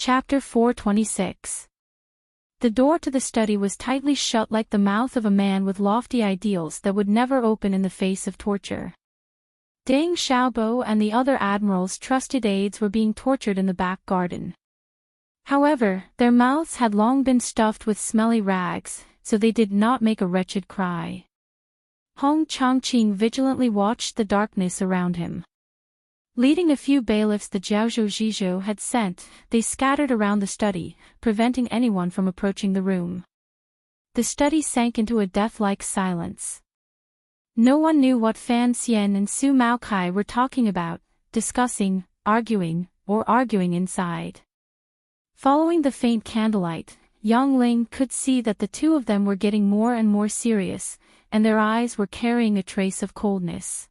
Chapter 426. The door to the study was tightly shut like the mouth of a man with lofty ideals that would never open in the face of torture. Deng Xiaobo and the other admiral's trusted aides were being tortured in the back garden. However, their mouths had long been stuffed with smelly rags, so they did not make a wretched cry. Hong Chongqing vigilantly watched the darkness around him. Leading a few bailiffs the Jiaozhou Zhizhou had sent, they scattered around the study, preventing anyone from approaching the room. The study sank into a death-like silence. No one knew what Fan Xian and Su Maokai were talking about, discussing, arguing inside. Following the faint candlelight, Yang Ling could see that the two of them were getting more and more serious, and their eyes were carrying a trace of coldness.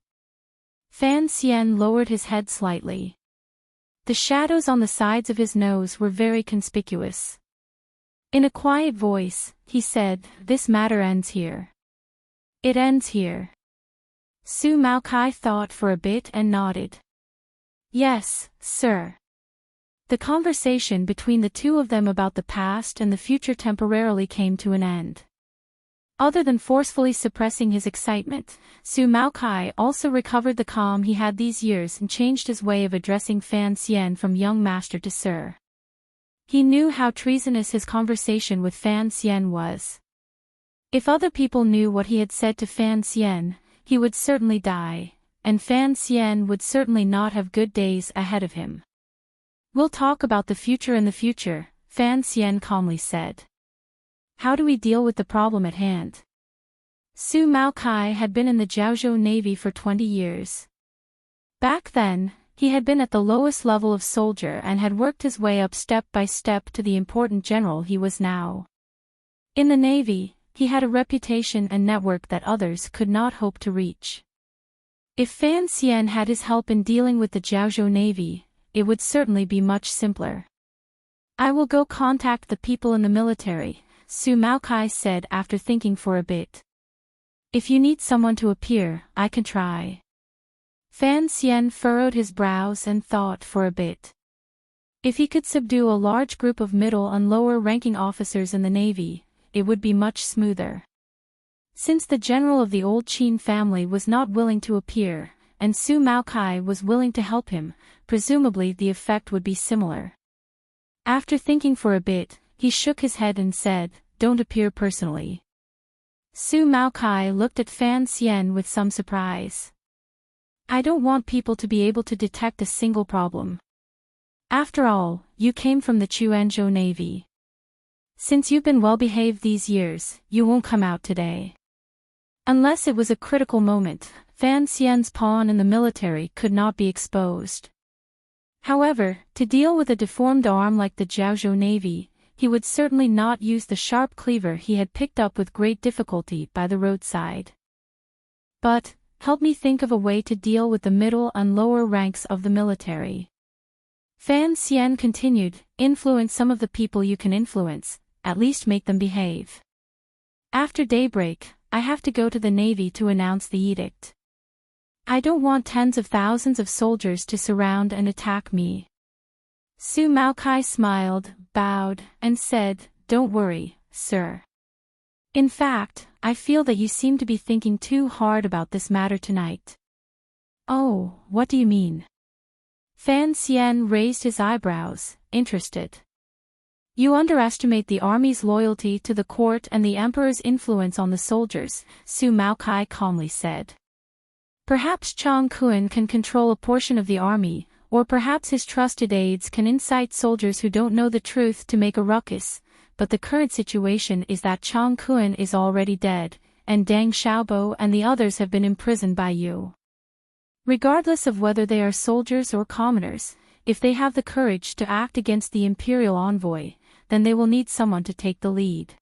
Fan Xian lowered his head slightly. The shadows on the sides of his nose were very conspicuous. In a quiet voice, he said, "This matter ends here." "It ends here." Su Maokai thought for a bit and nodded. "Yes, sir." The conversation between the two of them about the past and the future temporarily came to an end. Other than forcefully suppressing his excitement, Su Maokai also recovered the calm he had these years and changed his way of addressing Fan Xian from young master to sir. He knew how treasonous his conversation with Fan Xian was. If other people knew what he had said to Fan Xian, he would certainly die, and Fan Xian would certainly not have good days ahead of him. "We'll talk about the future in the future," Fan Xian calmly said. "How do we deal with the problem at hand?" Su Maokai had been in the Jiaozhou Navy for 20 years. Back then, he had been at the lowest level of soldier and had worked his way up step by step to the important general he was now. In the Navy, he had a reputation and network that others could not hope to reach. If Fan Xian had his help in dealing with the Jiaozhou Navy, it would certainly be much simpler. "I will go contact the people in the military," Su Maokai said after thinking for a bit. "If you need someone to appear, I can try." Fan Xian furrowed his brows and thought for a bit. If he could subdue a large group of middle and lower-ranking officers in the Navy, it would be much smoother. Since the general of the old Qin family was not willing to appear, and Su Maokai was willing to help him, presumably the effect would be similar. After thinking for a bit, he shook his head and said, "Don't appear personally." Su Maokai looked at Fan Xian with some surprise. "I don't want people to be able to detect a single problem. After all, you came from the Chuanzhou Navy. Since you've been well-behaved these years, you won't come out today." Unless it was a critical moment, Fan Xian's pawn in the military could not be exposed. However, to deal with a deformed arm like the Jiaozhou Navy, he would certainly not use the sharp cleaver he had picked up with great difficulty by the roadside. "But, help me think of a way to deal with the middle and lower ranks of the military." Fan Xian continued, "Influence some of the people you can influence, at least make them behave. After daybreak, I have to go to the Navy to announce the edict. I don't want tens of thousands of soldiers to surround and attack me." Su Maokai smiled, bowed, and said, "Don't worry, sir. In fact, I feel that you seem to be thinking too hard about this matter tonight." "Oh, what do you mean?" Fan Xian raised his eyebrows, interested. "You underestimate the army's loyalty to the court and the emperor's influence on the soldiers," Su Maokai calmly said. "Perhaps Chang Kun can control a portion of the army, or perhaps his trusted aides can incite soldiers who don't know the truth to make a ruckus, but the current situation is that Chang Kun is already dead, and Deng Xiaobo and the others have been imprisoned by you. Regardless of whether they are soldiers or commoners, if they have the courage to act against the imperial envoy, then they will need someone to take the lead."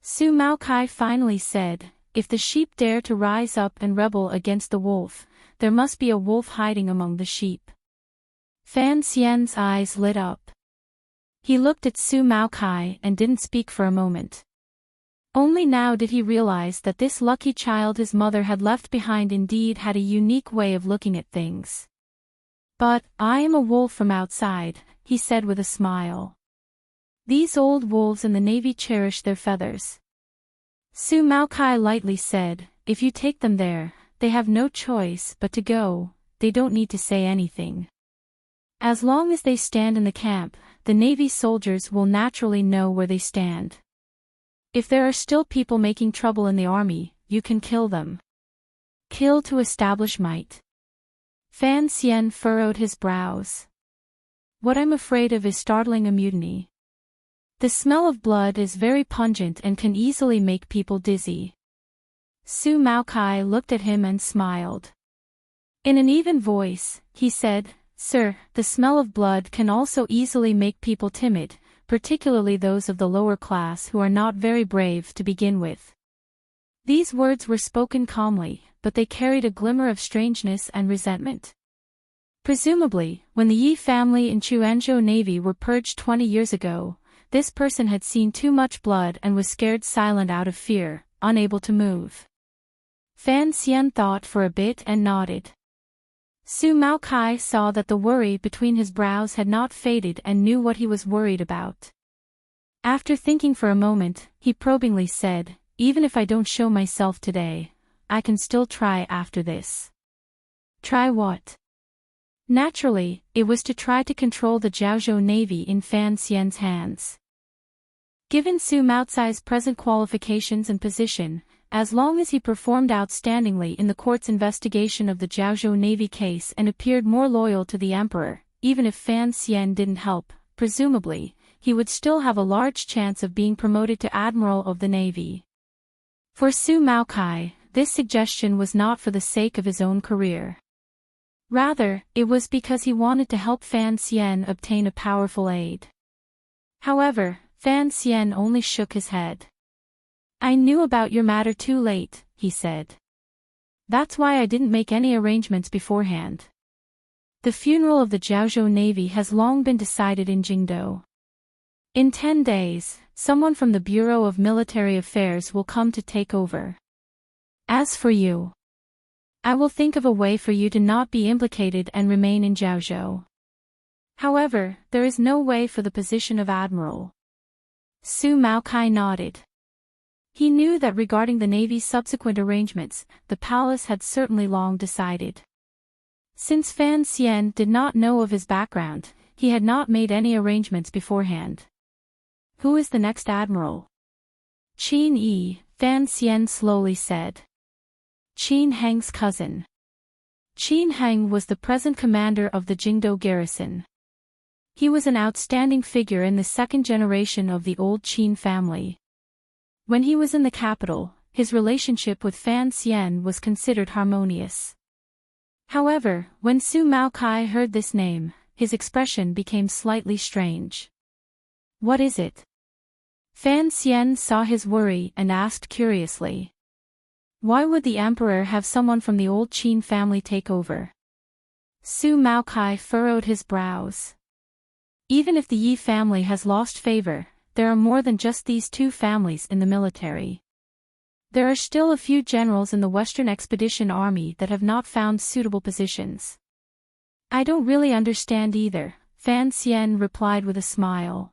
Su Maokai finally said, "If the sheep dare to rise up and rebel against the wolf, there must be a wolf hiding among the sheep." Fan Xian's eyes lit up. He looked at Su Maokai and didn't speak for a moment. Only now did he realize that this lucky child his mother had left behind indeed had a unique way of looking at things. "But, I am a wolf from outside, he said with a smile. These old wolves in the navy cherish their feathers. Su Maokai lightly said, if you take them there, they have no choice but to go, they don't need to say anything. As long as they stand in the camp, the navy soldiers will naturally know where they stand. If there are still people making trouble in the army, you can kill them. Kill to establish might. Fan Xian furrowed his brows. What I'm afraid of is startling a mutiny. The smell of blood is very pungent and can easily make people dizzy. Su Maokai looked at him and smiled. In an even voice, he said, Sir, the smell of blood can also easily make people timid, particularly those of the lower class who are not very brave to begin with. These words were spoken calmly, but they carried a glimmer of strangeness and resentment. Presumably, when the Yi family in Chuanzhou Navy were purged 20 years ago, this person had seen too much blood and was scared silent out of fear, unable to move. Fan Xian thought for a bit and nodded. Su Maokai saw that the worry between his brows had not faded and knew what he was worried about. After thinking for a moment, he probingly said, even if I don't show myself today, I can still try after this. Try what? Naturally, it was to try to control the Jiaozhou Navy in Fan Xian's hands. Given Su Maocai's present qualifications and position, as long as he performed outstandingly in the court's investigation of the Jiaozhou Navy case and appeared more loyal to the emperor, even if Fan Xian didn't help, presumably, he would still have a large chance of being promoted to Admiral of the Navy. For Su Maokai, this suggestion was not for the sake of his own career. Rather, it was because he wanted to help Fan Xian obtain a powerful aid. However, Fan Xian only shook his head. I knew about your matter too late, he said. That's why I didn't make any arrangements beforehand. The funeral of the Jiaozhou Navy has long been decided in Jingdou. In 10 days, someone from the Bureau of Military Affairs will come to take over. As for you, I will think of a way for you to not be implicated and remain in Jiaozhou. However, there is no way for the position of admiral. Su Maokai nodded. He knew that regarding the Navy's subsequent arrangements, the palace had certainly long decided. Since Fan Xian did not know of his background, he had not made any arrangements beforehand. Who is the next admiral? Qin Yi, Fan Xian slowly said. Qin Heng's cousin. Qin Heng was the present commander of the Jingdou garrison. He was an outstanding figure in the second generation of the old Qin family. When he was in the capital, his relationship with Fan Xian was considered harmonious. However, when Su Maokai heard this name, his expression became slightly strange. What is it? Fan Xian saw his worry and asked curiously. Why would the emperor have someone from the old Qin family take over? Su Maokai furrowed his brows. Even if the Yi family has lost favor, there are more than just these two families in the military. There are still a few generals in the Western Expedition Army that have not found suitable positions. I don't really understand either, Fan Xian replied with a smile.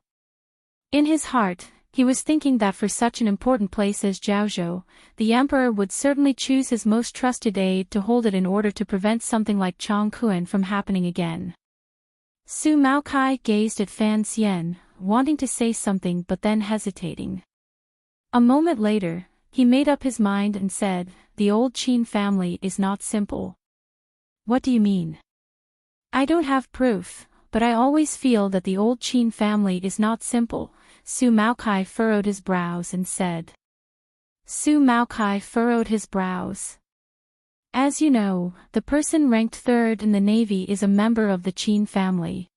In his heart, he was thinking that for such an important place as Jiaozhou, the emperor would certainly choose his most trusted aide to hold it in order to prevent something like Chongquan from happening again. Su Maokai gazed at Fan Xian, wanting to say something but then hesitating. A moment later, he made up his mind and said, the old Qin family is not simple. What do you mean? I don't have proof, but I always feel that the old Qin family is not simple. Su Maokai furrowed his brows and said. Su Maokai furrowed his brows. As you know, the person ranked third in the Navy is a member of the Qin family.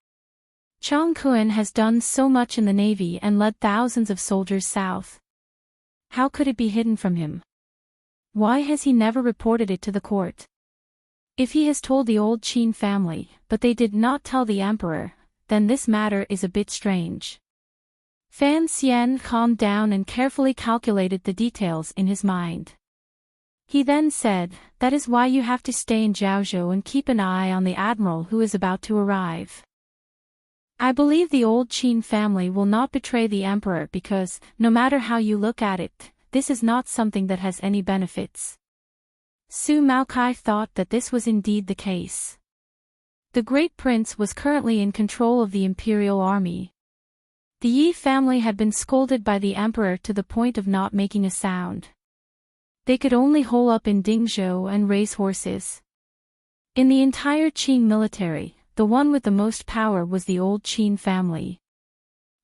Chongquan has done so much in the Navy and led thousands of soldiers south. How could it be hidden from him? Why has he never reported it to the court? If he has told the old Qin family, but they did not tell the emperor, then this matter is a bit strange. Fan Xian calmed down and carefully calculated the details in his mind. He then said, that is why you have to stay in Jiaozhou and keep an eye on the admiral who is about to arrive. I believe the old Qin family will not betray the emperor because, no matter how you look at it, this is not something that has any benefits. Su Maokai thought that this was indeed the case. The great prince was currently in control of the imperial army. The Yi family had been scolded by the emperor to the point of not making a sound. They could only hole up in Dingzhou and raise horses. In the entire Qin military, the one with the most power was the old Qin family.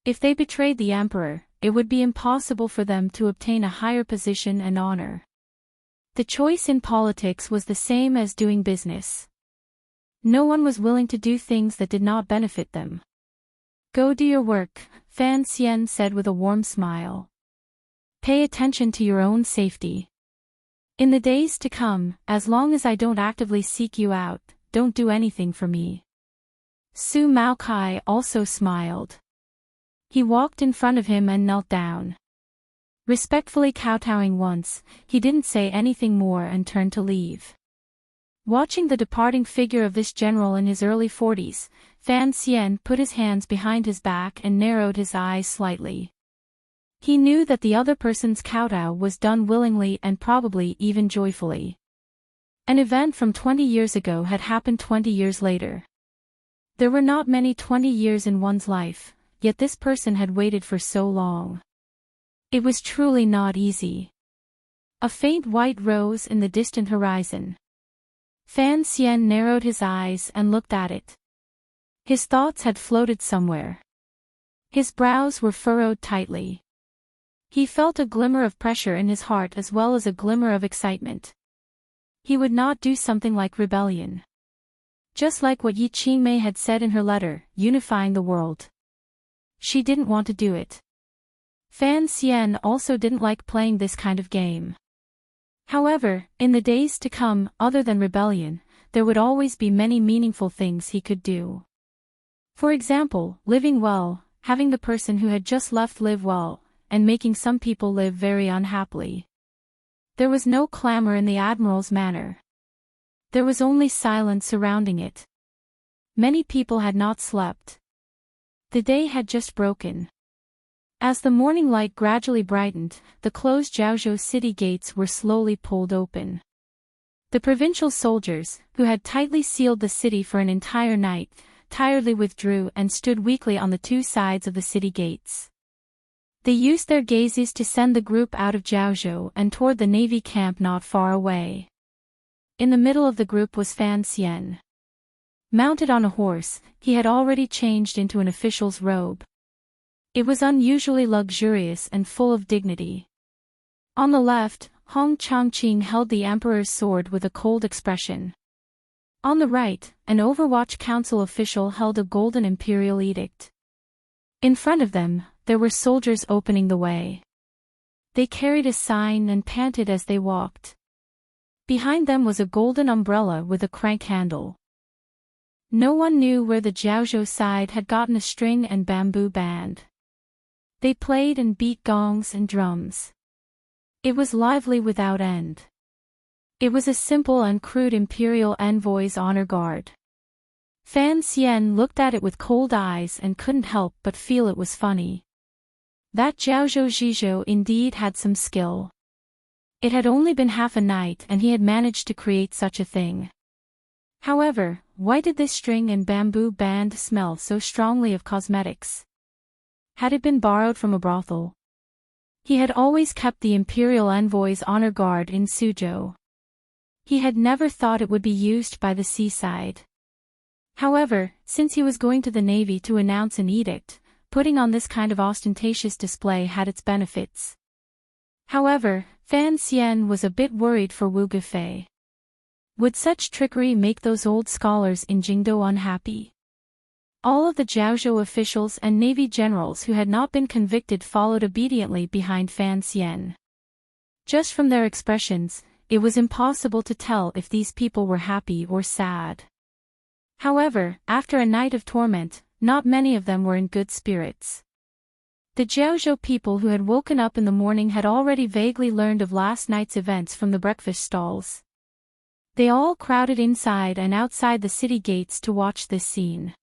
If they betrayed the emperor, it would be impossible for them to obtain a higher position and honor. The choice in politics was the same as doing business. No one was willing to do things that did not benefit them. Go do your work, Fan Xian said with a warm smile. Pay attention to your own safety. In the days to come, as long as I don't actively seek you out, don't do anything for me. Su Maokai also smiled. He walked in front of him and knelt down. Respectfully kowtowing once, he didn't say anything more and turned to leave. Watching the departing figure of this general in his early 40s, Fan Xian put his hands behind his back and narrowed his eyes slightly. He knew that the other person's kowtow was done willingly and probably even joyfully. An event from 20 years ago had happened 20 years later. There were not many 20 years in one's life, yet this person had waited for so long. It was truly not easy. A faint white rose in the distant horizon. Fan Xian narrowed his eyes and looked at it. His thoughts had floated somewhere. His brows were furrowed tightly. He felt a glimmer of pressure in his heart as well as a glimmer of excitement. He would not do something like rebellion. Just like what Yi Qingmei had said in her letter, unifying the world. She didn't want to do it. Fan Xian also didn't like playing this kind of game. However, in the days to come, other than rebellion, there would always be many meaningful things he could do. For example, living well, having the person who had just left live well, and making some people live very unhappily. There was no clamor in the admiral's manner. There was only silence surrounding it. Many people had not slept. The day had just broken. As the morning light gradually brightened, the closed Jiaozhou city gates were slowly pulled open. The provincial soldiers, who had tightly sealed the city for an entire night, tiredly withdrew and stood weakly on the two sides of the city gates. They used their gazes to send the group out of Jiaozhou and toward the navy camp not far away. In the middle of the group was Fan Xian. Mounted on a horse, he had already changed into an official's robe. It was unusually luxurious and full of dignity. On the left, Hong Changqing held the emperor's sword with a cold expression. On the right, an Overwatch Council official held a golden imperial edict. In front of them, there were soldiers opening the way. They carried a sign and panted as they walked. Behind them was a golden umbrella with a crank handle. No one knew where the Jiaozhou side had gotten a string and bamboo band. They played and beat gongs and drums. It was lively without end. It was a simple and crude imperial envoy's honor guard. Fan Xian looked at it with cold eyes and couldn't help but feel it was funny. That Jiaozhou Zhizhou indeed had some skill. It had only been half a night and he had managed to create such a thing. However, why did this string and bamboo band smell so strongly of cosmetics? Had it been borrowed from a brothel? He had always kept the imperial envoy's honor guard in Suzhou. He had never thought it would be used by the seaside. However, since he was going to the navy to announce an edict, putting on this kind of ostentatious display had its benefits. However, Fan Xian was a bit worried for Wu Gufei. Would such trickery make those old scholars in Jingdou unhappy? All of the Jiaozhou officials and navy generals who had not been convicted followed obediently behind Fan Xian. Just from their expressions, it was impossible to tell if these people were happy or sad. However, after a night of torment, not many of them were in good spirits. The Jiaozhou people who had woken up in the morning had already vaguely learned of last night's events from the breakfast stalls. They all crowded inside and outside the city gates to watch this scene.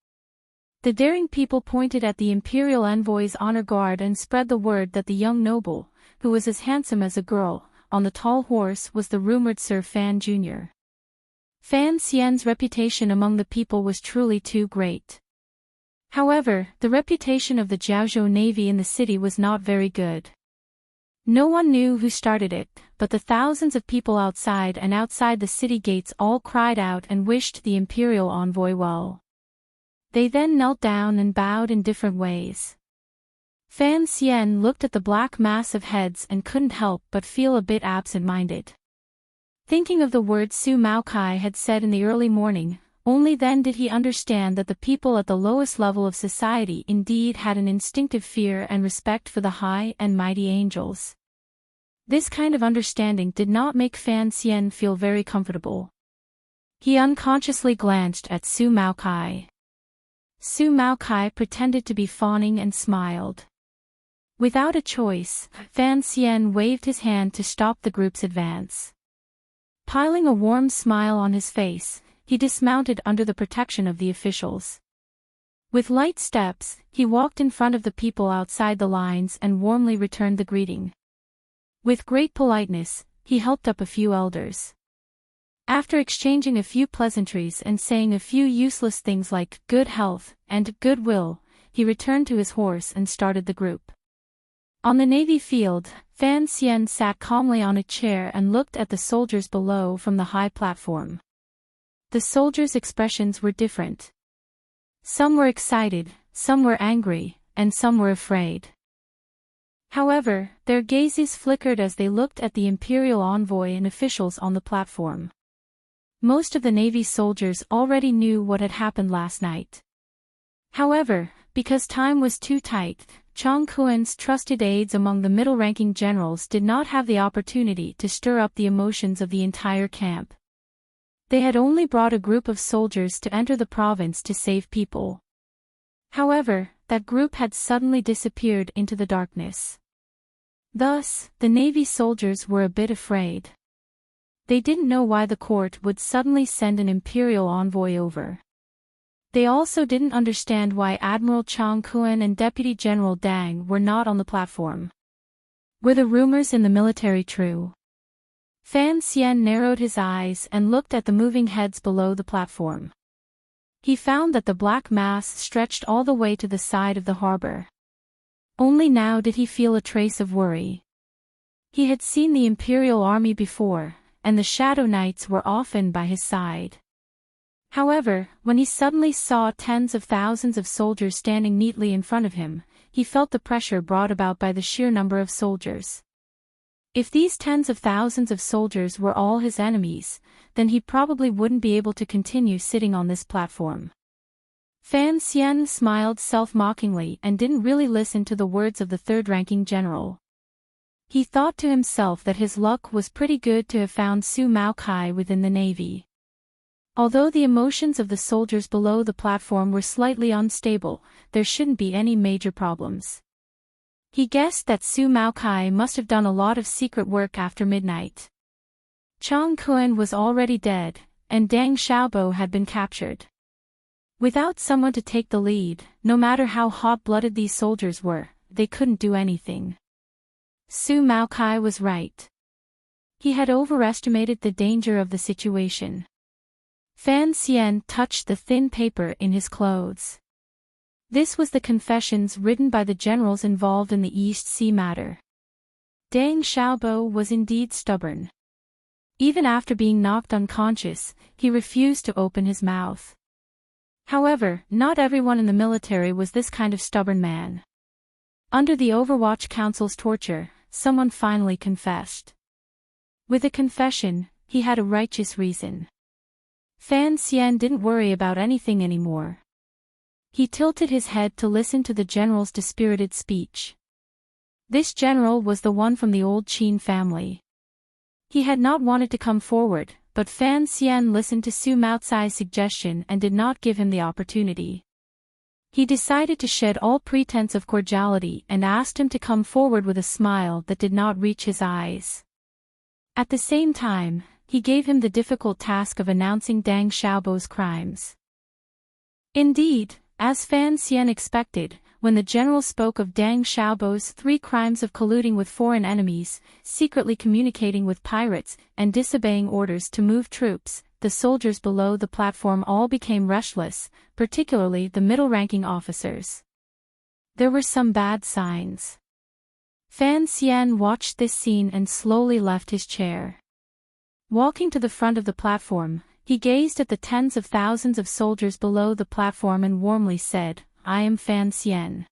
The daring people pointed at the imperial envoy's honor guard and spread the word that the young noble, who was as handsome as a girl, on the tall horse was the rumored Sir Fan Jr. Fan Xian's reputation among the people was truly too great. However, the reputation of the Jiaozhou Navy in the city was not very good. No one knew who started it, but the thousands of people outside and outside the city gates all cried out and wished the imperial envoy well. They then knelt down and bowed in different ways. Fan Xian looked at the black mass of heads and couldn't help but feel a bit absent-minded. Thinking of the words Su Maokai had said in the early morning, only then did he understand that the people at the lowest level of society indeed had an instinctive fear and respect for the high and mighty angels. This kind of understanding did not make Fan Xian feel very comfortable. He unconsciously glanced at Su Maokai. Su Maokai pretended to be fawning and smiled. Without a choice, Fan Xian waved his hand to stop the group's advance. Piling a warm smile on his face, he dismounted under the protection of the officials. With light steps, he walked in front of the people outside the lines and warmly returned the greeting. With great politeness, he helped up a few elders. After exchanging a few pleasantries and saying a few useless things like good health and goodwill, he returned to his horse and started the group. On the navy field, Fan Xian sat calmly on a chair and looked at the soldiers below from the high platform. The soldiers' expressions were different. Some were excited, some were angry, and some were afraid. However, their gazes flickered as they looked at the imperial envoy and officials on the platform. Most of the Navy soldiers already knew what had happened last night. However, because time was too tight, Chang Kuen's trusted aides among the middle-ranking generals did not have the opportunity to stir up the emotions of the entire camp. They had only brought a group of soldiers to enter the province to save people. However, that group had suddenly disappeared into the darkness. Thus, the Navy soldiers were a bit afraid. They didn't know why the court would suddenly send an imperial envoy over. They also didn't understand why Admiral Chang Kuen and Deputy General Dang were not on the platform. Were the rumors in the military true? Fan Xian narrowed his eyes and looked at the moving heads below the platform. He found that the black mass stretched all the way to the side of the harbor. Only now did he feel a trace of worry. He had seen the imperial army before, and the Shadow Knights were often by his side. However, when he suddenly saw tens of thousands of soldiers standing neatly in front of him, he felt the pressure brought about by the sheer number of soldiers. If these tens of thousands of soldiers were all his enemies, then he probably wouldn't be able to continue sitting on this platform. Fan Xian smiled self-mockingly and didn't really listen to the words of the third-ranking general. He thought to himself that his luck was pretty good to have found Su Maokai within the navy. Although the emotions of the soldiers below the platform were slightly unstable, there shouldn't be any major problems. He guessed that Su Maokai must have done a lot of secret work after midnight. Chang Kuen was already dead, and Dang Xiaobo had been captured. Without someone to take the lead, no matter how hot-blooded these soldiers were, they couldn't do anything. Su Maokai was right. He had overestimated the danger of the situation. Fan Xian touched the thin paper in his clothes. This was the confessions written by the generals involved in the East Sea matter. Dang Xiaobo was indeed stubborn. Even after being knocked unconscious, he refused to open his mouth. However, not everyone in the military was this kind of stubborn man. Under the Overwatch Council's torture, someone finally confessed. With a confession, he had a righteous reason. Fan Xian didn't worry about anything anymore. He tilted his head to listen to the general's dispirited speech. This general was the one from the old Qin family. He had not wanted to come forward, but Fan Xian listened to Su Maocai's suggestion and did not give him the opportunity. He decided to shed all pretense of cordiality and asked him to come forward with a smile that did not reach his eyes. At the same time, he gave him the difficult task of announcing Dang Xiaobo's crimes. Indeed, As Fan Xian expected, when the general spoke of Deng Xiaobo's 3 crimes of colluding with foreign enemies, secretly communicating with pirates, and disobeying orders to move troops, the soldiers below the platform all became restless, particularly the middle-ranking officers. There were some bad signs. Fan Xian watched this scene and slowly left his chair. Walking to the front of the platform, he gazed at the tens of thousands of soldiers below the platform and warmly said, "I am Fan Xian.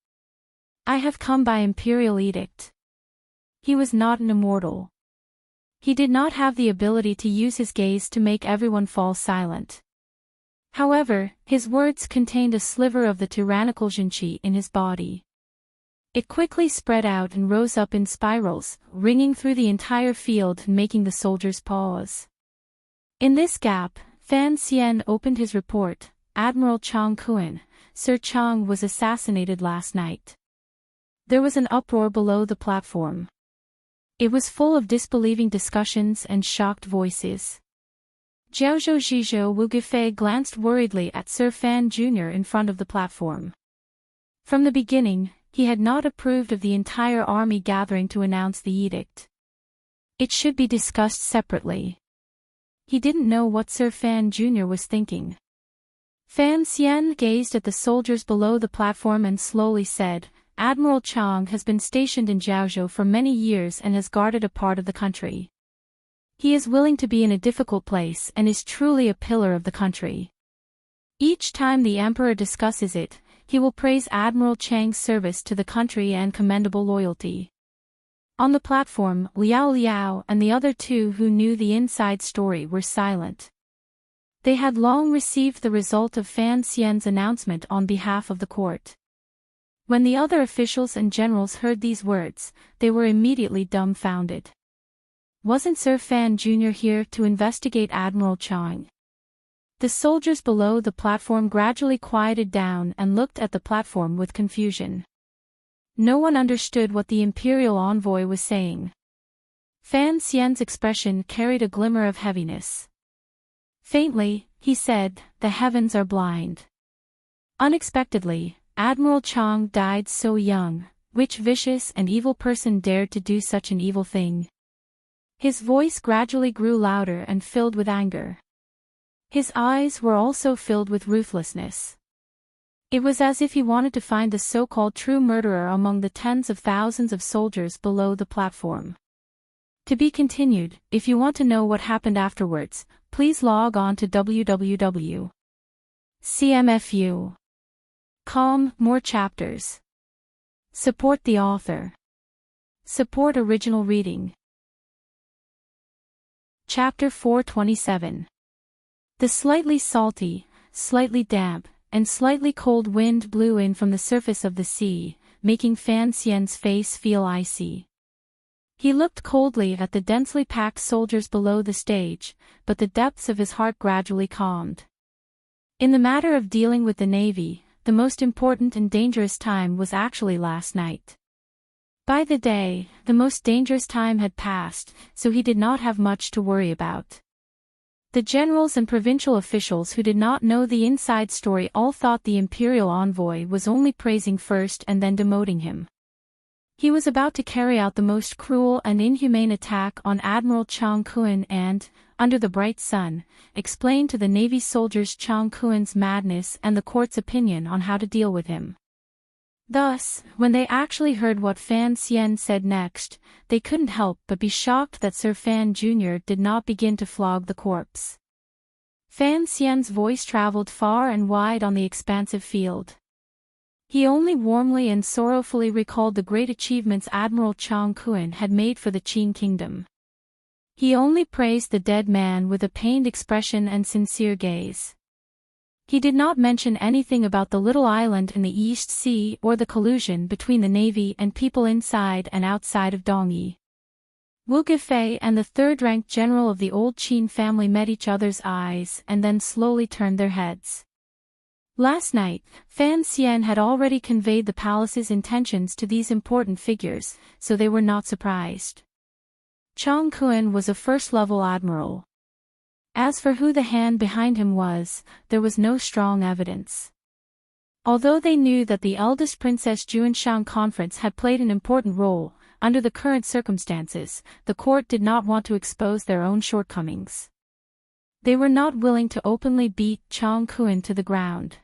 I have come by imperial edict." He was not an immortal. He did not have the ability to use his gaze to make everyone fall silent. However, his words contained a sliver of the tyrannical Jinqi in his body. It quickly spread out and rose up in spirals, ringing through the entire field and making the soldiers pause. In this gap, Fan Xian opened his report. "Admiral Chang Kuan, Sir Chang was assassinated last night." There was an uproar below the platform. It was full of disbelieving discussions and shocked voices. Jiaozhou Zhizhou Wu Gufei glanced worriedly at Sir Fan Jr. in front of the platform. From the beginning, he had not approved of the entire army gathering to announce the edict. It should be discussed separately. He didn't know what Sir Fan Jr. was thinking. Fan Xian gazed at the soldiers below the platform and slowly said, "Admiral Chang has been stationed in Jiaozhou for many years and has guarded a part of the country. He is willing to be in a difficult place and is truly a pillar of the country. Each time the emperor discusses it, he will praise Admiral Chang's service to the country and commendable loyalty." On the platform, Liao Liao and the other 2 who knew the inside story were silent. They had long received the result of Fan Xian's announcement on behalf of the court. When the other officials and generals heard these words, they were immediately dumbfounded. Wasn't Sir Fan Jr. here to investigate Admiral Chang? The soldiers below the platform gradually quieted down and looked at the platform with confusion. No one understood what the imperial envoy was saying. Fan Xian's expression carried a glimmer of heaviness. Faintly, he said, "The heavens are blind." Unexpectedly, Admiral Chang died so young. Which vicious and evil person dared to do such an evil thing? His voice gradually grew louder and filled with anger. His eyes were also filled with ruthlessness. It was as if he wanted to find the so-called true murderer among the tens of thousands of soldiers below the platform. To be continued. If you want to know what happened afterwards, please log on to www.cmfu.com. More chapters. Support the author. Support original reading. Chapter 427. The slightly salty, slightly damp, and slightly cold wind blew in from the surface of the sea, making Fan Xian's face feel icy. He looked coldly at the densely packed soldiers below the stage, but the depths of his heart gradually calmed. In the matter of dealing with the navy, the most important and dangerous time was actually last night. By the day, the most dangerous time had passed, so he did not have much to worry about. The generals and provincial officials who did not know the inside story all thought the imperial envoy was only praising first and then demoting him. He was about to carry out the most cruel and inhumane attack on Admiral Chang Kuan and, under the bright sun, explain to the Navy soldiers Chang Kuan's madness and the court's opinion on how to deal with him. Thus, when they actually heard what Fan Xian said next, they couldn't help but be shocked that Sir Fan Jr. did not begin to flog the corpse. Fan Xian's voice traveled far and wide on the expansive field. He only warmly and sorrowfully recalled the great achievements Admiral Chang Kuan had made for the Qin kingdom. He only praised the dead man with a pained expression and sincere gaze. He did not mention anything about the little island in the East Sea or the collusion between the navy and people inside and outside of Dongyi. Wu Gufei and the third-ranked general of the old Qin family met each other's eyes and then slowly turned their heads. Last night, Fan Xian had already conveyed the palace's intentions to these important figures, so they were not surprised. Chang Kuan was a first-level admiral. As for who the hand behind him was, there was no strong evidence. Although they knew that the eldest Princess Juanshang conference had played an important role, under the current circumstances, the court did not want to expose their own shortcomings. They were not willing to openly beat Chang Kuan to the ground.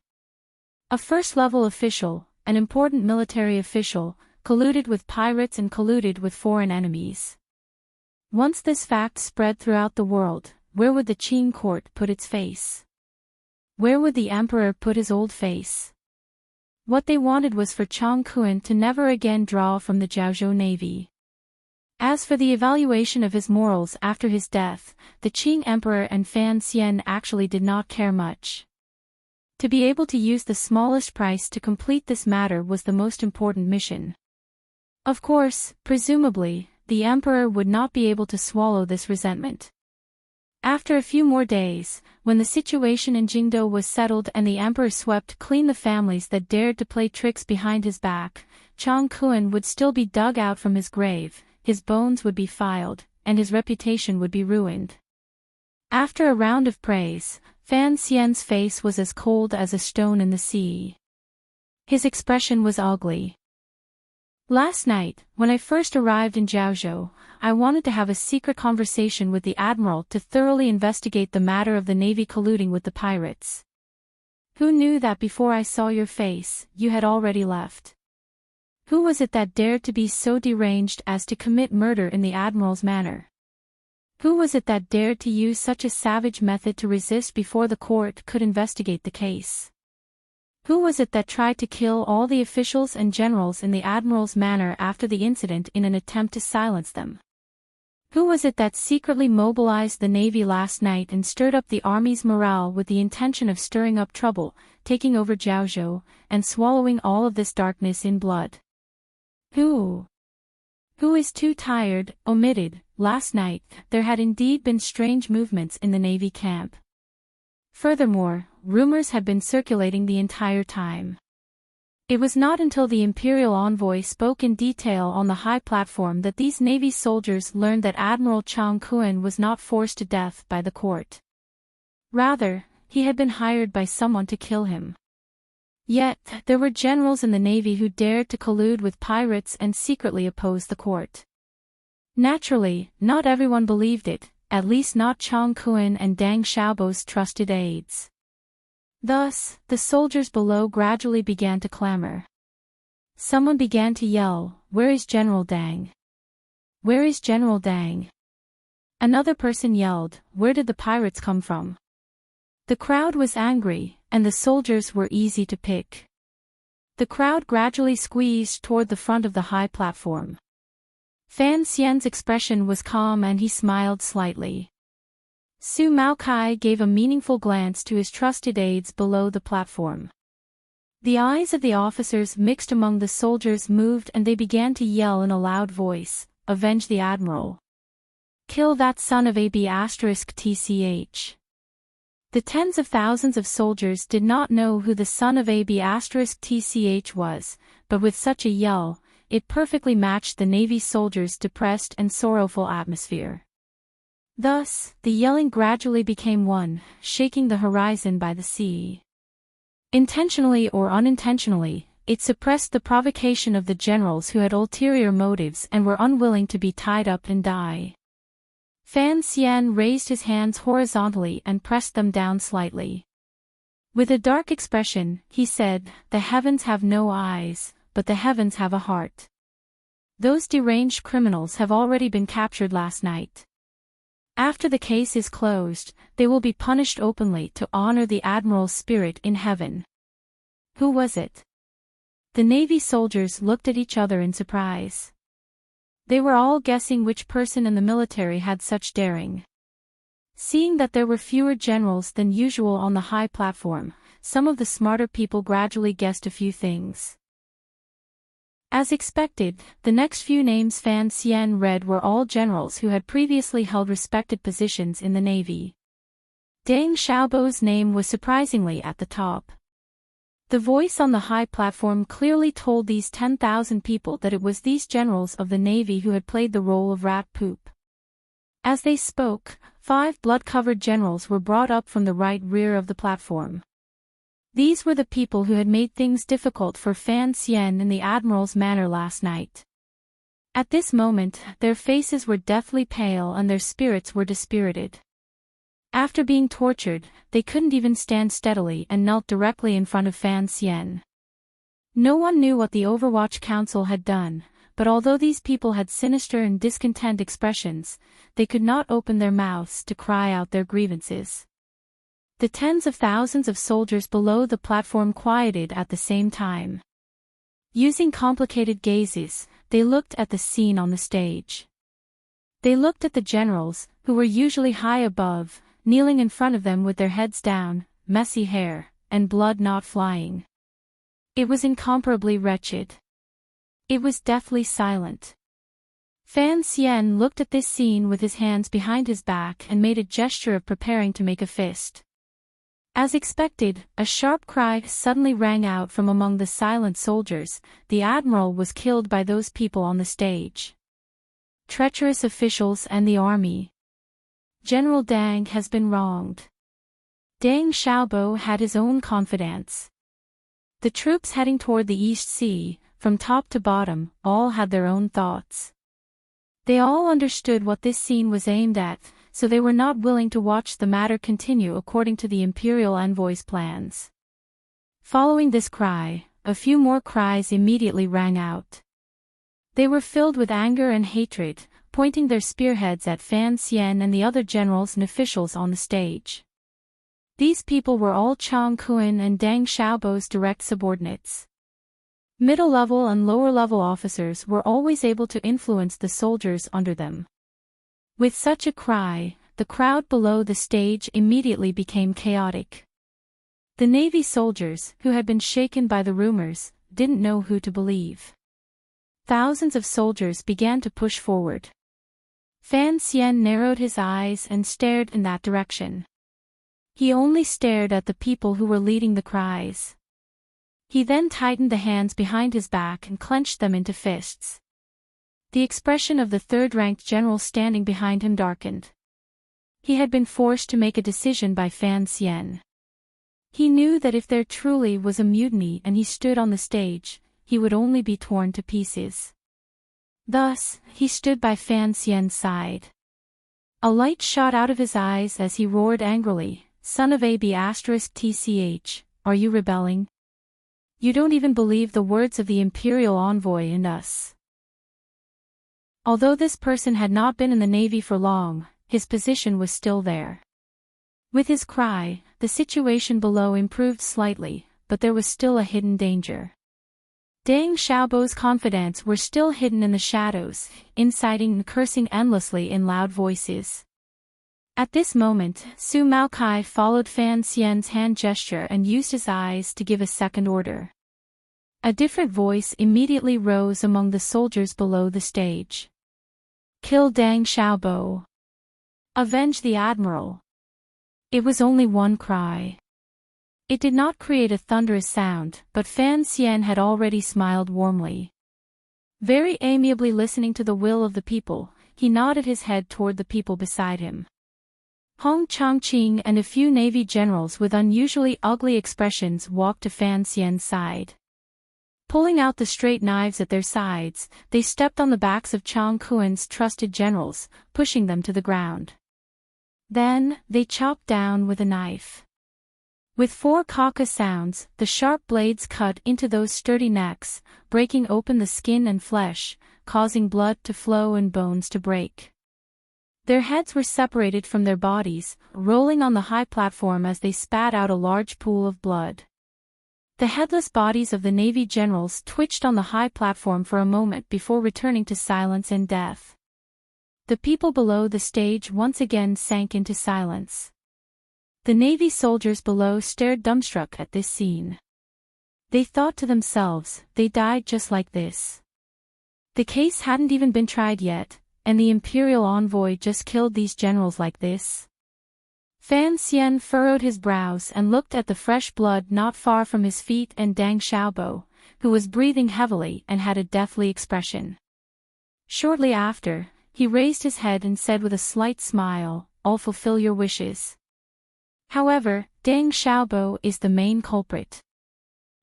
A first-level official, an important military official, colluded with pirates and colluded with foreign enemies. Once this fact spread throughout the world, where would the Qing court put its face? Where would the emperor put his old face? What they wanted was for Chang Kuan to never again draw from the Jiaozhou navy. As for the evaluation of his morals after his death, the Qing emperor and Fan Xian actually did not care much. To be able to use the smallest price to complete this matter was the most important mission. Of course, presumably, the emperor would not be able to swallow this resentment. After a few more days, when the situation in Jingdou was settled and the emperor swept clean the families that dared to play tricks behind his back, Chang Kuan would still be dug out from his grave, his bones would be filed, and his reputation would be ruined. After a round of praise, Fan Xian's face was as cold as a stone in the sea. His expression was ugly. Last night, when I first arrived in Jiaozhou, I wanted to have a secret conversation with the admiral to thoroughly investigate the matter of the navy colluding with the pirates. Who knew that before I saw your face, you had already left? Who was it that dared to be so deranged as to commit murder in the admiral's manner? Who was it that dared to use such a savage method to resist before the court could investigate the case? Who was it that tried to kill all the officials and generals in the admiral's manor after the incident in an attempt to silence them? Who was it that secretly mobilized the navy last night and stirred up the army's morale with the intention of stirring up trouble, taking over Jiaozhou, and swallowing all of this darkness in blood? Who? Who is too tired, omitted? Last night, there had indeed been strange movements in the navy camp. Furthermore, rumors had been circulating the entire time. It was not until the imperial envoy spoke in detail on the high platform that these navy soldiers learned that Admiral Chang Kuan was not forced to death by the court. Rather, he had been hired by someone to kill him. Yet, there were generals in the navy who dared to collude with pirates and secretly oppose the court. Naturally, not everyone believed it, at least not Chang Kuan and Deng Xiaobo's trusted aides. Thus, the soldiers below gradually began to clamor. Someone began to yell, "Where is General Deng? Where is General Deng?" Another person yelled, "Where did the pirates come from?" The crowd was angry, and the soldiers were easy to pick. The crowd gradually squeezed toward the front of the high platform. Fan Xian's expression was calm and he smiled slightly. Su Maokai gave a meaningful glance to his trusted aides below the platform. The eyes of the officers mixed among the soldiers moved and they began to yell in a loud voice, "Avenge the admiral! Kill that son of AB*TCH!" The tens of thousands of soldiers did not know who the son of AB*TCH was, but with such a yell, it perfectly matched the Navy soldiers' depressed and sorrowful atmosphere. Thus, the yelling gradually became one, shaking the horizon by the sea. Intentionally or unintentionally, it suppressed the provocation of the generals who had ulterior motives and were unwilling to be tied up and die. Fan Xian raised his hands horizontally and pressed them down slightly. With a dark expression, he said, "The heavens have no eyes, but the heavens have a heart. Those deranged criminals have already been captured last night. After the case is closed, they will be punished openly to honor the admiral's spirit in heaven." Who was it? The Navy soldiers looked at each other in surprise. They were all guessing which person in the military had such daring. Seeing that there were fewer generals than usual on the high platform, some of the smarter people gradually guessed a few things. As expected, the next few names Fan Xian read were all generals who had previously held respected positions in the Navy. Deng Xiaobo's name was surprisingly at the top. The voice on the high platform clearly told these 10,000 people that it was these generals of the Navy who had played the role of rat poop. As they spoke, 5 blood-covered generals were brought up from the right rear of the platform. These were the people who had made things difficult for Fan Xian in the Admiral's manor last night. At this moment, their faces were deathly pale and their spirits were dispirited. After being tortured, they couldn't even stand steadily and knelt directly in front of Fan Xian. No one knew what the Overwatch Council had done, but although these people had sinister and discontent expressions, they could not open their mouths to cry out their grievances. The tens of thousands of soldiers below the platform quieted at the same time. Using complicated gazes, they looked at the scene on the stage. They looked at the generals, who were usually high above, kneeling in front of them with their heads down, messy hair, and blood not flying. It was incomparably wretched. It was deathly silent. Fan Xian looked at this scene with his hands behind his back and made a gesture of preparing to make a fist. As expected, a sharp cry suddenly rang out from among the silent soldiers. The Admiral was killed by those people on the stage. Treacherous officials and the army. General Dang has been wronged. Deng Xiaobo had his own confidants. The troops heading toward the East Sea, from top to bottom, all had their own thoughts. They all understood what this scene was aimed at, so they were not willing to watch the matter continue according to the imperial envoy's plans. Following this cry, a few more cries immediately rang out. They were filled with anger and hatred, pointing their spearheads at Fan Xian and the other generals and officials on the stage. These people were all Chang Kuan and Deng Xiaobo's direct subordinates. Middle-level and lower-level officers were always able to influence the soldiers under them. With such a cry, the crowd below the stage immediately became chaotic. The Navy soldiers, who had been shaken by the rumors, didn't know who to believe. Thousands of soldiers began to push forward. Fan Xian narrowed his eyes and stared in that direction. He only stared at the people who were leading the cries. He then tightened the hands behind his back and clenched them into fists. The expression of the third-ranked general standing behind him darkened. He had been forced to make a decision by Fan Xian. He knew that if there truly was a mutiny and he stood on the stage, he would only be torn to pieces. Thus, he stood by Fan Xian's side. A light shot out of his eyes as he roared angrily, "Son of AB*TCH, are you rebelling? You don't even believe the words of the imperial envoy and us." Although this person had not been in the Navy for long, his position was still there. With his cry, the situation below improved slightly, but there was still a hidden danger. Deng Xiaobo's confidants were still hidden in the shadows, inciting and cursing endlessly in loud voices. At this moment, Su Maokai followed Fan Xian's hand gesture and used his eyes to give a second order. A different voice immediately rose among the soldiers below the stage. "Kill Deng Xiaobo. Avenge the Admiral." It was only one cry. It did not create a thunderous sound, but Fan Xian had already smiled warmly. Very amiably listening to the will of the people, he nodded his head toward the people beside him. Hong Chongqing and a few Navy generals with unusually ugly expressions walked to Fan Xian's side. Pulling out the straight knives at their sides, they stepped on the backs of Chang Kuan's trusted generals, pushing them to the ground. Then, they chopped down with a knife. With 4 caca sounds, the sharp blades cut into those sturdy necks, breaking open the skin and flesh, causing blood to flow and bones to break. Their heads were separated from their bodies, rolling on the high platform as they spat out a large pool of blood. The headless bodies of the Navy generals twitched on the high platform for a moment before returning to silence and death. The people below the stage once again sank into silence. The Navy soldiers below stared dumbstruck at this scene. They thought to themselves, they died just like this. The case hadn't even been tried yet, and the imperial envoy just killed these generals like this. Fan Xian furrowed his brows and looked at the fresh blood not far from his feet and Deng Xiaobo, who was breathing heavily and had a deathly expression. Shortly after, he raised his head and said with a slight smile, "I'll fulfill your wishes." However, Deng Xiaobo is the main culprit.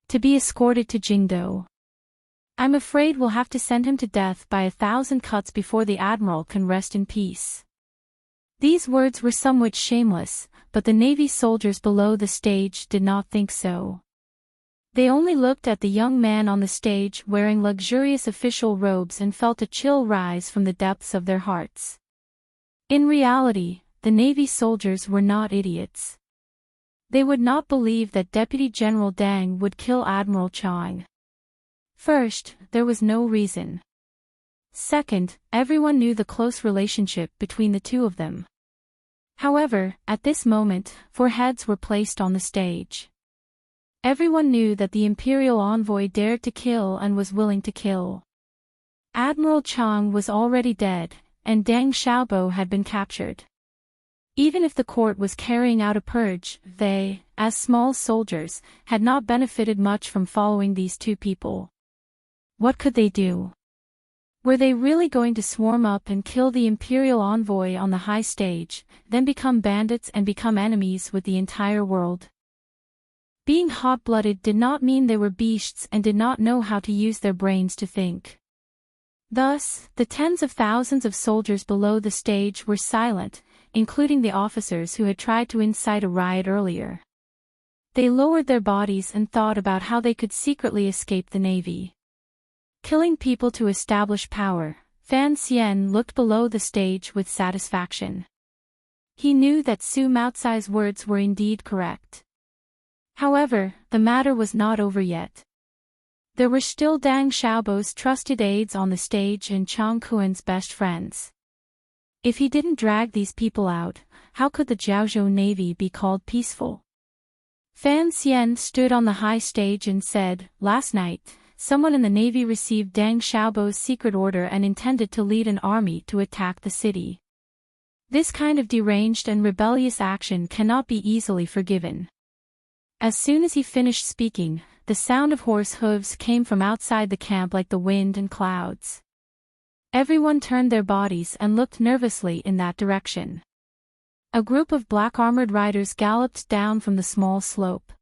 To be escorted to Jingdo. I'm afraid we'll have to send him to death by 1,000 cuts before the admiral can rest in peace. These words were somewhat shameless, but the Navy soldiers below the stage did not think so. They only looked at the young man on the stage wearing luxurious official robes and felt a chill rise from the depths of their hearts. In reality, the Navy soldiers were not idiots. They would not believe that Deputy General Deng would kill Admiral Chang. First, there was no reason. Second, everyone knew the close relationship between the two of them. However, at this moment, 4 heads were placed on the stage. Everyone knew that the Imperial envoy dared to kill and was willing to kill. Admiral Chang was already dead, and Deng Xiaobo had been captured. Even if the court was carrying out a purge, they, as small soldiers, had not benefited much from following these 2 people. What could they do? Were they really going to swarm up and kill the Imperial envoy on the high stage, then become bandits and become enemies with the entire world? Being hot-blooded did not mean they were beasts and did not know how to use their brains to think. Thus, the tens of thousands of soldiers below the stage were silent, including the officers who had tried to incite a riot earlier. They lowered their bodies and thought about how they could secretly escape the Navy. Killing people to establish power, Fan Xian looked below the stage with satisfaction. He knew that Su Maocai's words were indeed correct. However, the matter was not over yet. There were still Deng Xiaobo's trusted aides on the stage and Chang Kuan's best friends. If he didn't drag these people out, how could the Jiaozhou Navy be called peaceful? Fan Xian stood on the high stage and said, "Last night, someone in the Navy received Deng Xiaobo's secret order and intended to lead an army to attack the city. This kind of deranged and rebellious action cannot be easily forgiven." As soon as he finished speaking, the sound of horse hooves came from outside the camp like the wind and clouds. Everyone turned their bodies and looked nervously in that direction. A group of black-armored riders galloped down from the small slope.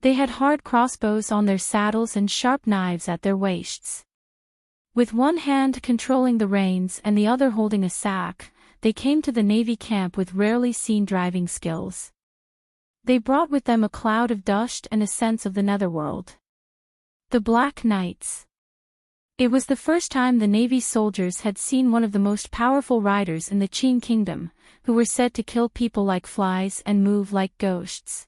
They had hard crossbows on their saddles and sharp knives at their waists. With one hand controlling the reins and the other holding a sack, they came to the Navy camp with rarely seen driving skills. They brought with them a cloud of dust and a sense of the netherworld. The Black Knights. It was the first time the Navy soldiers had seen one of the most powerful riders in the Qin Kingdom, who were said to kill people like flies and move like ghosts.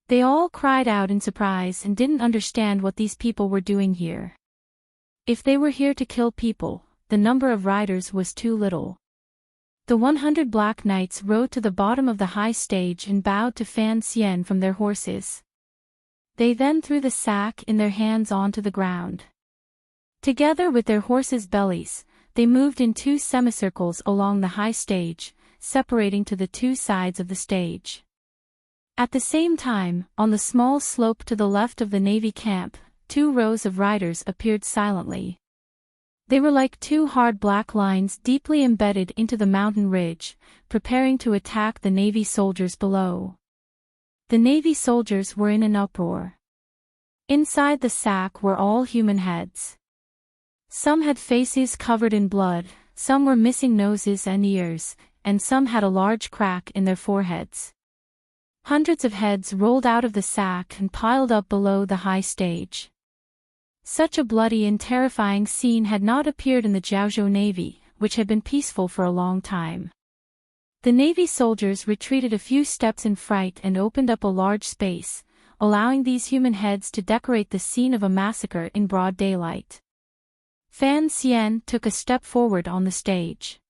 They all cried out in surprise and didn't understand what these people were doing here. If they were here to kill people, the number of riders was too little. The 100 Black Knights rode to the bottom of the high stage and bowed to Fan Xian from their horses. They then threw the sack in their hands onto the ground. Together with their horses' bellies, they moved in 2 semicircles along the high stage, separating to the 2 sides of the stage. At the same time, on the small slope to the left of the Navy camp, 2 rows of riders appeared silently. They were like 2 hard black lines deeply embedded into the mountain ridge, preparing to attack the Navy soldiers below. The Navy soldiers were in an uproar. Inside the sack were all human heads. Some had faces covered in blood, some were missing noses and ears, and some had a large crack in their foreheads. Hundreds of heads rolled out of the sack and piled up below the high stage. Such a bloody and terrifying scene had not appeared in the Jiaozhou Navy, which had been peaceful for a long time. The Navy soldiers retreated a few steps in fright and opened up a large space, allowing these human heads to decorate the scene of a massacre in broad daylight. Fan Xian took a step forward on the stage.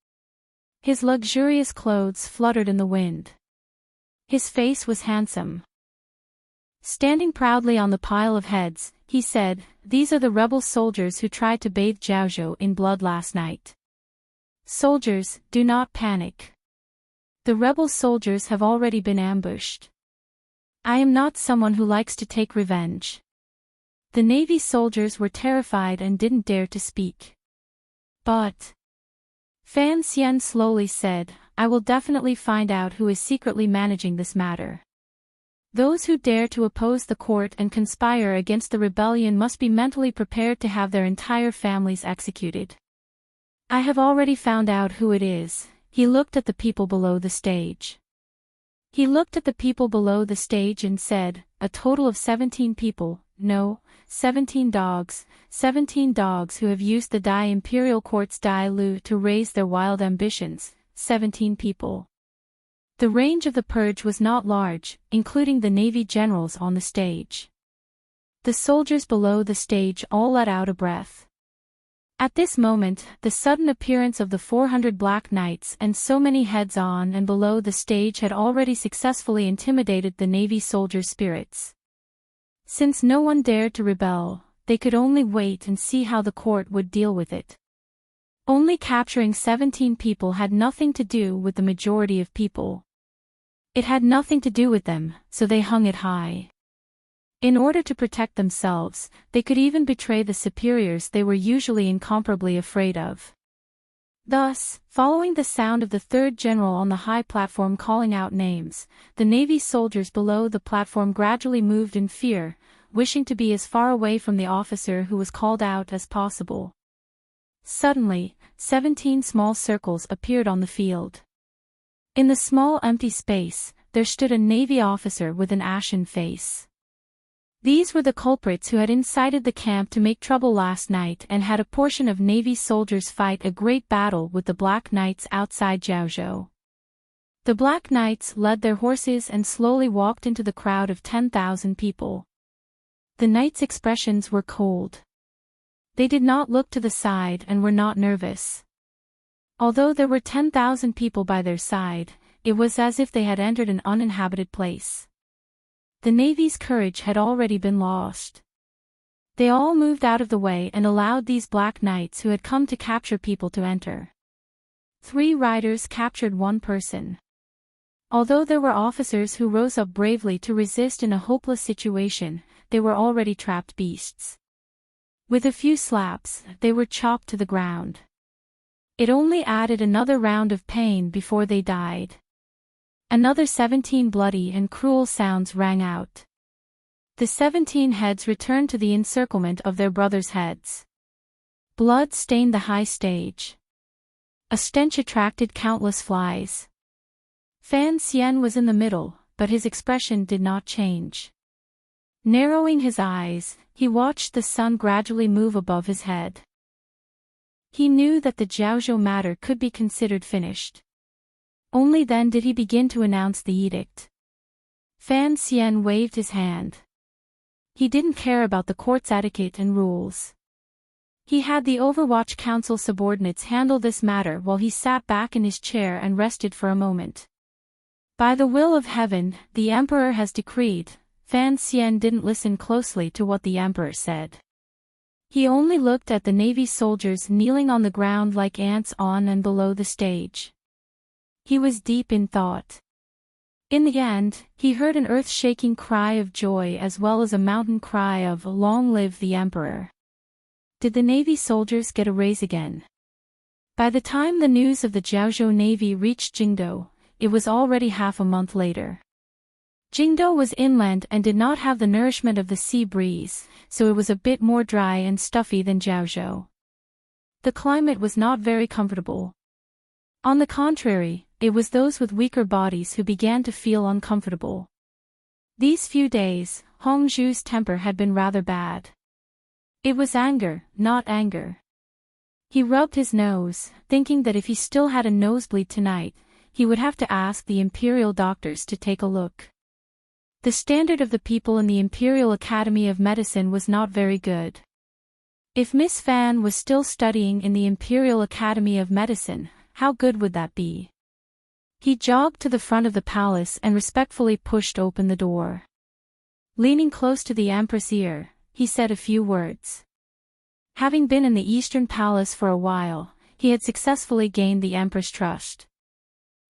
His luxurious clothes fluttered in the wind. His face was handsome. Standing proudly on the pile of heads, he said, "These are the rebel soldiers who tried to bathe Jiaozhou in blood last night. Soldiers, do not panic. The rebel soldiers have already been ambushed. I am not someone who likes to take revenge." The Navy soldiers were terrified and didn't dare to speak. But Fan Xian slowly said, "I will definitely find out who is secretly managing this matter. Those who dare to oppose the court and conspire against the rebellion must be mentally prepared to have their entire families executed. I have already found out who it is. He looked at the people below the stage. He looked at the people below the stage and said, a total of 17 people, no, 17 dogs who have used the Dai Imperial Court's Dai Lu to raise their wild ambitions, 17 people. The range of the purge was not large, including the Navy generals on the stage. The soldiers below the stage all let out a breath. At this moment, the sudden appearance of the 400 Black Knights and so many heads on and below the stage had already successfully intimidated the Navy soldiers' spirits. Since no one dared to rebel, they could only wait and see how the court would deal with it. Only capturing 17 people had nothing to do with the majority of people. It had nothing to do with them, so they hung it high. In order to protect themselves, they could even betray the superiors they were usually incomparably afraid of. Thus, following the sound of the third general on the high platform calling out names, the Navy soldiers below the platform gradually moved in fear, wishing to be as far away from the officer who was called out as possible. Suddenly, 17 small circles appeared on the field. In the small empty space, there stood a Navy officer with an ashen face. These were the culprits who had incited the camp to make trouble last night and had a portion of Navy soldiers fight a great battle with the Black Knights outside Jiaozhou. The Black Knights led their horses and slowly walked into the crowd of 10,000 people. The knights' expressions were cold. They did not look to the side and were not nervous. Although there were 10,000 people by their side, it was as if they had entered an uninhabited place. The Navy's courage had already been lost. They all moved out of the way and allowed these Black Knights who had come to capture people to enter. 3 riders captured 1 person. Although there were officers who rose up bravely to resist in a hopeless situation, they were already trapped beasts. With a few slaps, they were chopped to the ground. It only added another round of pain before they died. Another 17 bloody and cruel sounds rang out. The 17 heads returned to the encirclement of their brothers' heads. Blood stained the high stage. A stench attracted countless flies. Fan Xian was in the middle, but his expression did not change. Narrowing his eyes, he watched the sun gradually move above his head. He knew that the Jiaozhou matter could be considered finished. Only then did he begin to announce the edict. Fan Xian waved his hand. He didn't care about the court's etiquette and rules. He had the Overwatch Council subordinates handle this matter while he sat back in his chair and rested for a moment. By the will of heaven, the Emperor has decreed. Fan Xian didn't listen closely to what the Emperor said. He only looked at the Navy soldiers kneeling on the ground like ants on and below the stage. He was deep in thought. In the end, he heard an earth-shaking cry of joy as well as a mountain cry of "Long live the Emperor." Did the Navy soldiers get a raise again? By the time the news of the Jiaozhou Navy reached Jingdou, it was already half a month later. Jingdou was inland and did not have the nourishment of the sea breeze, so it was a bit more dry and stuffy than Jiaozhou. The climate was not very comfortable. On the contrary, it was those with weaker bodies who began to feel uncomfortable. These few days, Hongzhu's temper had been rather bad. It was anger, not anger. He rubbed his nose, thinking that if he still had a nosebleed tonight, he would have to ask the imperial doctors to take a look. The standard of the people in the Imperial Academy of Medicine was not very good. If Miss Fan was still studying in the Imperial Academy of Medicine, how good would that be? He jogged to the front of the palace and respectfully pushed open the door. Leaning close to the Empress' ear, he said a few words. Having been in the Eastern Palace for a while, he had successfully gained the Empress' trust.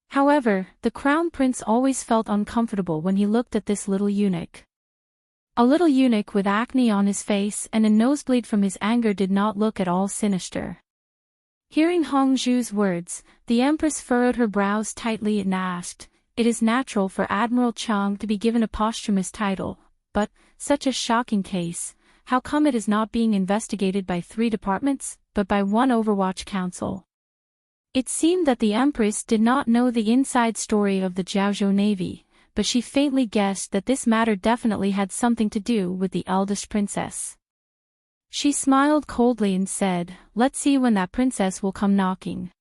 However, the Crown Prince always felt uncomfortable when he looked at this little eunuch. A little eunuch with acne on his face and a nosebleed from his anger did not look at all sinister. Hearing Hongzhu's words, the Empress furrowed her brows tightly and asked, it is natural for Admiral Chang to be given a posthumous title, but, such a shocking case, how come it is not being investigated by 3 departments, but by one Overwatch Council? It seemed that the Empress did not know the inside story of the Jiaozhou Navy, but she faintly guessed that this matter definitely had something to do with the eldest princess. She smiled coldly and said, "Let's see when that princess will come knocking."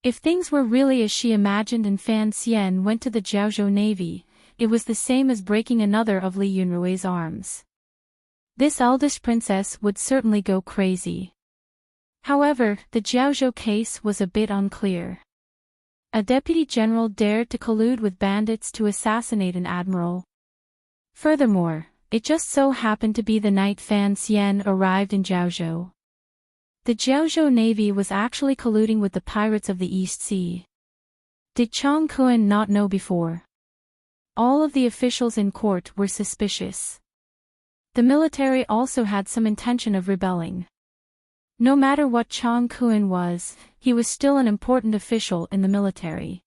If things were really as she imagined and Fan Xian went to the Jiaozhou Navy, it was the same as breaking another of Li Yunrui's arms. This eldest princess would certainly go crazy. However, the Jiaozhou case was a bit unclear. A deputy general dared to collude with bandits to assassinate an admiral. Furthermore, it just so happened to be the night Fan Xian arrived in Jiaozhou. The Jiaozhou Navy was actually colluding with the pirates of the East Sea. Did Chang Kun not know before? All of the officials in court were suspicious. The military also had some intention of rebelling. No matter what Chang Kun was, he was still an important official in the military.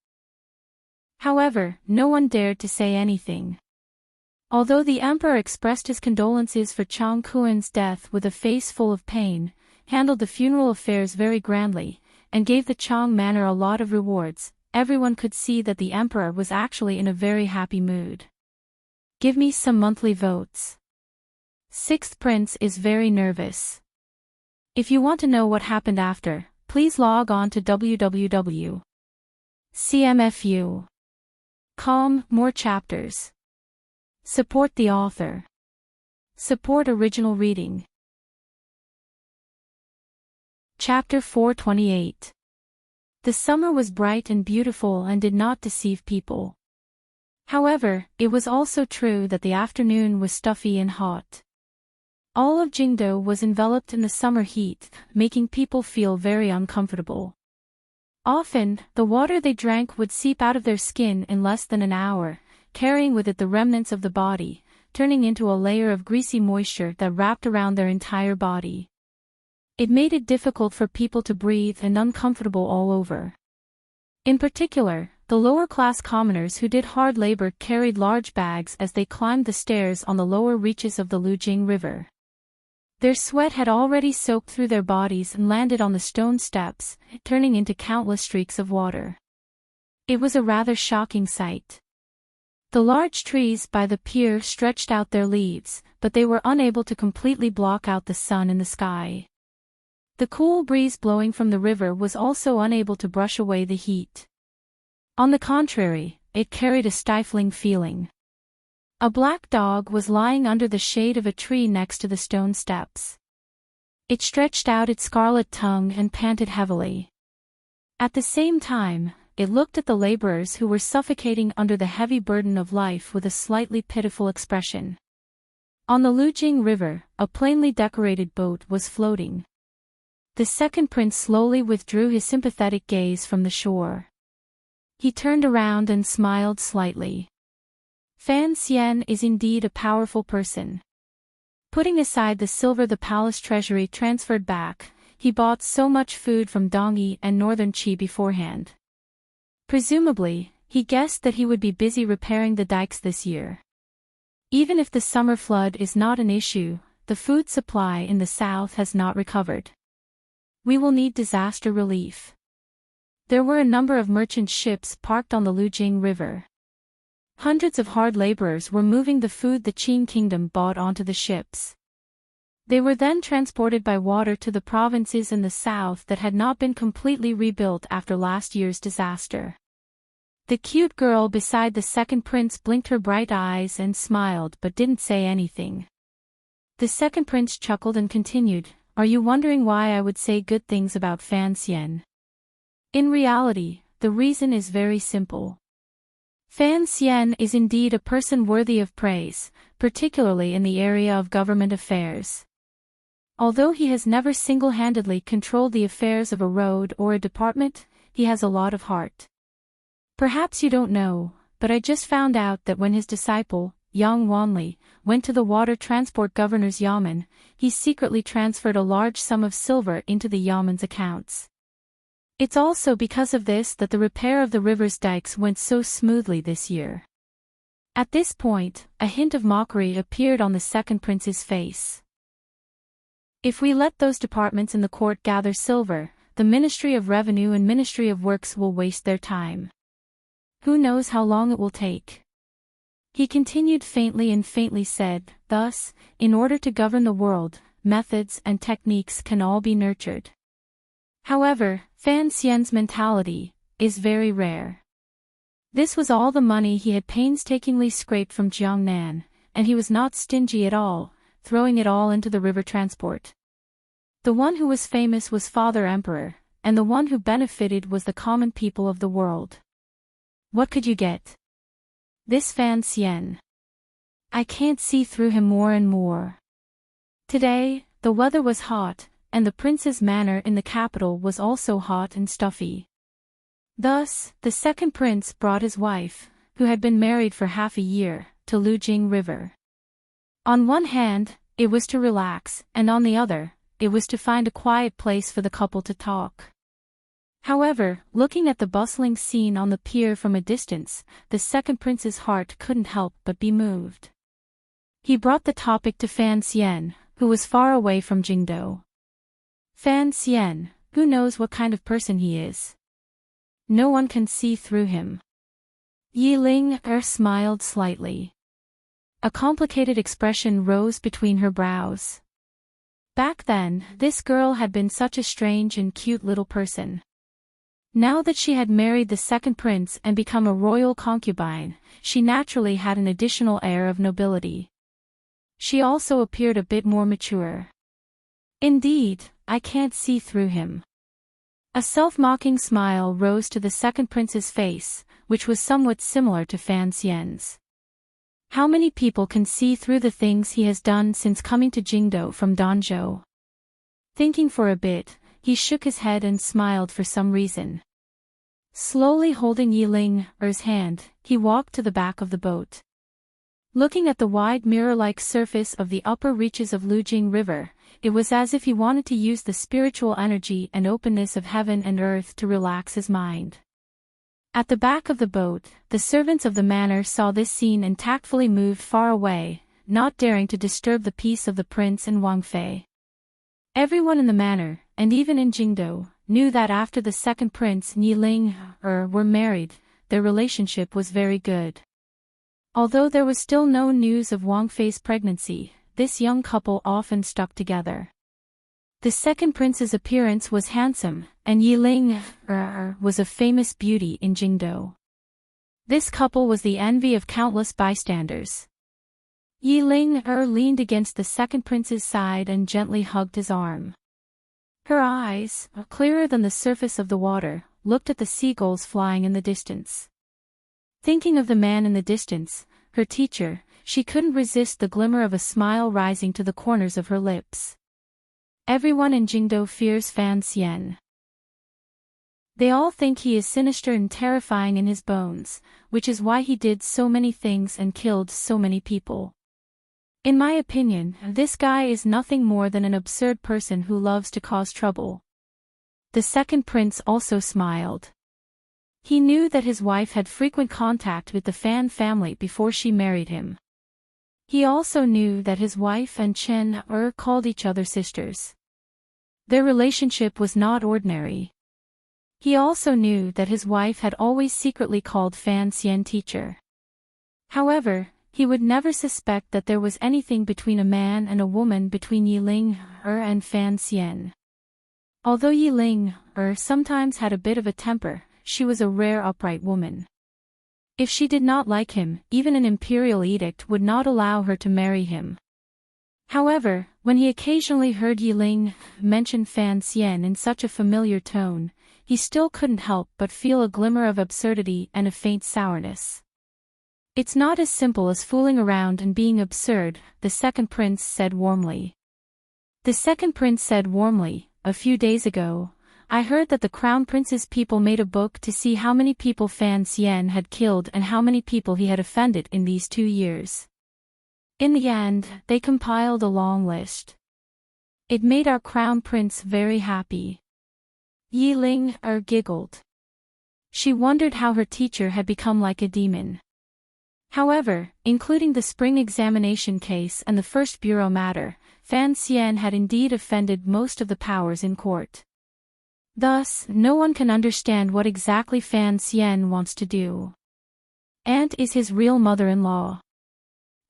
However, no one dared to say anything. Although the emperor expressed his condolences for Chang Kun's death with a face full of pain, handled the funeral affairs very grandly, and gave the Chang manor a lot of rewards, everyone could see that the emperor was actually in a very happy mood. Give me some monthly votes. 6th Prince is very nervous. If you want to know what happened after, please log on to www.cmfu.com. More chapters. Support the author. Support original reading. Chapter 428. The summer was bright and beautiful and did not deceive people. However, it was also true that the afternoon was stuffy and hot. All of Jingdo was enveloped in the summer heat, making people feel very uncomfortable. Often, the water they drank would seep out of their skin in less than an hour, carrying with it the remnants of the body, turning into a layer of greasy moisture that wrapped around their entire body. It made it difficult for people to breathe and uncomfortable all over. In particular, the lower-class commoners who did hard labor carried large bags as they climbed the stairs on the lower reaches of the Lujing River. Their sweat had already soaked through their bodies and landed on the stone steps, turning into countless streaks of water. It was a rather shocking sight. The large trees by the pier stretched out their leaves, but they were unable to completely block out the sun in the sky. The cool breeze blowing from the river was also unable to brush away the heat. On the contrary, it carried a stifling feeling. A black dog was lying under the shade of a tree next to the stone steps. It stretched out its scarlet tongue and panted heavily. At the same time, it looked at the laborers who were suffocating under the heavy burden of life with a slightly pitiful expression. On the Lujing River, a plainly decorated boat was floating. The 2nd Prince slowly withdrew his sympathetic gaze from the shore. He turned around and smiled slightly. Fan Xian is indeed a powerful person. Putting aside the silver the palace treasury transferred back, he bought so much food from Dongyi and Northern Qi beforehand. Presumably, he guessed that he would be busy repairing the dikes this year. Even if the summer flood is not an issue, the food supply in the south has not recovered. We will need disaster relief. There were a number of merchant ships parked on the Lujing River. Hundreds of hard laborers were moving the food the Qing kingdom bought onto the ships. They were then transported by water to the provinces in the south that had not been completely rebuilt after last year's disaster. The cute girl beside the 2nd Prince blinked her bright eyes and smiled but didn't say anything. The 2nd Prince chuckled and continued, "Are you wondering why I would say good things about Fan Xian? In reality, the reason is very simple. Fan Xian is indeed a person worthy of praise, particularly in the area of government affairs. Although he has never single-handedly controlled the affairs of a road or a department, he has a lot of heart. Perhaps you don't know, but I just found out that when his disciple, Yang Wanli, went to the water transport governor's yamen, he secretly transferred a large sum of silver into the yamen's accounts. It's also because of this that the repair of the river's dikes went so smoothly this year. At this point, a hint of mockery appeared on the second prince's face. If we let those departments in the court gather silver, the Ministry of Revenue and Ministry of Works will waste their time. Who knows how long it will take? He continued faintly and faintly said, thus, in order to govern the world, methods and techniques can all be nurtured. However, Fan Xian's mentality is very rare. This was all the money he had painstakingly scraped from Jiangnan, and he was not stingy at all, throwing it all into the river transport. The one who was famous was Father Emperor, and the one who benefited was the common people of the world. What could you get? This Fan Xian. I can't see through him more and more. Today, the weather was hot, and the prince's manor in the capital was also hot and stuffy. Thus, the second prince brought his wife, who had been married for half a year, to Lujing River. On one hand, it was to relax, and on the other, it was to find a quiet place for the couple to talk. However, looking at the bustling scene on the pier from a distance, the second prince's heart couldn't help but be moved. He brought the topic to Fan Xian, who was far away from Jingdou. Fan Xian, who knows what kind of person he is? No one can see through him. Yi Ling smiled slightly. A complicated expression rose between her brows. Back then, this girl had been such a strange and cute little person. Now that she had married the second prince and become a royal concubine, she naturally had an additional air of nobility. She also appeared a bit more mature. Indeed, I can't see through him. A self-mocking smile rose to the second prince's face, which was somewhat similar to Fan Xian's. How many people can see through the things he has done since coming to Jingdou from Danzhou? Thinking for a bit, he shook his head and smiled for some reason. Slowly holding Yi Ling's hand, he walked to the back of the boat. Looking at the wide mirror-like surface of the upper reaches of Lujing River, it was as if he wanted to use the spiritual energy and openness of heaven and earth to relax his mind. At the back of the boat, the servants of the manor saw this scene and tactfully moved far away, not daring to disturb the peace of the prince and Wang Fei. Everyone in the manor, and even in Jingdou, knew that after the second prince and Yi Ling were married, their relationship was very good. Although there was still no news of Wang Fei's pregnancy, this young couple often stuck together. The second prince's appearance was handsome, and Yi Ling was a famous beauty in Jingdou. This couple was the envy of countless bystanders. Yi Ling leaned against the second prince's side and gently hugged his arm. Her eyes, clearer than the surface of the water, looked at the seagulls flying in the distance. Thinking of the man in the distance, her teacher, she couldn't resist the glimmer of a smile rising to the corners of her lips. Everyone in Jingdou fears Fan Xian. They all think he is sinister and terrifying in his bones, which is why he did so many things and killed so many people. In my opinion, this guy is nothing more than an absurd person who loves to cause trouble. The second prince also smiled. He knew that his wife had frequent contact with the Fan family before she married him. He also knew that his wife and Chen called each other sisters. Their relationship was not ordinary. He also knew that his wife had always secretly called Fan Xian teacher. However, he would never suspect that there was anything between a man and a woman between Yi Ling and Fan Xian. Although Yi Ling sometimes had a bit of a temper, she was a rare upright woman. If she did not like him, even an imperial edict would not allow her to marry him. However, when he occasionally heard Yi Ling mention Fan Xian in such a familiar tone, he still couldn't help but feel a glimmer of absurdity and a faint sourness. It's not as simple as fooling around and being absurd, the second prince said warmly. The second prince said warmly, a few days ago, I heard that the crown prince's people made a book to see how many people Fan Xian had killed and how many people he had offended in these 2 years. In the end, they compiled a long list. It made our crown prince very happy. Yi Ling giggled. She wondered how her teacher had become like a demon. However, including the spring examination case and the first bureau matter, Fan Xian had indeed offended most of the powers in court. Thus, no one can understand what exactly Fan Xian wants to do. Aunt is his real mother-in-law.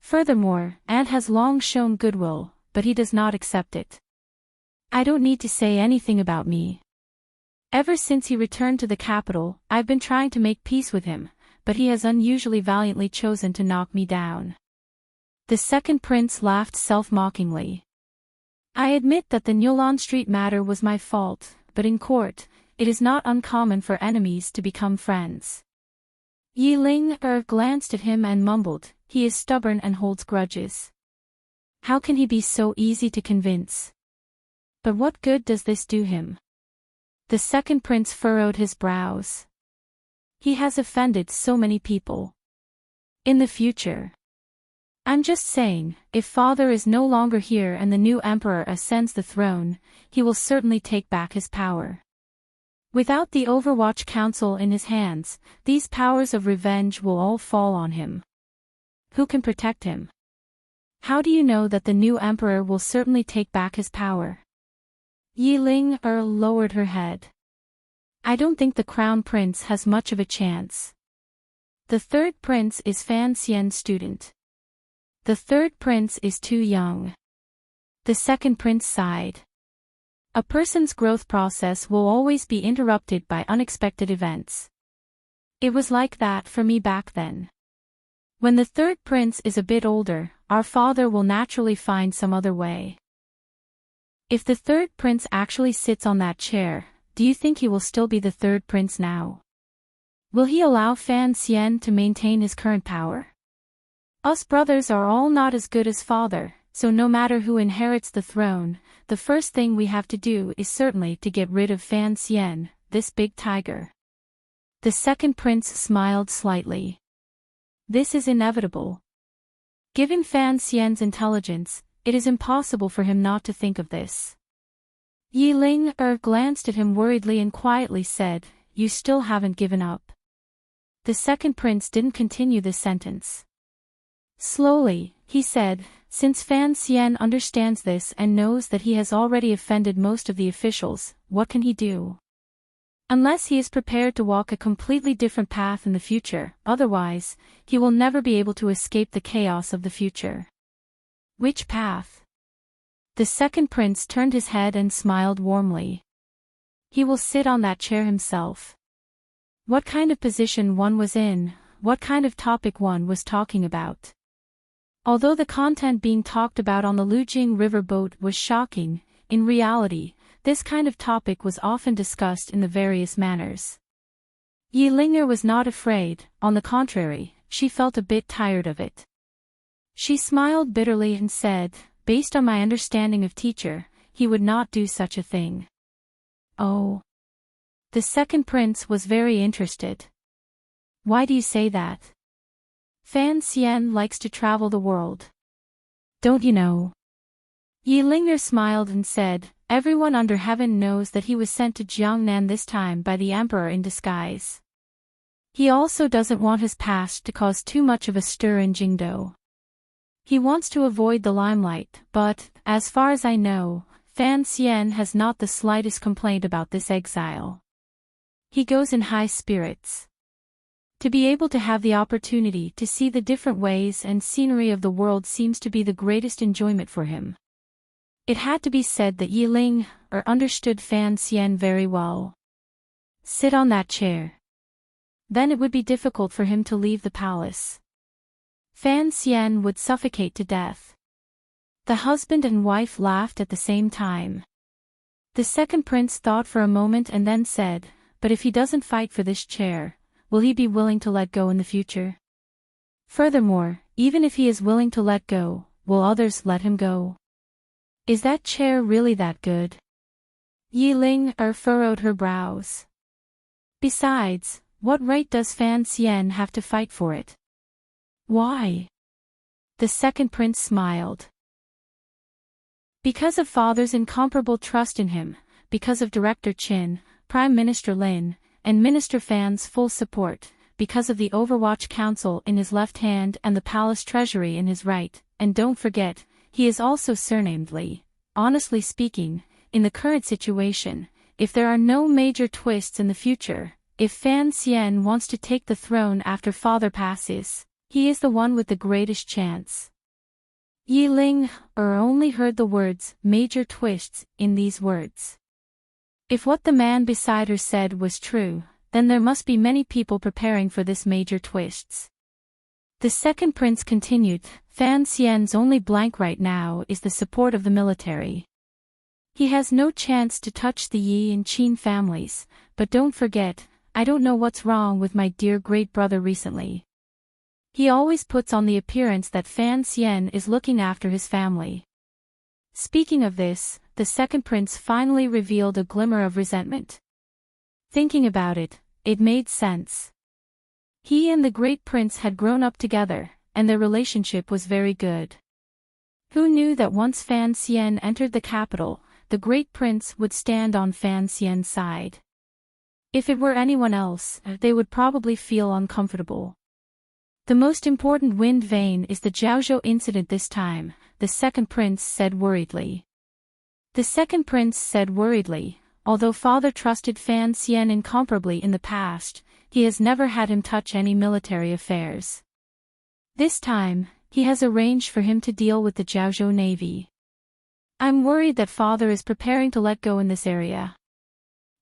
Furthermore, Aunt has long shown goodwill, but he does not accept it. I don't need to say anything about me. Ever since he returned to the capital, I've been trying to make peace with him, but he has unusually valiantly chosen to knock me down. The second prince laughed self-mockingly. I admit that the Nyolan Street matter was my fault, but in court, it is not uncommon for enemies to become friends. Yi Ling glanced at him and mumbled, he is stubborn and holds grudges. How can he be so easy to convince? But what good does this do him? The second prince furrowed his brows. He has offended so many people. In the future. I'm just saying, if father is no longer here and the new emperor ascends the throne, he will certainly take back his power. Without the Overwatch Council in his hands, these powers of revenge will all fall on him. Who can protect him? How do you know that the new emperor will certainly take back his power? Yi Ling lowered her head. I don't think the crown prince has much of a chance. The third prince is Fan Xian's student. The third prince is too young. The second prince sighed. A person's growth process will always be interrupted by unexpected events. It was like that for me back then. When the third prince is a bit older, our father will naturally find some other way. If the third prince actually sits on that chair, do you think he will still be the third prince now? Will he allow Fan Xian to maintain his current power? Us brothers are all not as good as father, so no matter who inherits the throne, the first thing we have to do is certainly to get rid of Fan Xian, this big tiger. The second prince smiled slightly. This is inevitable. Given Fan Xian's intelligence, it is impossible for him not to think of this. Yi Ling glanced at him worriedly and quietly said, You still haven't given up. The second prince didn't continue this sentence. Slowly, he said, since Fan Xian understands this and knows that he has already offended most of the officials, what can he do? Unless he is prepared to walk a completely different path in the future, otherwise, he will never be able to escape the chaos of the future. Which path? The second prince turned his head and smiled warmly. He will sit on that chair himself. What kind of position one was in, what kind of topic one was talking about. Although the content being talked about on the Lujing River boat was shocking, in reality, this kind of topic was often discussed in the various manners. Yi Linger was not afraid, on the contrary, she felt a bit tired of it. She smiled bitterly and said, based on my understanding of teacher, he would not do such a thing. Oh. The second prince was very interested. Why do you say that? Fan Xian likes to travel the world. Don't you know? Yi Linger smiled and said, everyone under heaven knows that he was sent to Jiangnan this time by the emperor in disguise. He also doesn't want his past to cause too much of a stir in Jingdou. He wants to avoid the limelight, but, as far as I know, Fan Xian has not the slightest complaint about this exile. He goes in high spirits. To be able to have the opportunity to see the different ways and scenery of the world seems to be the greatest enjoyment for him. It had to be said that Yi Ling understood Fan Xian very well. Sit on that chair. Then it would be difficult for him to leave the palace. Fan Xian would suffocate to death. The husband and wife laughed at the same time. The second prince thought for a moment and then said, but if he doesn't fight for this chair, will he be willing to let go in the future? Furthermore, even if he is willing to let go, will others let him go? Is that chair really that good? Yi Ling furrowed her brows. Besides, what right does Fan Xian have to fight for it? Why? The second prince smiled. Because of father's incomparable trust in him, because of Director Qin, Prime Minister Lin, and Minister Fan's full support, because of the Overwatch Council in his left hand and the palace treasury in his right, and don't forget, he is also surnamed Li. Honestly speaking, in the current situation, if there are no major twists in the future, if Fan Xian wants to take the throne after father passes, he is the one with the greatest chance. Yi Ling only heard the words major twists in these words. If what the man beside her said was true, then there must be many people preparing for this major twists. The second prince continued, Fan Xian's only blank right now is the support of the military. He has no chance to touch the Yi and Qin families, but don't forget, I don't know what's wrong with my dear great brother recently. He always puts on the appearance that Fan Xian is looking after his family. Speaking of this, the second prince finally revealed a glimmer of resentment. Thinking about it, it made sense. He and the great prince had grown up together, and their relationship was very good. Who knew that once Fan Xian entered the capital, the great prince would stand on Fan Xian's side? If it were anyone else, they would probably feel uncomfortable. The most important wind vane is the Jiaozhou incident this time, the second prince said worriedly. The second prince said worriedly, although father trusted Fan Xian incomparably in the past, he has never had him touch any military affairs. This time, he has arranged for him to deal with the Jiaozhou Navy. I'm worried that father is preparing to let go in this area.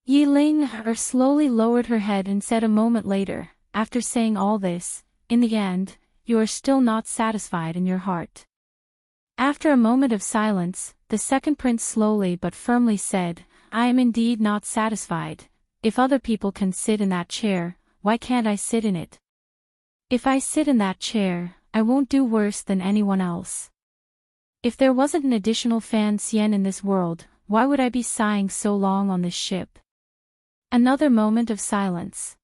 Yi Ling slowly lowered her head and said a moment later, after saying all this, in the end, you are still not satisfied in your heart. After a moment of silence, the second prince slowly but firmly said, I am indeed not satisfied. If other people can sit in that chair, why can't I sit in it? If I sit in that chair, I won't do worse than anyone else. If there wasn't an additional Fan Xian in this world, why would I be sighing so long on this ship? Another moment of silence.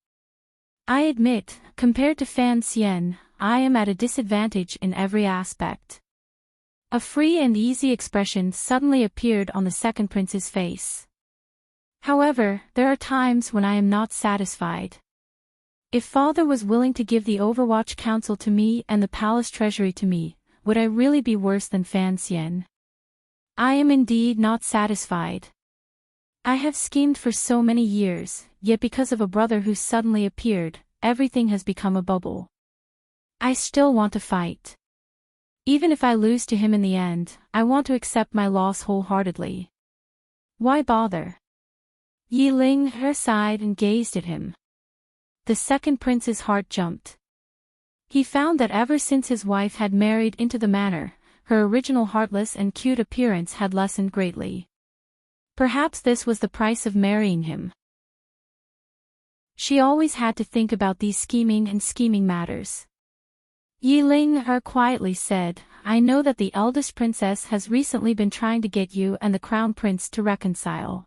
I admit, compared to Fan Xian, I am at a disadvantage in every aspect. A free and easy expression suddenly appeared on the second prince's face. However, there are times when I am not satisfied. If father was willing to give the Overwatch Council to me and the palace treasury to me, would I really be worse than Fan Xian? I am indeed not satisfied. I have schemed for so many years, yet because of a brother who suddenly appeared, everything has become a bubble. I still want to fight. Even if I lose to him in the end, I want to accept my loss wholeheartedly. Why bother? Yi Ling sighed and gazed at him. The second prince's heart jumped. He found that ever since his wife had married into the manor, her original heartless and cute appearance had lessened greatly. Perhaps this was the price of marrying him. She always had to think about these scheming matters. Yi Ling quietly said, I know that the eldest princess has recently been trying to get you and the crown prince to reconcile.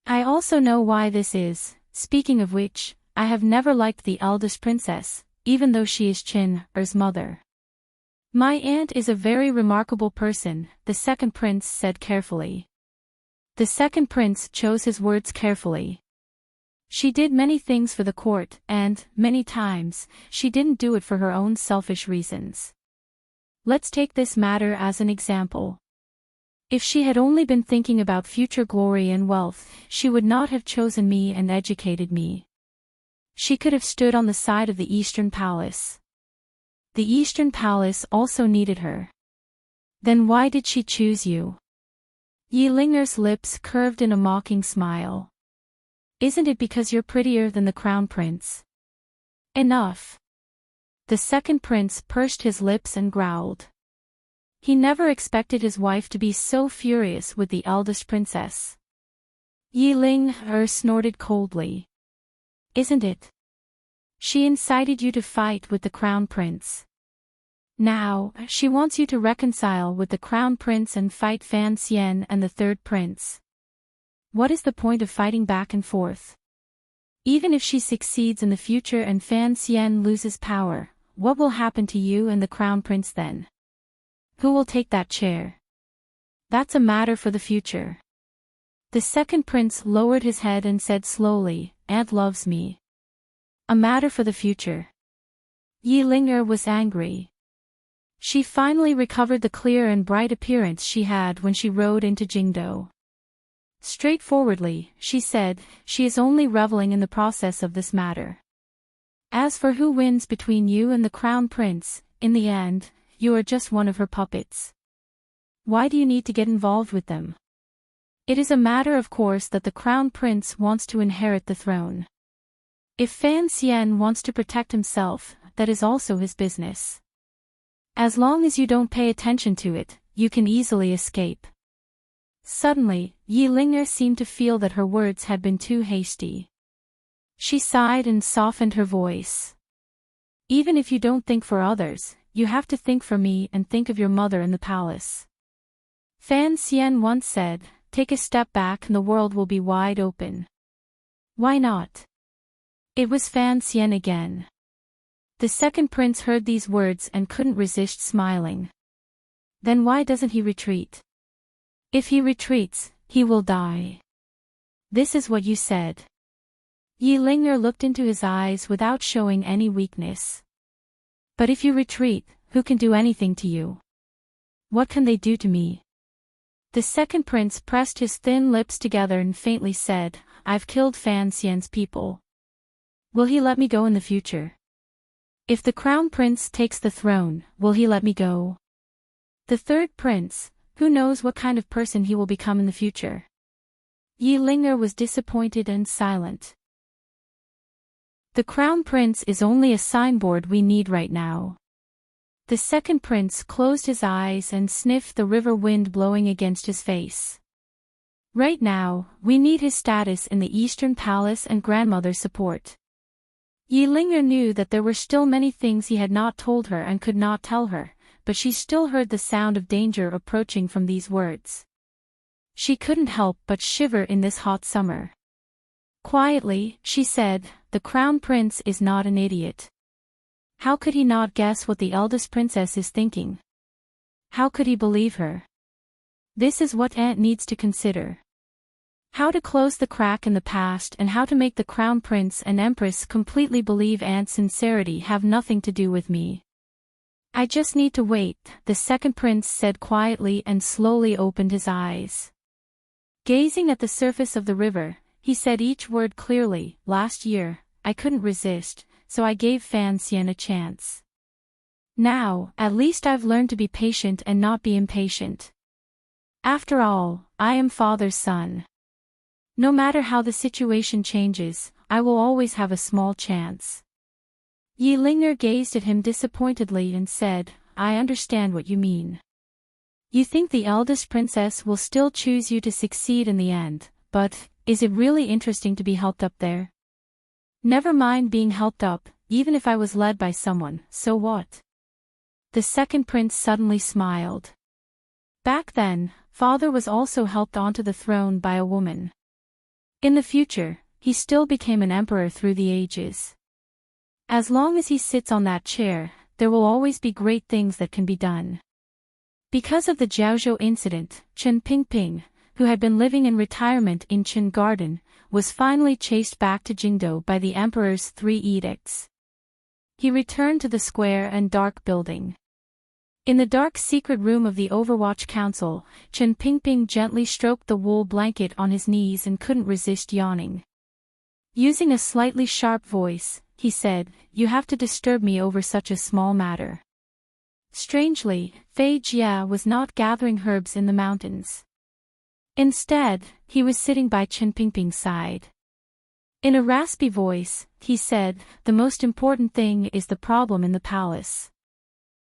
I also know why this is, speaking of which, I have never liked the eldest princess, even though she is Qin-er's mother. My aunt is a very remarkable person, the second prince said carefully. The second prince chose his words carefully. She did many things for the court, and, many times, she didn't do it for her own selfish reasons. Let's take this matter as an example. If she had only been thinking about future glory and wealth, she would not have chosen me and educated me. She could have stood on the side of the Eastern Palace. The Eastern Palace also needed her. Then why did she choose you? Yi Linger's lips curved in a mocking smile. Isn't it because you're prettier than the crown prince? Enough. The second prince pursed his lips and growled. He never expected his wife to be so furious with the eldest princess. Yi Ling snorted coldly. Isn't it? She incited you to fight with the crown prince. Now, she wants you to reconcile with the crown prince and fight Fan Xian and the third prince. What is the point of fighting back and forth? Even if she succeeds in the future and Fan Xian loses power, what will happen to you and the crown prince then? Who will take that chair? That's a matter for the future. The second prince lowered his head and said slowly, "Aunt loves me. A matter for the future." Yi Ling'er was angry. She finally recovered the clear and bright appearance she had when she rode into Jingdo. Straightforwardly, she said, "She is only reveling in the process of this matter. As for who wins between you and the crown prince, in the end, you are just one of her puppets. Why do you need to get involved with them? It is a matter of course that the crown prince wants to inherit the throne. If Fan Xian wants to protect himself, that is also his business. As long as you don't pay attention to it, you can easily escape." Suddenly, Yi Ling'er seemed to feel that her words had been too hasty. She sighed and softened her voice. "Even if you don't think for others, you have to think for me and think of your mother in the palace. Fan Xian once said, 'Take a step back and the world will be wide open.' Why not?" It was Fan Xian again. The second prince heard these words and couldn't resist smiling. "Then why doesn't he retreat? If he retreats, he will die. This is what you said." Yi Ling'er looked into his eyes without showing any weakness. "But if you retreat, who can do anything to you? What can they do to me?" The second prince pressed his thin lips together and faintly said, "I've killed Fan Xian's people. Will he let me go in the future? If the crown prince takes the throne, will he let me go? The third prince, who knows what kind of person he will become in the future?" Yi Ling'er was disappointed and silent. "The crown prince is only a signboard we need right now." The second prince closed his eyes and sniffed the river wind blowing against his face. "Right now, we need his status in the Eastern Palace and grandmother's support." Yi Ling'er knew that there were still many things he had not told her and could not tell her, but she still heard the sound of danger approaching from these words. She couldn't help but shiver in this hot summer. Quietly, she said, "The crown prince is not an idiot. How could he not guess what the eldest princess is thinking? How could he believe her? This is what Aunt needs to consider. How to close the crack in the past and how to make the crown prince and empress completely believe Aunt's sincerity have nothing to do with me. I just need to wait," the second prince said quietly and slowly opened his eyes. Gazing at the surface of the river, he said each word clearly, "Last year, I couldn't resist, so I gave Fan Xian a chance. Now, at least I've learned to be patient and not be impatient. After all, I am father's son. No matter how the situation changes, I will always have a small chance." Yi Ling'er gazed at him disappointedly and said, "I understand what you mean. You think the eldest princess will still choose you to succeed in the end, but, is it really interesting to be helped up there? Never mind being helped up, even if I was led by someone, so what?" The second prince suddenly smiled. Back then, father was also helped onto the throne by a woman. In the future, he still became an emperor through the ages. As long as he sits on that chair, there will always be great things that can be done. Because of the Jiaozhou incident, Chen Pingping, who had been living in retirement in Qin Garden, was finally chased back to Jingdo by the emperor's 3 edicts. He returned to the square and dark building. In the dark secret room of the Overwatch Council, Chen Pingping gently stroked the wool blanket on his knees and couldn't resist yawning. Using a slightly sharp voice, he said, "You have to disturb me over such a small matter." Strangely, Fei Jia was not gathering herbs in the mountains. Instead, he was sitting by Chen Pingping's side. In a raspy voice, he said, "The most important thing is the problem in the palace.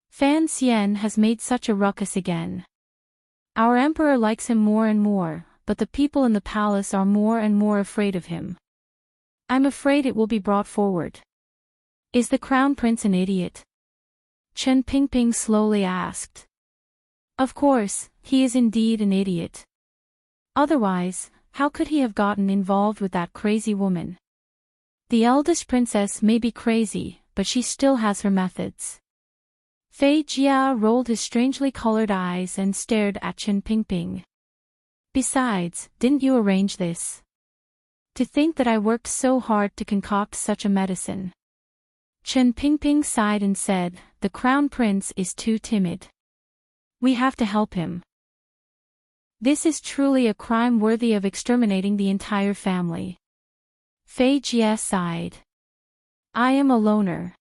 Fan Xian has made such a ruckus again. Our emperor likes him more and more, but the people in the palace are more and more afraid of him. I'm afraid it will be brought forward." "Is the crown prince an idiot?" Chen Pingping slowly asked. "Of course, he is indeed an idiot. Otherwise, how could he have gotten involved with that crazy woman? The eldest princess may be crazy, but she still has her methods." Fei Jia rolled his strangely colored eyes and stared at Chen Pingping. Besides, didn't you arrange this? To think that I worked so hard to concoct such a medicine. Chen Pingping sighed and said, the crown prince is too timid. We have to help him. This is truly a crime worthy of exterminating the entire family. Fei Jie sighed. I am a loner.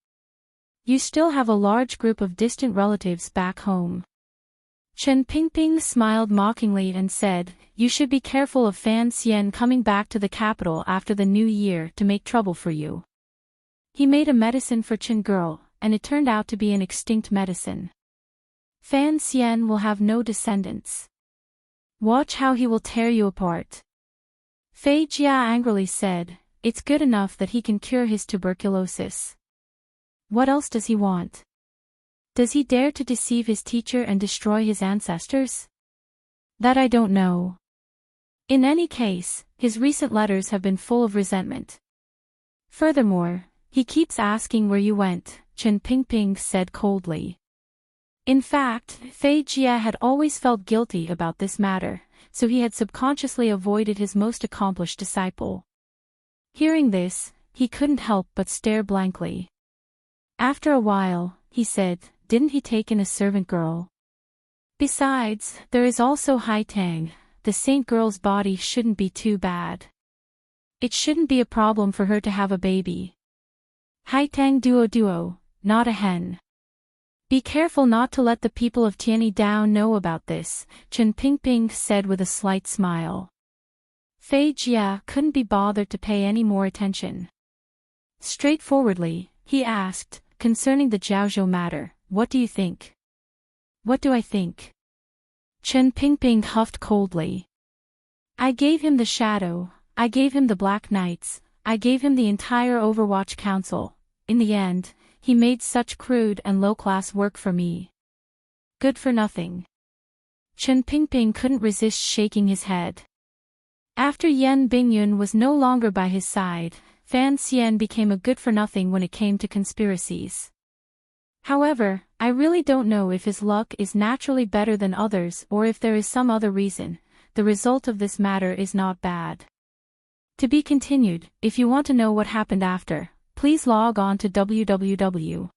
You still have a large group of distant relatives back home. Chen Pingping smiled mockingly and said, you should be careful of Fan Xian coming back to the capital after the new year to make trouble for you. He made a medicine for Chen girl, and it turned out to be an extinct medicine. Fan Xian will have no descendants. Watch how he will tear you apart. Fei Jia angrily said, it's good enough that he can cure his tuberculosis. What else does he want? Does he dare to deceive his teacher and destroy his ancestors? That I don't know. In any case, his recent letters have been full of resentment. Furthermore, he keeps asking where you went, Chen Pingping said coldly. In fact, Fei Jia had always felt guilty about this matter, so he had subconsciously avoided his most accomplished disciple. Hearing this, he couldn't help but stare blankly. After a while, he said, didn't he take in a servant girl? Besides, there is also Hai Tang, the saint girl's body shouldn't be too bad. It shouldn't be a problem for her to have a baby. Hai Tang duo, not a hen. Be careful not to let the people of Tianyi Dao know about this, Chen Pingping said with a slight smile. Fei Jia couldn't be bothered to pay any more attention. Straightforwardly, he asked, concerning the Jiaozhou matter, what do you think? What do I think? Chen Pingping huffed coldly. I gave him the shadow, I gave him the Black Knights, I gave him the entire Overwatch Council. In the end, he made such crude and low-class work for me. Good for nothing. Chen Pingping couldn't resist shaking his head. After Yan Bingyun was no longer by his side, Fan Xian became a good-for-nothing when it came to conspiracies. However, I really don't know if his luck is naturally better than others or if there is some other reason. The result of this matter is not bad. To be continued. If you want to know what happened after, please log on to www.cmfu.com.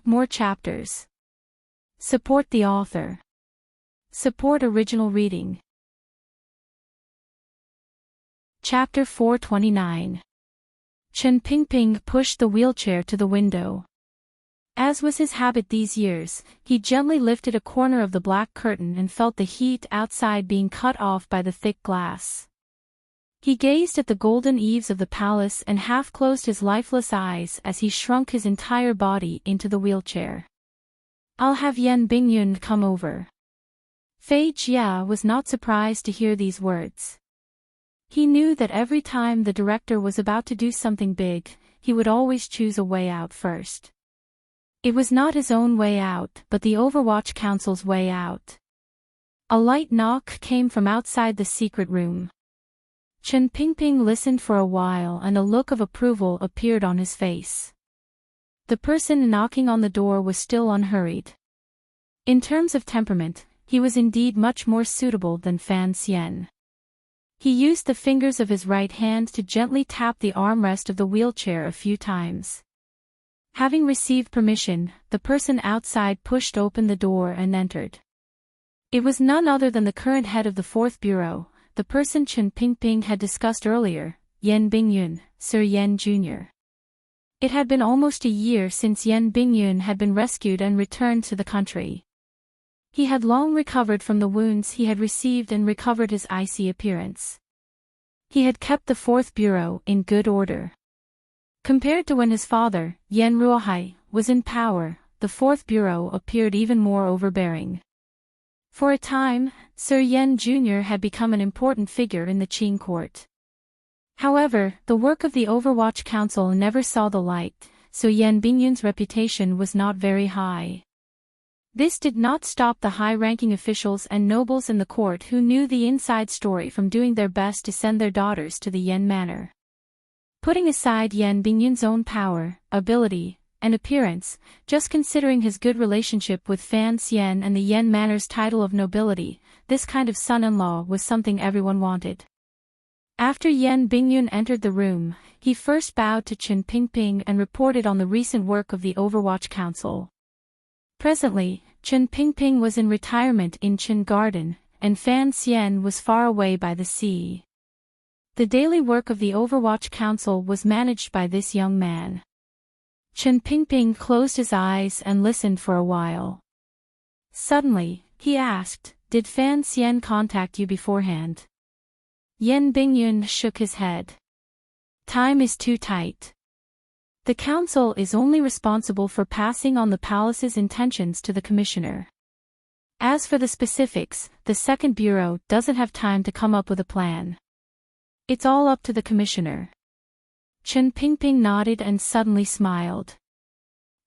More chapters. Support the author. Support original reading. Chapter 429. Chen Pingping pushed the wheelchair to the window. As was his habit these years, he gently lifted a corner of the black curtain and felt the heat outside being cut off by the thick glass. He gazed at the golden eaves of the palace and half closed his lifeless eyes as he shrunk his entire body into the wheelchair. I'll have Yan Bingyun come over. Fei Jia was not surprised to hear these words. He knew that every time the director was about to do something big, he would always choose a way out first. It was not his own way out, but the Overwatch Council's way out. A light knock came from outside the secret room. Chen Pingping listened for a while and a look of approval appeared on his face. The person knocking on the door was still unhurried. In terms of temperament, he was indeed much more suitable than Fan Xian. He used the fingers of his right hand to gently tap the armrest of the wheelchair a few times. Having received permission, the person outside pushed open the door and entered. It was none other than the current head of the 4th Bureau, the person Chen Pingping had discussed earlier, Yan Bingyun, Sir Yan Jr. It had been almost a year since Yan Bingyun had been rescued and returned to the country. He had long recovered from the wounds he had received and recovered his icy appearance. He had kept the 4th Bureau in good order. Compared to when his father, Yan Ruohai, was in power, the 4th Bureau appeared even more overbearing. For a time, Sir Yan Jr. had become an important figure in the Qing court. However, the work of the Overwatch Council never saw the light, so Yan Bingyun's reputation was not very high. This did not stop the high-ranking officials and nobles in the court who knew the inside story from doing their best to send their daughters to the Yan manor. Putting aside Yan Bingyun's own power, ability, and appearance, just considering his good relationship with Fan Xian and the Yen Manor's title of nobility, this kind of son-in-law was something everyone wanted. After Yen Bingyun entered the room, he first bowed to Chen Pingping and reported on the recent work of the Overwatch Council. Presently, Chen Pingping was in retirement in Chen Garden, and Fan Xian was far away by the sea. The daily work of the Overwatch Council was managed by this young man. Chen Pingping closed his eyes and listened for a while. Suddenly, he asked, "Did Fan Xian contact you beforehand?" Yen Bingyun shook his head. "Time is too tight. The council is only responsible for passing on the palace's intentions to the commissioner. As for the specifics, the second bureau doesn't have time to come up with a plan. It's all up to the commissioner." Chen Pingping nodded and suddenly smiled.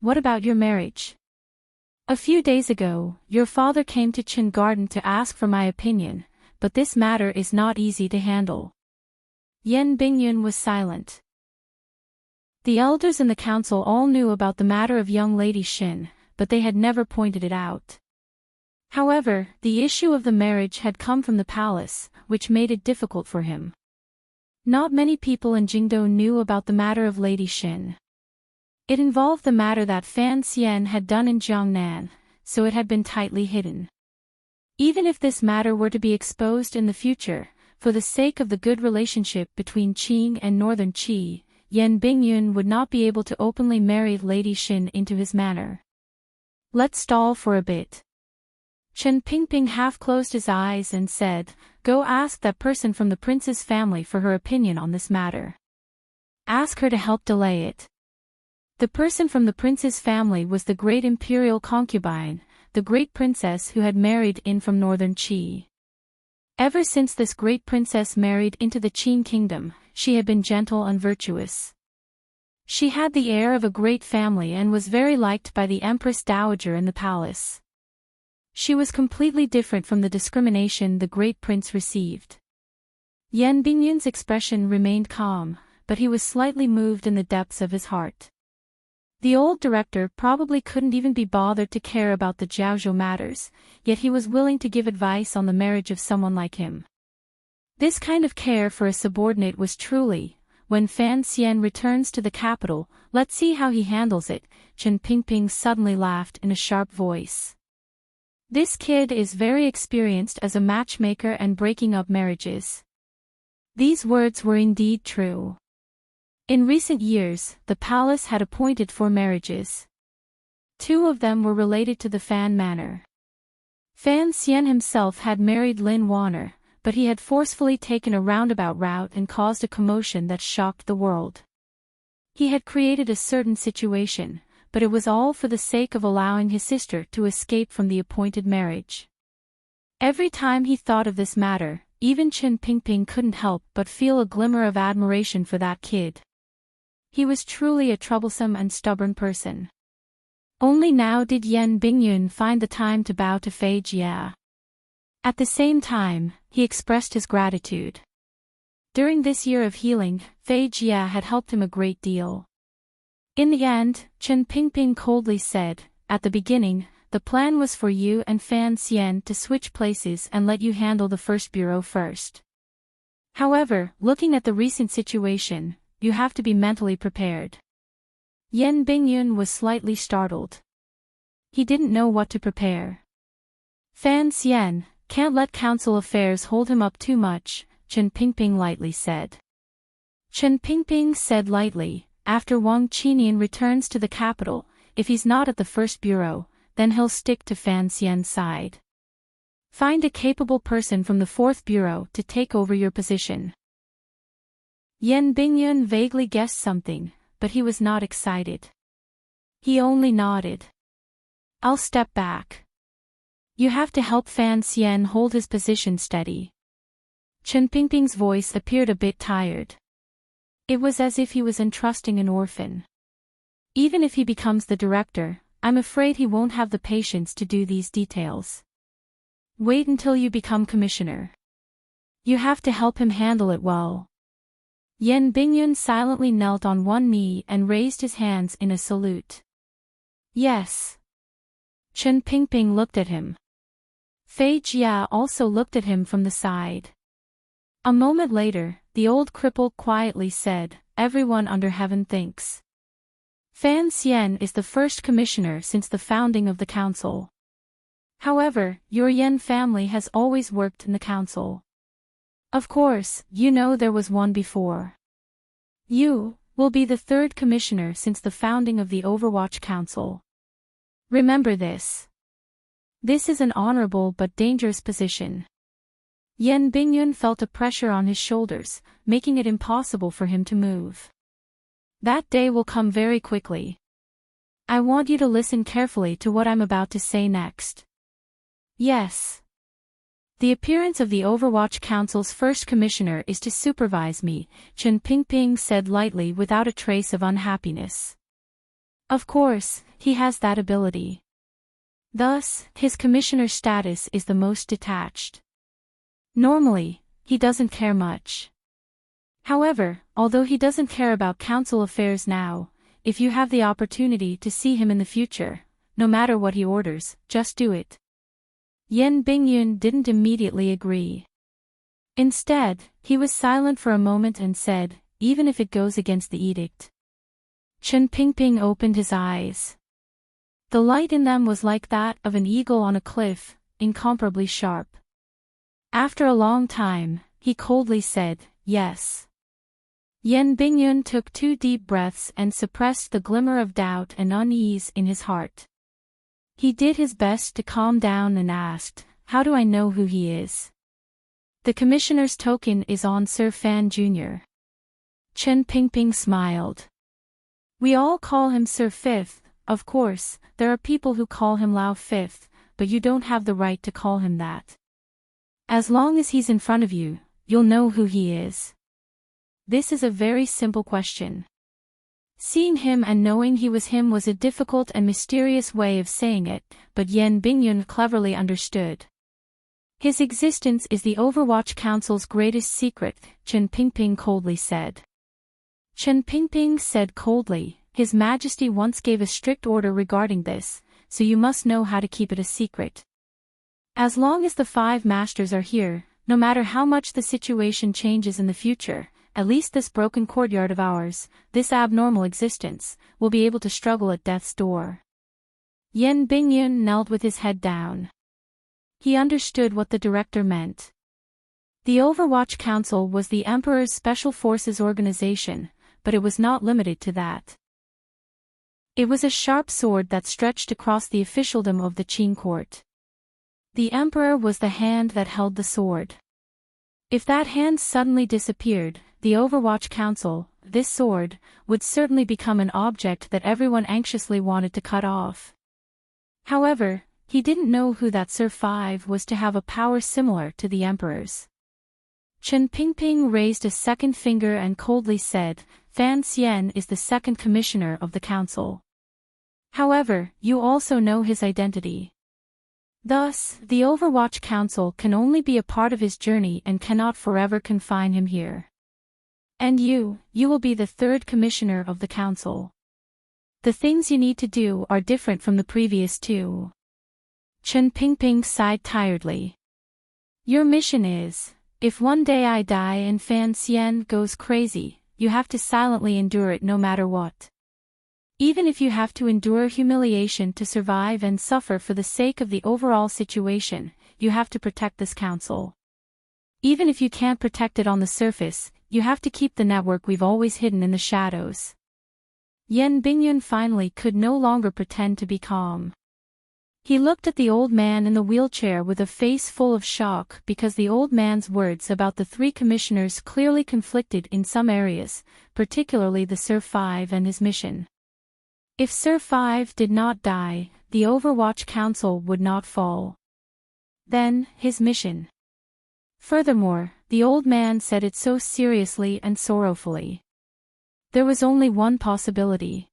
"What about your marriage? A few days ago, your father came to Chen Garden to ask for my opinion, but this matter is not easy to handle." Yen Bingyun was silent. The elders in the council all knew about the matter of young lady Xin, but they had never pointed it out. However, the issue of the marriage had come from the palace, which made it difficult for him. Not many people in Jingdo knew about the matter of Lady Xin. It involved the matter that Fan Xian had done in Jiangnan, so it had been tightly hidden. Even if this matter were to be exposed in the future, for the sake of the good relationship between Qing and Northern Qi, Yen Bingyun would not be able to openly marry Lady Xin into his manor. "Let's stall for a bit." Chen Pingping half closed his eyes and said, "Go ask that person from the prince's family for her opinion on this matter. Ask her to help delay it." The person from the prince's family was the great imperial concubine, the great princess who had married in from northern Qi. Ever since this great princess married into the Qin kingdom, she had been gentle and virtuous. She had the air of a great family and was very liked by the Empress Dowager in the palace. She was completely different from the discrimination the great prince received. Yen Bingyun's expression remained calm, but he was slightly moved in the depths of his heart. The old director probably couldn't even be bothered to care about the Jiaozhou matters, yet he was willing to give advice on the marriage of someone like him. This kind of care for a subordinate was truly, "When Fan Xian returns to the capital, let's see how he handles it." Chen Pingping suddenly laughed in a sharp voice. "This kid is very experienced as a matchmaker and breaking up marriages." These words were indeed true. In recent years, the palace had appointed 4 marriages. 2 of them were related to the Fan Manor. Fan Xian himself had married Lin Wanner, but he had forcefully taken a roundabout route and caused a commotion that shocked the world. He had created a certain situation, but it was all for the sake of allowing his sister to escape from the appointed marriage. Every time he thought of this matter, even Chen Pingping couldn't help but feel a glimmer of admiration for that kid. He was truly a troublesome and stubborn person. Only now did Yen Bingyun find the time to bow to Fei Jia. At the same time, he expressed his gratitude. During this year of healing, Fei Jia had helped him a great deal. In the end, Chen Pingping coldly said, "At the beginning, the plan was for you and Fan Xian to switch places and let you handle the first bureau first. However, looking at the recent situation, you have to be mentally prepared." Yen Bingyun was slightly startled. He didn't know what to prepare. "Fan Xian can't let council affairs hold him up too much," Chen Pingping lightly said. Chen Pingping said lightly, "After Wang Qinian returns to the capital, if he's not at the first bureau, then he'll stick to Fan Xian's side. Find a capable person from the 4th bureau to take over your position." Yen Bingyun vaguely guessed something, but he was not excited. He only nodded. "I'll step back. You have to help Fan Xian hold his position steady." Chen Pingping's voice appeared a bit tired. It was as if he was entrusting an orphan. "Even if he becomes the director, I'm afraid he won't have the patience to do these details. Wait until you become commissioner. You have to help him handle it well." Yen Bingyun silently knelt on one knee and raised his hands in a salute. Yes. Chen Pingping looked at him. Fei Jia also looked at him from the side. A moment later, the old cripple quietly said, "Everyone under heaven thinks Fan Xian is the first commissioner since the founding of the council. However, your Yen family has always worked in the council. Of course, you know there was one before. You will be the third commissioner since the founding of the Overwatch Council. Remember this. This is an honorable but dangerous position." Yen Bingyun felt a pressure on his shoulders, making it impossible for him to move. That day will come very quickly. I want you to listen carefully to what I'm about to say next. Yes. The appearance of the Overwatch Council's first commissioner is to supervise me, Chen Pingping said lightly without a trace of unhappiness. Of course, he has that ability. Thus, his commissioner status is the most detached. Normally, he doesn't care much. However, although he doesn't care about council affairs now, if you have the opportunity to see him in the future, no matter what he orders, just do it. Yen Bingyun didn't immediately agree. Instead, he was silent for a moment and said, "Even if it goes against the edict." Chen Pingping opened his eyes. The light in them was like that of an eagle on a cliff, incomparably sharp. After a long time, he coldly said, "Yes." Yen Bingyun took 2 deep breaths and suppressed the glimmer of doubt and unease in his heart. He did his best to calm down and asked, "How do I know who he is?" "The commissioner's token is on Sir Fan Jr." Chen Pingping smiled. "We all call him Sir Fifth. Of course, there are people who call him Lao Fifth, but you don't have the right to call him that. As long as he's in front of you, you'll know who he is." This is a very simple question. Seeing him and knowing he was him was a difficult and mysterious way of saying it, but Yen Bingyun cleverly understood. His existence is the Overwatch Council's greatest secret, Chen Pingping coldly said. Chen Pingping said coldly, "His Majesty once gave a strict order regarding this, so you must know how to keep it a secret. As long as the 5 masters are here, no matter how much the situation changes in the future, at least this broken courtyard of ours, this abnormal existence, will be able to struggle at death's door." Yen Bingyun knelt with his head down. He understood what the director meant. The Overwatch Council was the Emperor's Special Forces organization, but it was not limited to that. It was a sharp sword that stretched across the officialdom of the Qin court. The Emperor was the hand that held the sword. If that hand suddenly disappeared, the Overwatch Council, this sword, would certainly become an object that everyone anxiously wanted to cut off. However, he didn't know who that Sir Five was to have a power similar to the Emperor's. Chen Pingping raised a second finger and coldly said, "Fan Xian is the second commissioner of the council. However, you also know his identity. Thus, the Overwatch Council can only be a part of his journey and cannot forever confine him here. And you will be the third commissioner of the council. The things you need to do are different from the previous 2. Chen Pingping sighed tiredly. "Your mission is, if one day I die and Fan Xian goes crazy, you have to silently endure it no matter what. Even if you have to endure humiliation to survive and suffer for the sake of the overall situation, you have to protect this council. Even if you can't protect it on the surface, you have to keep the network we've always hidden in the shadows." Yen Bingyun finally could no longer pretend to be calm. He looked at the old man in the wheelchair with a face full of shock because the old man's words about the 3 commissioners clearly conflicted in some areas, particularly the Sir Five and his mission. If Sir Five did not die, the Overwatch Council would not fall. Then, his mission. Furthermore, the old man said it so seriously and sorrowfully. There was only one possibility.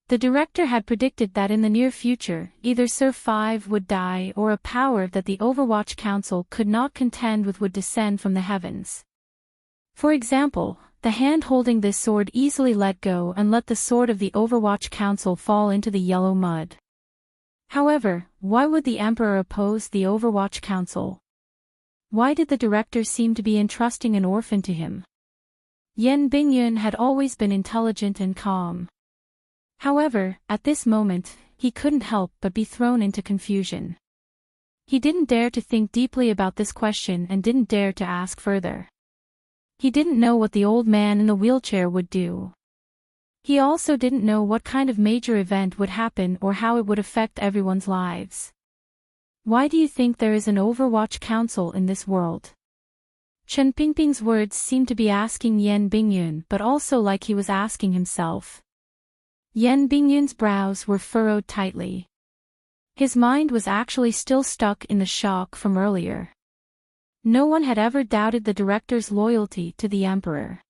The director had predicted that in the near future, either Sir Five would die or a power that the Overwatch Council could not contend with would descend from the heavens. For example, the hand holding this sword easily let go and let the sword of the Overwatch Council fall into the yellow mud. However, why would the Emperor oppose the Overwatch Council? Why did the director seem to be entrusting an orphan to him? Yan Bingyun had always been intelligent and calm. However, at this moment, he couldn't help but be thrown into confusion. He didn't dare to think deeply about this question and didn't dare to ask further. He didn't know what the old man in the wheelchair would do. He also didn't know what kind of major event would happen or how it would affect everyone's lives. Why do you think there is an Overwatch Council in this world? Chen Pingping's words seemed to be asking Yan Bingyun but also like he was asking himself. Yan Bingyun's brows were furrowed tightly. His mind was actually still stuck in the shock from earlier. No one had ever doubted the director's loyalty to the Emperor.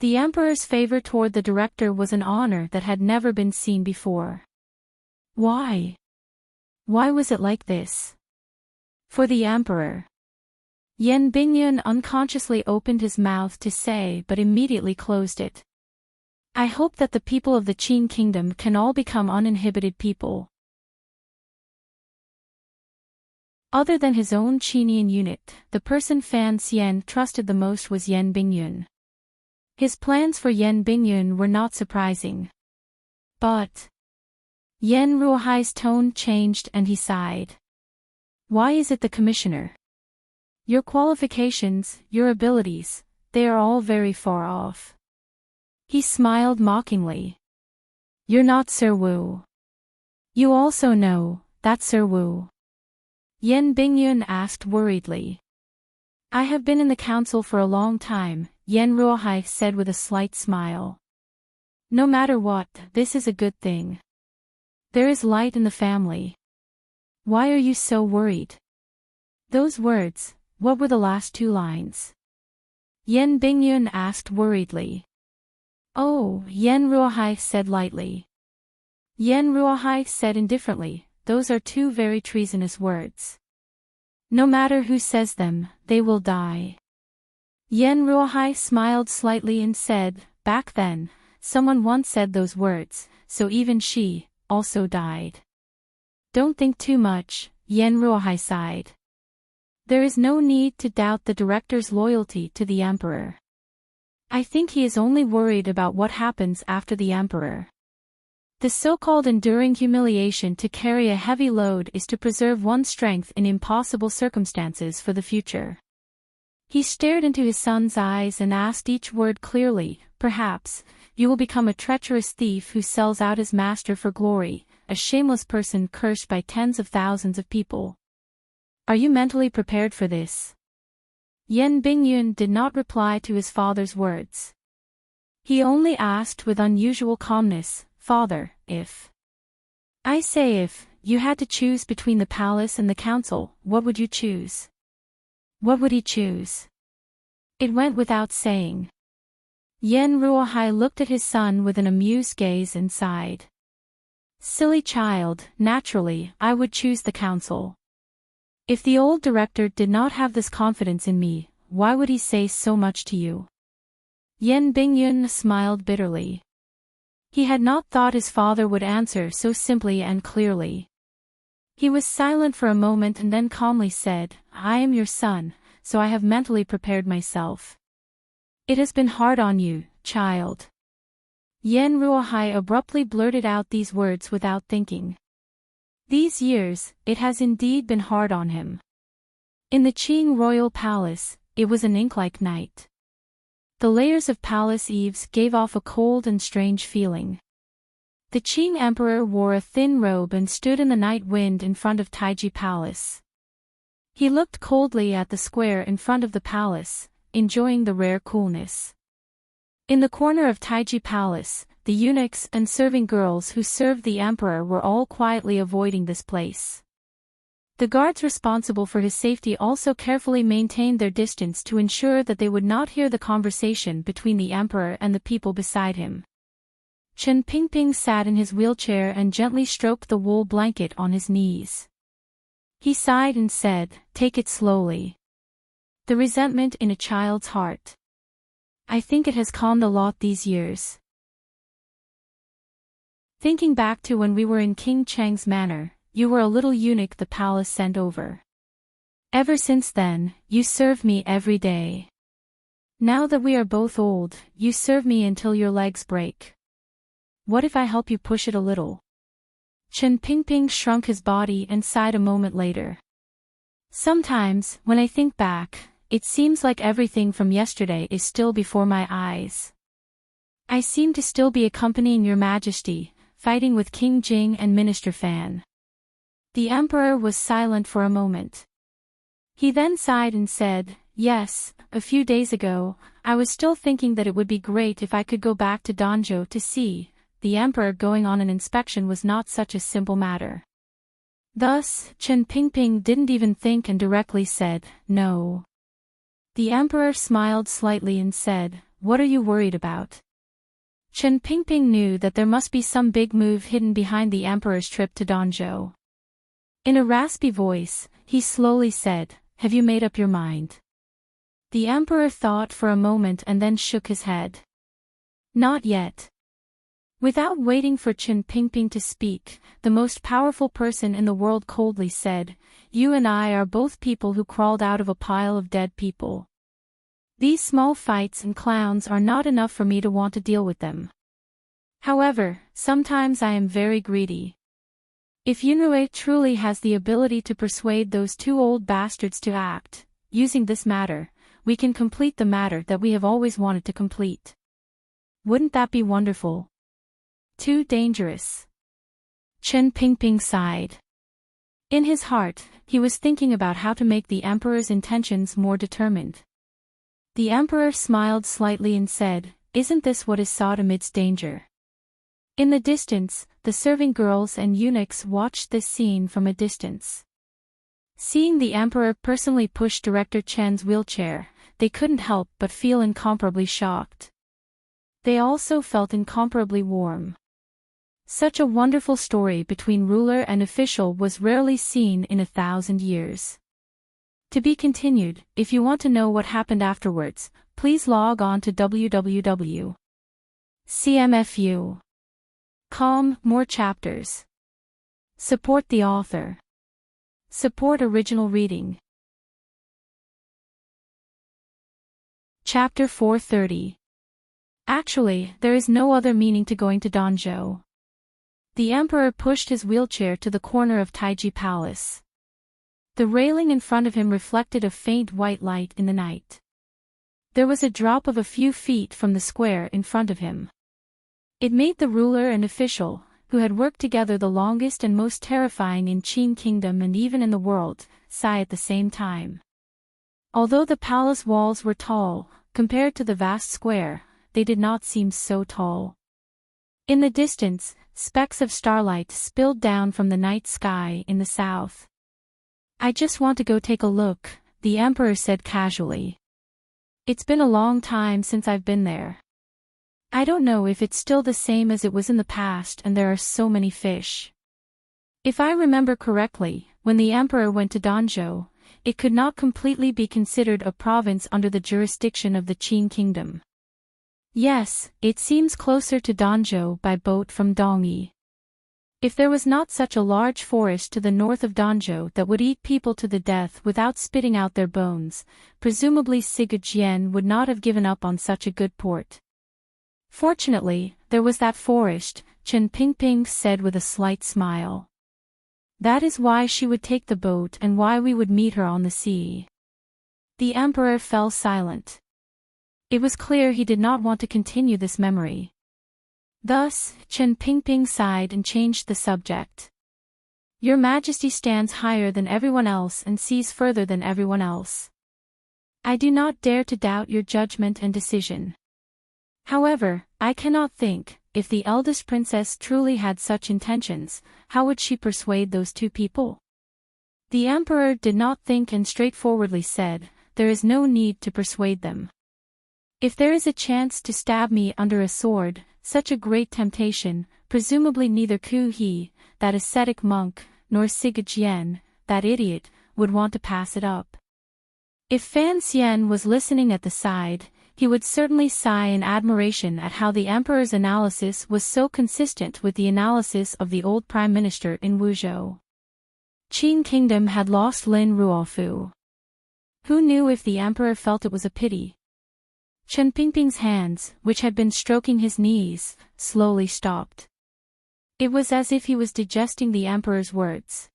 The Emperor's favor toward the director was an honor that had never been seen before. Why? Why was it like this? For the Emperor. Yan Bingyun unconsciously opened his mouth to say but immediately closed it. I hope that the people of the Qin Kingdom can all become uninhibited people. Other than his own Qinian unit, the person Fan Xian trusted the most was Yan Bingyun. His plans for Yan Bingyun were not surprising. But Yan Ruohai's tone changed and he sighed. Why is it the commissioner? Your qualifications, your abilities, they are all very far off. He smiled mockingly. You're not Sir Wu. You also know, that's Sir Wu. Yan Bingyun asked worriedly. I have been in the council for a long time, Yan Ruohai said with a slight smile. No matter what, this is a good thing. There is light in the family. Why are you so worried? Those words, what were the last two lines? Yan Bingyun asked worriedly. Oh, Yan Ruohai said lightly. Yan Ruohai said indifferently, those are two very treasonous words. No matter who says them, they will die. Yan Ruohai smiled slightly and said, back then, someone once said those words, so even she, also died. Don't think too much, Yan Ruohai sighed. There is no need to doubt the director's loyalty to the Emperor. I think he is only worried about what happens after the Emperor. The so-called enduring humiliation to carry a heavy load is to preserve one's strength in impossible circumstances for the future. He stared into his son's eyes and asked each word clearly, perhaps, you will become a treacherous thief who sells out his master for glory, a shameless person cursed by tens of thousands of people. Are you mentally prepared for this? Yan Bingyun did not reply to his father's words. He only asked with unusual calmness, Father, if you had to choose between the palace and the council, what would you choose? What would he choose? It went without saying. Yan Ruohai looked at his son with an amused gaze and sighed. Silly child, naturally, I would choose the council. If the old director did not have this confidence in me, why would he say so much to you? Yan Bingyun smiled bitterly. He had not thought his father would answer so simply and clearly. He was silent for a moment and then calmly said, I am your son, so I have mentally prepared myself. It has been hard on you, child. Yan Ruohai abruptly blurted out these words without thinking. These years, it has indeed been hard on him. In the Qing royal palace, it was an ink-like night. The layers of palace eaves gave off a cold and strange feeling. The Qing emperor wore a thin robe and stood in the night wind in front of Taiji Palace. He looked coldly at the square in front of the palace, enjoying the rare coolness. In the corner of Taiji Palace, the eunuchs and serving girls who served the emperor were all quietly avoiding this place. The guards responsible for his safety also carefully maintained their distance to ensure that they would not hear the conversation between the emperor and the people beside him. Chen Pingping sat in his wheelchair and gently stroked the wool blanket on his knees. He sighed and said, Take it slowly. The resentment in a child's heart. I think it has calmed a lot these years. Thinking back to when we were in King Cheng's manor, you were a little eunuch the palace sent over. Ever since then, you serve me every day. Now that we are both old, you serve me until your legs break. What if I help you push it a little? Chen Pingping shrunk his body and sighed a moment later. Sometimes, when I think back, it seems like everything from yesterday is still before my eyes. I seem to still be accompanying your majesty, fighting with King Jing and Minister Fan. The emperor was silent for a moment. He then sighed and said, yes, a few days ago, I was still thinking that it would be great if I could go back to Danzhou to see. The emperor going on an inspection was not such a simple matter. Thus, Chen Pingping didn't even think and directly said, no. The emperor smiled slightly and said, what are you worried about? Chen Pingping knew that there must be some big move hidden behind the emperor's trip to Danzhou. In a raspy voice, he slowly said, have you made up your mind? The emperor thought for a moment and then shook his head. Not yet. Without waiting for Chen Pingping to speak, the most powerful person in the world coldly said, you and I are both people who crawled out of a pile of dead people. These small fights and clowns are not enough for me to want to deal with them. However, sometimes I am very greedy. If Yunrui truly has the ability to persuade those two old bastards to act, using this matter, we can complete the matter that we have always wanted to complete. Wouldn't that be wonderful? Too dangerous. Chen Pingping sighed. In his heart, he was thinking about how to make the emperor's intentions more determined. The emperor smiled slightly and said, isn't this what is sought amidst danger? In the distance, the serving girls and eunuchs watched this scene from a distance. Seeing the emperor personally push Director Chen's wheelchair, they couldn't help but feel incomparably shocked. They also felt incomparably warm. Such a wonderful story between ruler and official was rarely seen in 1,000 years. To be continued. If you want to know what happened afterwards, please log on to www.cmfu.com. More chapters. Support the author. Support original reading. Chapter 430. Actually, there is no other meaning to going to Danzhou. The emperor pushed his wheelchair to the corner of Taiji Palace. The railing in front of him reflected a faint white light in the night. There was a drop of a few feet from the square in front of him. It made the ruler and official, who had worked together the longest and most terrifying in Qin Kingdom and even in the world, sigh at the same time. Although the palace walls were tall, compared to the vast square, they did not seem so tall. In the distance, specks of starlight spilled down from the night sky in the south. I just want to go take a look, the emperor said casually. It's been a long time since I've been there. I don't know if it's still the same as it was in the past and there are so many fish. If I remember correctly, when the emperor went to Danzhou, it could not completely be considered a province under the jurisdiction of the Qin Kingdom. Yes, it seems closer to Danzhou by boat from Dongyi. If there was not such a large forest to the north of Danzhou that would eat people to the death without spitting out their bones, presumably Sigurd would not have given up on such a good port. Fortunately, there was that forest, Chen Pingping said with a slight smile. That is why she would take the boat and why we would meet her on the sea. The emperor fell silent. It was clear he did not want to continue this memory. Thus, Chen Pingping sighed and changed the subject. Your Majesty stands higher than everyone else and sees further than everyone else. I do not dare to doubt your judgment and decision. However, I cannot think, if the eldest princess truly had such intentions, how would she persuade those two people? The emperor did not think and straightforwardly said, there is no need to persuade them. If there is a chance to stab me under a sword, such a great temptation, presumably neither Ku He, that ascetic monk, nor Sigurd Jian, that idiot, would want to pass it up. If Fan Xian was listening at the side, he would certainly sigh in admiration at how the emperor's analysis was so consistent with the analysis of the old prime minister in Wuzhou. Qin Kingdom had lost Lin Ruofu. Who knew if the emperor felt it was a pity? Chen Pingping's hands, which had been stroking his knees, slowly stopped. It was as if he was digesting the emperor's words.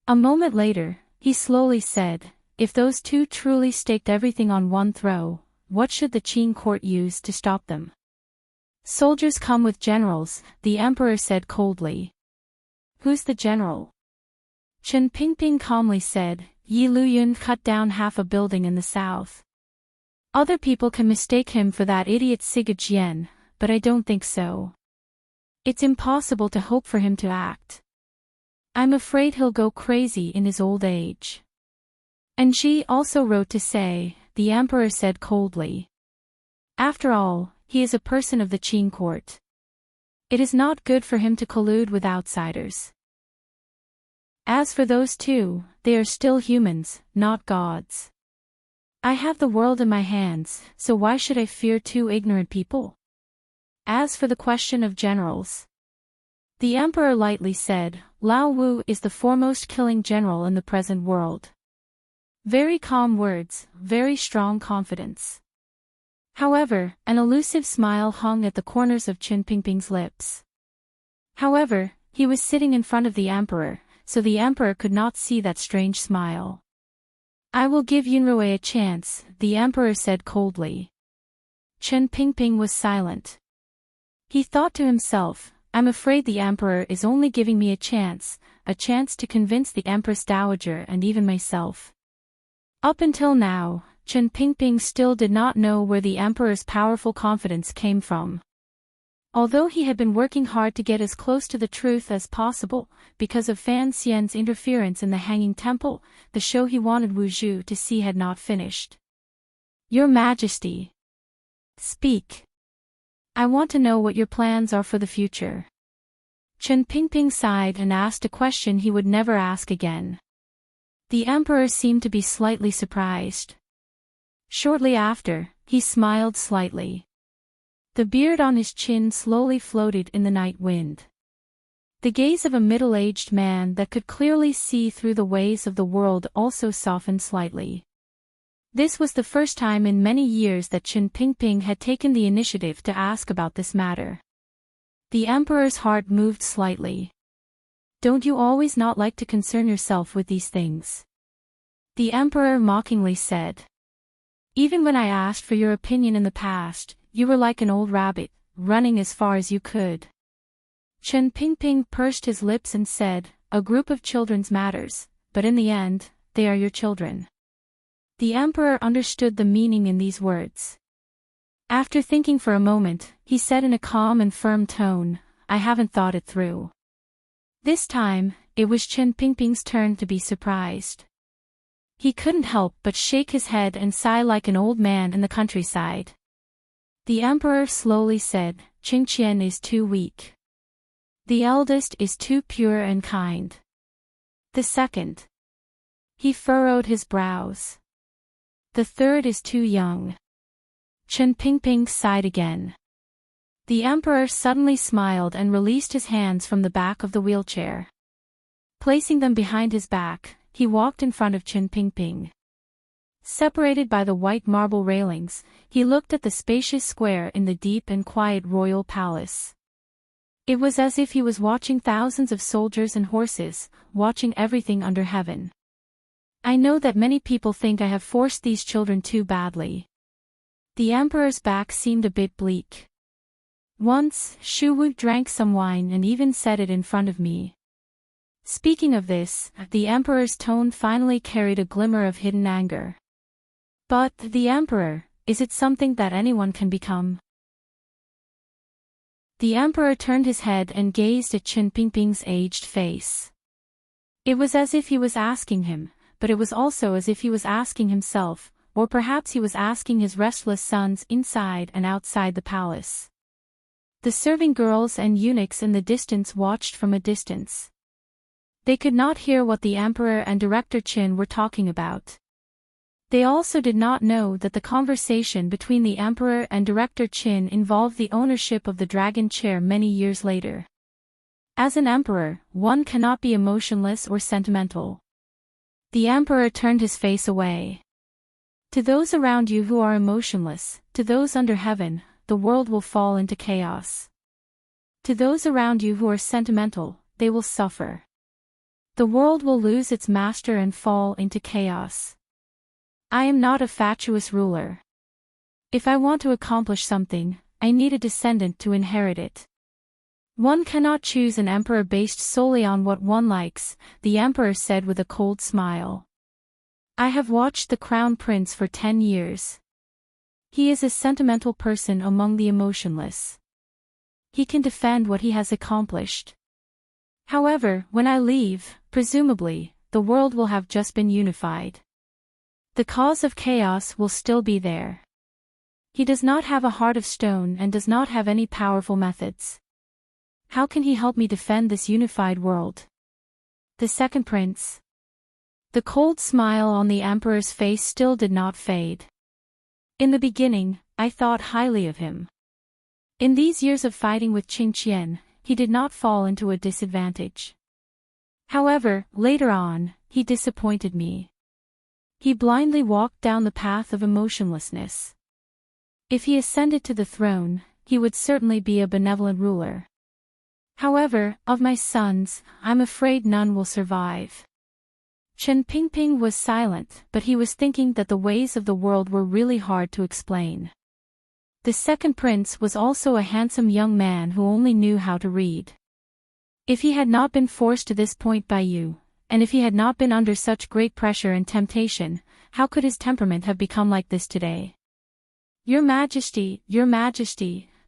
A moment later, he slowly said, "If those two truly staked everything on one throw, what should the Qin court use to stop them?" "Soldiers come with generals," the emperor said coldly. "Who's the general?" Chen Pingping calmly said, "Yi Luyun cut down half a building in the south. Other people can mistake him for that idiot Siga Jian, but I don't think so. It's impossible to hope for him to act. I'm afraid he'll go crazy in his old age." "And she also wrote to say," the emperor said coldly. "After all, he is a person of the Qin court. It is not good for him to collude with outsiders. As for those two, they are still humans, not gods. I have the world in my hands, so why should I fear two ignorant people? As for the question of generals," the emperor lightly said, "Lao Wu is the foremost killing general in the present world." Very calm words, very strong confidence. However, an elusive smile hung at the corners of Chen Pingping's lips. However, he was sitting in front of the emperor, so the emperor could not see that strange smile. "I will give Yunrui a chance," the emperor said coldly. Chen Pingping was silent. He thought to himself, "I'm afraid the emperor is only giving me a chance to convince the empress dowager and even myself." Up until now, Chen Pingping still did not know where the emperor's powerful confidence came from. Although he had been working hard to get as close to the truth as possible, because of Fan Xian's interference in the Hanging Temple, the show he wanted Wu Zhu to see had not finished. "Your Majesty. Speak. I want to know what your plans are for the future." Chen Pingping sighed and asked a question he would never ask again. The emperor seemed to be slightly surprised. Shortly after, he smiled slightly. The beard on his chin slowly floated in the night wind. The gaze of a middle-aged man that could clearly see through the ways of the world also softened slightly. This was the first time in many years that Chen Pingping had taken the initiative to ask about this matter. The emperor's heart moved slightly. "Don't you always not like to concern yourself with these things?" the emperor mockingly said. "Even when I asked for your opinion in the past, you were like an old rabbit, running as far as you could." Chen Pingping pursed his lips and said, "A group of children's matters, but in the end, they are your children." The emperor understood the meaning in these words. After thinking for a moment, he said in a calm and firm tone, "I haven't thought it through." This time, it was Chen Pingping's turn to be surprised. He couldn't help but shake his head and sigh like an old man in the countryside. The emperor slowly said, "Qingqian is too weak. The eldest is too pure and kind. The second." He furrowed his brows. "The third is too young." Chen Pingping sighed again. The emperor suddenly smiled and released his hands from the back of the wheelchair. Placing them behind his back, he walked in front of Chen Pingping. Separated by the white marble railings, he looked at the spacious square in the deep and quiet royal palace. It was as if he was watching thousands of soldiers and horses, watching everything under heaven. "I know that many people think I have forced these children too badly." The emperor's back seemed a bit bleak. "Once, Shu Wu drank some wine and even said it in front of me." Speaking of this, the emperor's tone finally carried a glimmer of hidden anger. "But, the emperor, is it something that anyone can become?" The emperor turned his head and gazed at Chen Pingping's aged face. It was as if he was asking him, but it was also as if he was asking himself, or perhaps he was asking his restless sons inside and outside the palace. The serving girls and eunuchs in the distance watched from a distance. They could not hear what the emperor and Director Qin were talking about. They also did not know that the conversation between the emperor and director Qin involved the ownership of the dragon chair many years later. As an emperor, one cannot be emotionless or sentimental. The emperor turned his face away. To those around you who are emotionless, to those under heaven, the world will fall into chaos. To those around you who are sentimental, they will suffer. The world will lose its master and fall into chaos. I am not a fatuous ruler. If I want to accomplish something, I need a descendant to inherit it. One cannot choose an emperor based solely on what one likes, the emperor said with a cold smile. I have watched the crown prince for 10 years. He is a sentimental person among the emotionless. He can defend what he has accomplished. However, when I leave, presumably, the world will have just been unified. The cause of chaos will still be there. He does not have a heart of stone and does not have any powerful methods. How can he help me defend this unified world? The second prince. The cold smile on the emperor's face still did not fade. In the beginning, I thought highly of him. In these years of fighting with Qin Qian, he did not fall into a disadvantage. However, later on, he disappointed me. He blindly walked down the path of emotionlessness. If he ascended to the throne, he would certainly be a benevolent ruler. However, of my sons, I'm afraid none will survive. Chen Pingping was silent, but he was thinking that the ways of the world were really hard to explain. The second prince was also a handsome young man who only knew how to read. If he had not been forced to this point by you, and if he had not been under such great pressure and temptation, how could his temperament have become like this today? Your Majesty,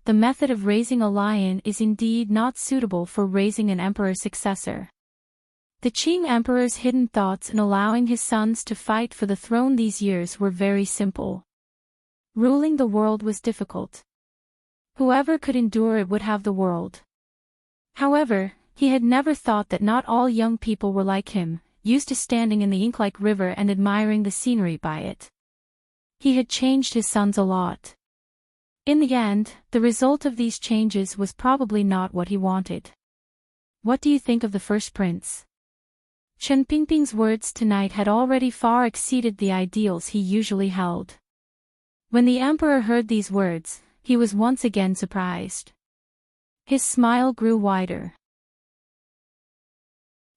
the method of raising a lion is indeed not suitable for raising an emperor's successor. The Qing emperor's hidden thoughts in allowing his sons to fight for the throne these years were very simple. Ruling the world was difficult. Whoever could endure it would have the world. However, he had never thought that not all young people were like him, used to standing in the ink-like river and admiring the scenery by it. He had changed his sons a lot. In the end, the result of these changes was probably not what he wanted. What do you think of the first prince? Chen Pingping's words tonight had already far exceeded the ideals he usually held. When the emperor heard these words, he was once again surprised. His smile grew wider.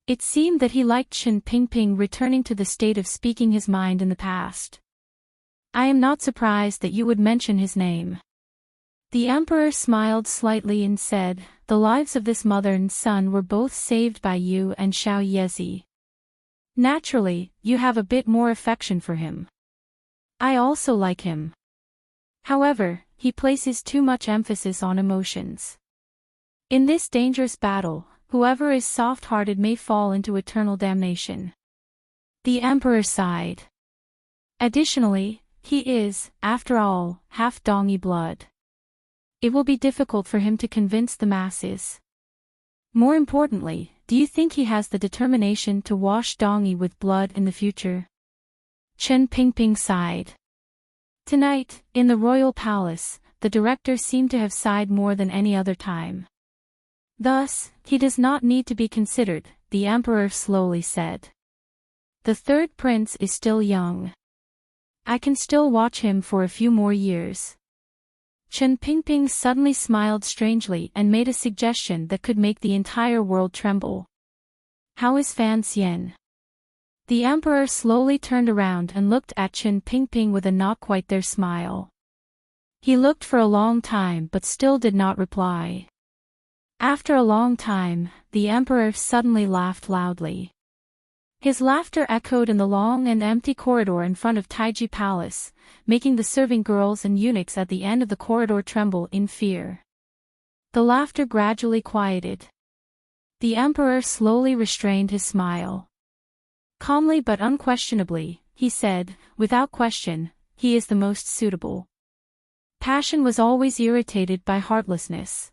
It seemed that he liked Chen Pingping returning to the state of speaking his mind in the past. I am not surprised that you would mention his name. The emperor smiled slightly and said, the lives of this mother and son were both saved by you and Xiao Yezi. Naturally, you have a bit more affection for him. I also like him. However, he places too much emphasis on emotions. In this dangerous battle, whoever is soft-hearted may fall into eternal damnation. The emperor sighed. Additionally, he is, after all, half Dongyi blood. It will be difficult for him to convince the masses. More importantly, do you think he has the determination to wash Dongyi with blood in the future? Chen Pingping sighed. Tonight, in the royal palace, the director seemed to have sighed more than any other time. Thus, he does not need to be considered, the emperor slowly said. The third prince is still young. I can still watch him for a few more years. Chen Pingping suddenly smiled strangely and made a suggestion that could make the entire world tremble. How is Fan Xian? The emperor slowly turned around and looked at Chen Pingping with a not quite there smile. He looked for a long time but still did not reply. After a long time, the emperor suddenly laughed loudly. His laughter echoed in the long and empty corridor in front of Taiji Palace, making the serving girls and eunuchs at the end of the corridor tremble in fear. The laughter gradually quieted. The emperor slowly restrained his smile. Calmly but unquestionably, he said, without question, he is the most suitable. Passion was always irritated by heartlessness.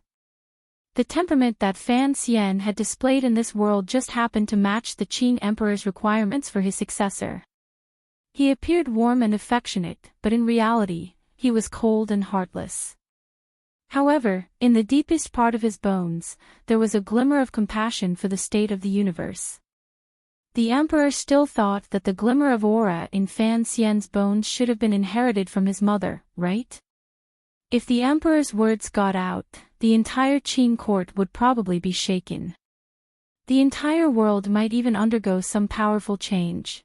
The temperament that Fan Xian had displayed in this world just happened to match the Qing emperor's requirements for his successor. He appeared warm and affectionate, but in reality, he was cold and heartless. However, in the deepest part of his bones, there was a glimmer of compassion for the state of the universe. The emperor still thought that the glimmer of aura in Fan Xian's bones should have been inherited from his mother, right? If the emperor's words got out, the entire Qin court would probably be shaken. The entire world might even undergo some powerful change.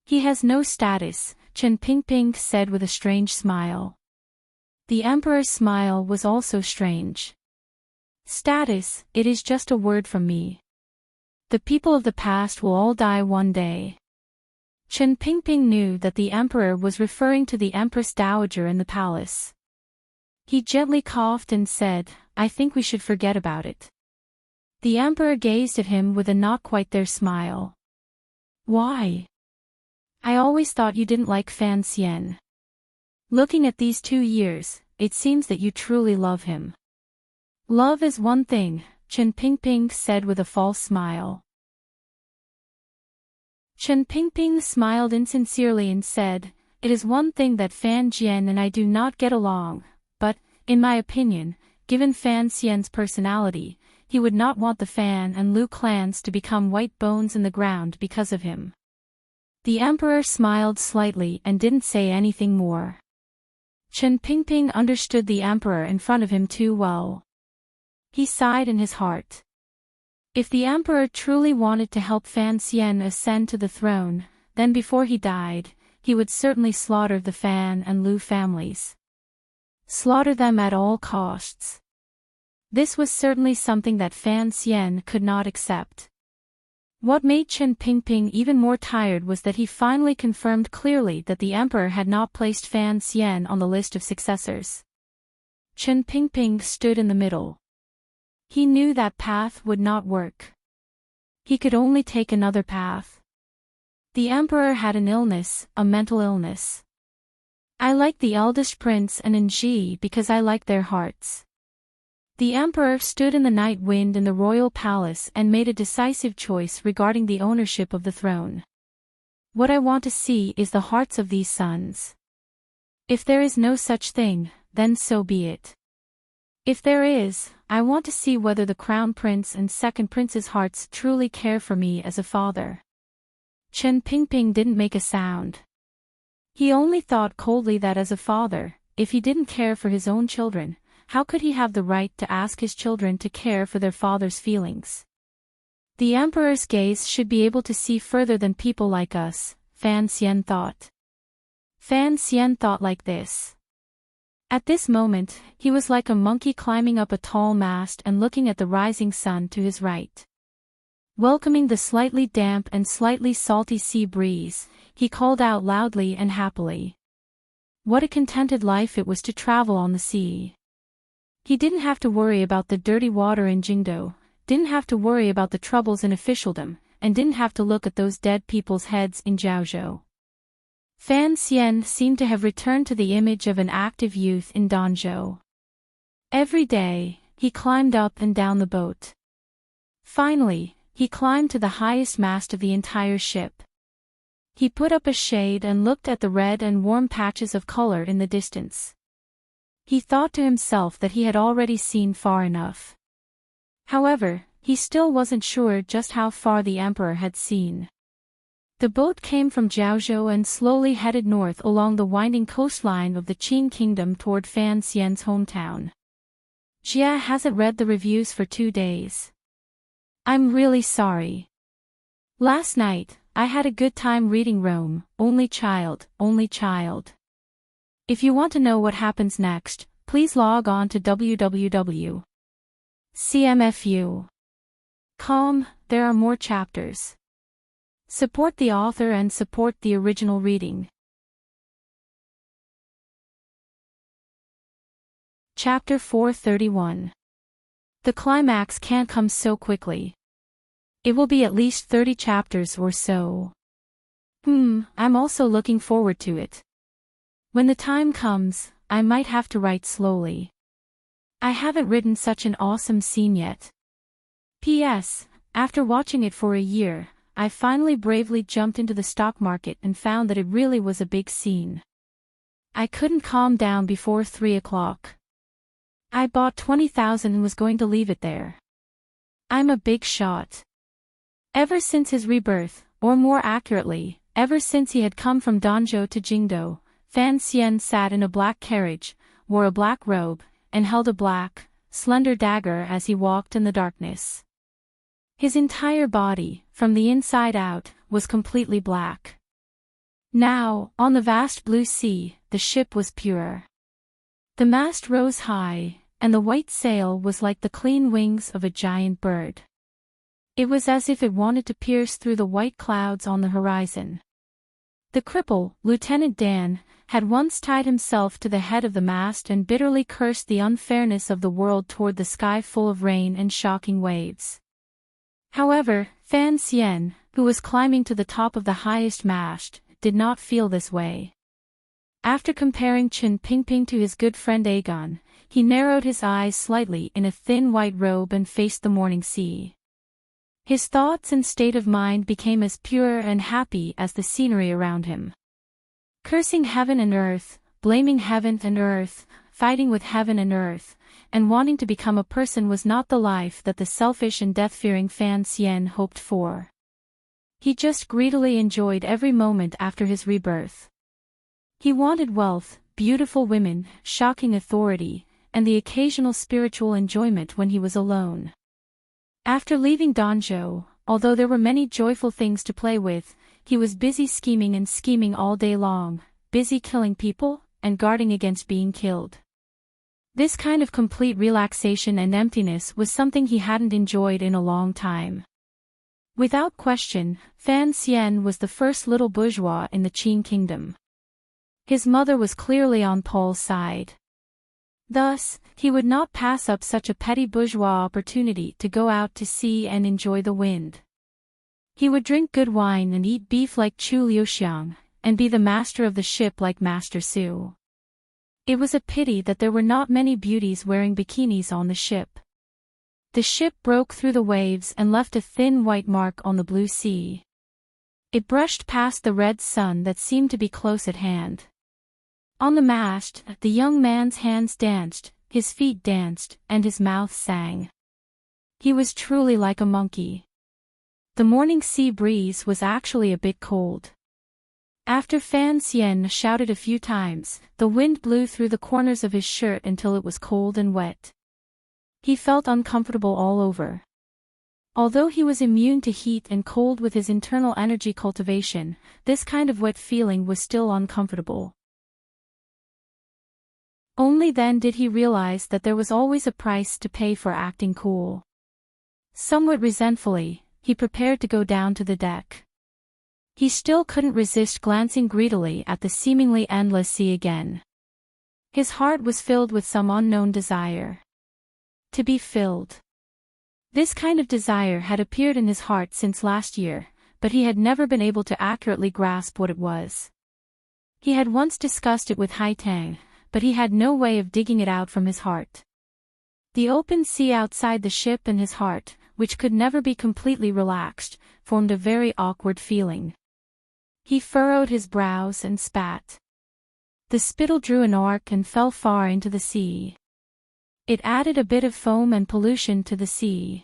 He has no status, Chen Pingping said with a strange smile. The emperor's smile was also strange. Status, it is just a word from me. The people of the past will all die one day. Chen Pingping knew that the emperor was referring to the Empress Dowager in the palace. He gently coughed and said, I think we should forget about it. The emperor gazed at him with a not quite there smile. Why? I always thought you didn't like Fan Xian. Looking at these 2 years, it seems that you truly love him. Love is one thing, Chen Pingping said with a false smile. Chen Pingping smiled insincerely and said, It is one thing that Fan Jian and I do not get along, but, in my opinion, given Fan Xian's personality, he would not want the Fan and Lu clans to become white bones in the ground because of him. The emperor smiled slightly and didn't say anything more. Chen Pingping understood the emperor in front of him too well. He sighed in his heart. If the emperor truly wanted to help Fan Xian ascend to the throne, then before he died, he would certainly slaughter the Fan and Lu families. Slaughter them at all costs. This was certainly something that Fan Xian could not accept. What made Chen Pingping even more tired was that he finally confirmed clearly that the emperor had not placed Fan Xian on the list of successors. Chen Pingping stood in the middle. He knew that path would not work. He could only take another path. The emperor had an illness, a mental illness. I like the eldest prince and Enji because I like their hearts. The emperor stood in the night wind in the royal palace and made a decisive choice regarding the ownership of the throne. What I want to see is the hearts of these sons. If there is no such thing, then so be it. If there is, I want to see whether the crown prince and second prince's hearts truly care for me as a father. Chen Pingping didn't make a sound. He only thought coldly that as a father, if he didn't care for his own children, how could he have the right to ask his children to care for their father's feelings? The emperor's gaze should be able to see further than people like us, Fan Xian thought. Fan Xian thought like this. At this moment, he was like a monkey climbing up a tall mast and looking at the rising sun to his right. Welcoming the slightly damp and slightly salty sea breeze, he called out loudly and happily. What a contented life it was to travel on the sea. He didn't have to worry about the dirty water in Jingdo, didn't have to worry about the troubles in officialdom, and didn't have to look at those dead people's heads in Jiaozhou. Fan Xian seemed to have returned to the image of an active youth in Danzhou. Every day, he climbed up and down the boat. Finally, he climbed to the highest mast of the entire ship. He put up a shade and looked at the red and warm patches of color in the distance. He thought to himself that he had already seen far enough. However, he still wasn't sure just how far the emperor had seen. The boat came from Jiaozhou and slowly headed north along the winding coastline of the Qin kingdom toward Fan Xian's hometown. Jia hasn't read the reviews for 2 days. I'm really sorry. Last night, I had a good time reading Rome, Only Child, Only Child. If you want to know what happens next, please log on to www.cmfu.com, there are more chapters. Support the author and support the original reading. Chapter 431. The climax can't come so quickly. It will be at least 30 chapters or so. I'm also looking forward to it. When the time comes, I might have to write slowly. I haven't written such an awesome scene yet. P.S. After watching it for a year, I finally bravely jumped into the stock market and found that it really was a big scene. I couldn't calm down before 3 o'clock. I bought 20,000 and was going to leave it there. I'm a big shot. Ever since his rebirth, or more accurately, ever since he had come from Danzhou to Jingdou, Fan Xian sat in a black carriage, wore a black robe, and held a black, slender dagger as he walked in the darkness. His entire body, from the inside out, was completely black. Now, on the vast blue sea, the ship was pure. The mast rose high, and the white sail was like the clean wings of a giant bird. It was as if it wanted to pierce through the white clouds on the horizon. The cripple, Lieutenant Dan, had once tied himself to the head of the mast and bitterly cursed the unfairness of the world toward the sky full of rain and shocking waves. However, Fan Xian, who was climbing to the top of the highest mast, did not feel this way. After comparing Chen Pingping to his good friend Aegon, he narrowed his eyes slightly in a thin white robe and faced the morning sea. His thoughts and state of mind became as pure and happy as the scenery around him. Cursing heaven and earth, blaming heaven and earth, fighting with heaven and earth, and wanting to become a person was not the life that the selfish and death-fearing Fan Xian hoped for. He just greedily enjoyed every moment after his rebirth. He wanted wealth, beautiful women, shocking authority, and the occasional spiritual enjoyment when he was alone. After leaving Danzhou, although there were many joyful things to play with, he was busy scheming all day long, busy killing people, and guarding against being killed. This kind of complete relaxation and emptiness was something he hadn't enjoyed in a long time. Without question, Fan Xian was the first little bourgeois in the Qin kingdom. His mother was clearly on Paul's side. Thus, he would not pass up such a petty bourgeois opportunity to go out to sea and enjoy the wind. He would drink good wine and eat beef like Chu Liuxiang, and be the master of the ship like Master Su. It was a pity that there were not many beauties wearing bikinis on the ship. The ship broke through the waves and left a thin white mark on the blue sea. It brushed past the red sun that seemed to be close at hand. On the mast, the young man's hands danced, his feet danced, and his mouth sang. He was truly like a monkey. The morning sea breeze was actually a bit cold. After Fan Xian shouted a few times, the wind blew through the corners of his shirt until it was cold and wet. He felt uncomfortable all over. Although he was immune to heat and cold with his internal energy cultivation, this kind of wet feeling was still uncomfortable. Only then did he realize that there was always a price to pay for acting cool. Somewhat resentfully, he prepared to go down to the deck. He still couldn't resist glancing greedily at the seemingly endless sea again. His heart was filled with some unknown desire. To be filled. This kind of desire had appeared in his heart since last year, but he had never been able to accurately grasp what it was. He had once discussed it with Haitang, but he had no way of digging it out from his heart. The open sea outside the ship and his heart, which could never be completely relaxed, formed a very awkward feeling. He furrowed his brows and spat. The spittle drew an arc and fell far into the sea. It added a bit of foam and pollution to the sea.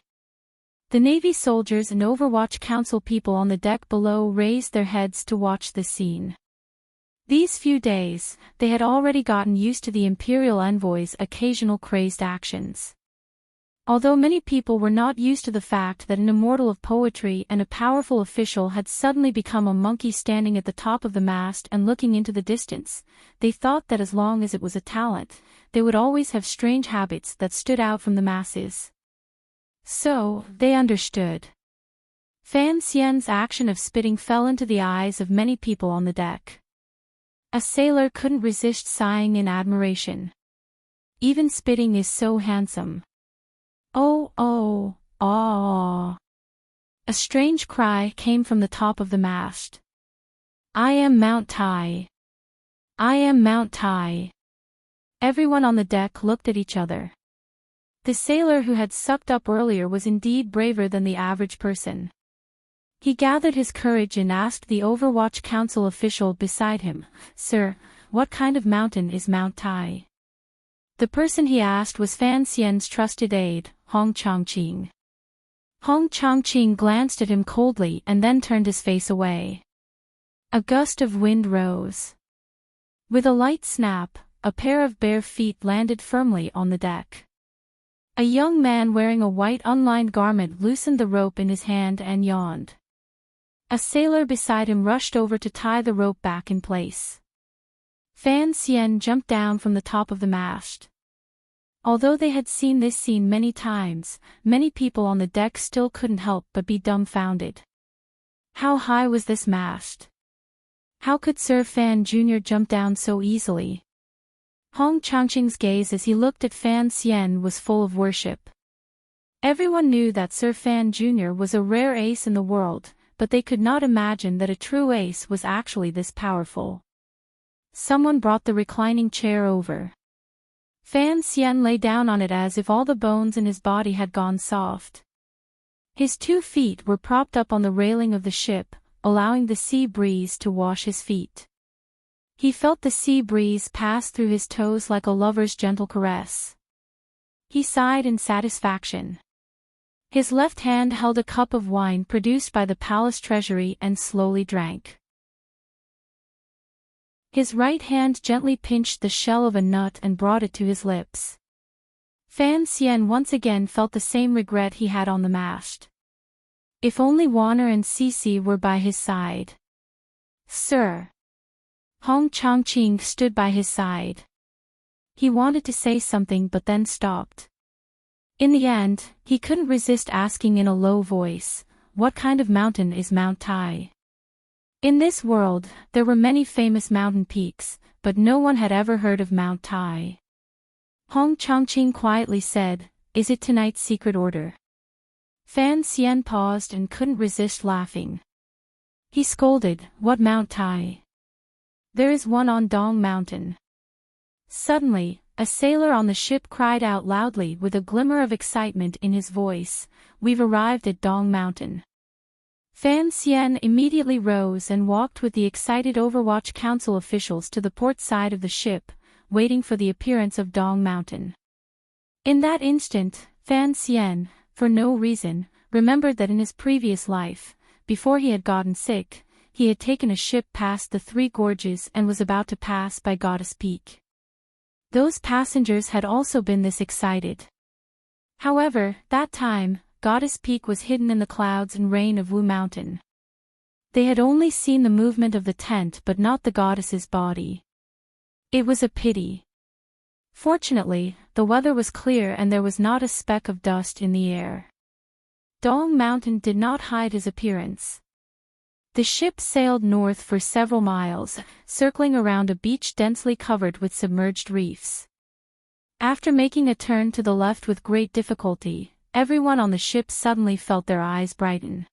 The Navy soldiers and Overwatch Council people on the deck below raised their heads to watch the scene. These few days, they had already gotten used to the Imperial Envoy's occasional crazed actions. Although many people were not used to the fact that an immortal of poetry and a powerful official had suddenly become a monkey standing at the top of the mast and looking into the distance, they thought that as long as it was a talent, they would always have strange habits that stood out from the masses. So, they understood. Fan Xian's action of spitting fell into the eyes of many people on the deck. A sailor couldn't resist sighing in admiration. Even spitting is so handsome. Oh, oh, ah. A strange cry came from the top of the mast. I am Mount Tai. I am Mount Tai. Everyone on the deck looked at each other. The sailor who had sucked up earlier was indeed braver than the average person. He gathered his courage and asked the Overwatch Council official beside him, "Sir, what kind of mountain is Mount Tai?" The person he asked was Fan Xian's trusted aide, Hong Chongqing. Hong Chongqing glanced at him coldly and then turned his face away. A gust of wind rose. With a light snap, a pair of bare feet landed firmly on the deck. A young man wearing a white unlined garment loosened the rope in his hand and yawned. A sailor beside him rushed over to tie the rope back in place. Fan Xian jumped down from the top of the mast. Although they had seen this scene many times, many people on the deck still couldn't help but be dumbfounded. How high was this mast? How could Sir Fan Jr. jump down so easily? Hong Chongqing's gaze as he looked at Fan Xian was full of worship. Everyone knew that Sir Fan Jr. was a rare ace in the world, but they could not imagine that a true ace was actually this powerful. Someone brought the reclining chair over. Fan Xian lay down on it as if all the bones in his body had gone soft. His 2 feet were propped up on the railing of the ship, allowing the sea breeze to wash his feet. He felt the sea breeze pass through his toes like a lover's gentle caress. He sighed in satisfaction. His left hand held a cup of wine produced by the palace treasury and slowly drank. His right hand gently pinched the shell of a nut and brought it to his lips. Fan Xian once again felt the same regret he had on the mast. If only Warner and Cece were by his side. "Sir." Hong Chongqing stood by his side. He wanted to say something but then stopped. In the end, he couldn't resist asking in a low voice, "What kind of mountain is Mount Tai?" In this world, there were many famous mountain peaks, but no one had ever heard of Mount Tai. Hong Chongqing quietly said, "Is it tonight's secret order?" Fan Xian paused and couldn't resist laughing. He scolded, "What Mount Tai?" "There is one on Dong Mountain." Suddenly, a sailor on the ship cried out loudly with a glimmer of excitement in his voice, "We've arrived at Dong Mountain." Fan Xian immediately rose and walked with the excited Overwatch Council officials to the port side of the ship, waiting for the appearance of Dong Mountain. In that instant, Fan Xian, for no reason, remembered that in his previous life, before he had gotten sick, he had taken a ship past the 3 gorges and was about to pass by Goddess Peak. Those passengers had also been this excited. However, that time, Goddess Peak was hidden in the clouds and rain of Wu Mountain. They had only seen the movement of the tent but not the goddess's body. It was a pity. Fortunately, the weather was clear and there was not a speck of dust in the air. Dong Mountain did not hide his appearance. The ship sailed north for several miles, circling around a beach densely covered with submerged reefs. After making a turn to the left with great difficulty, everyone on the ship suddenly felt their eyes brighten.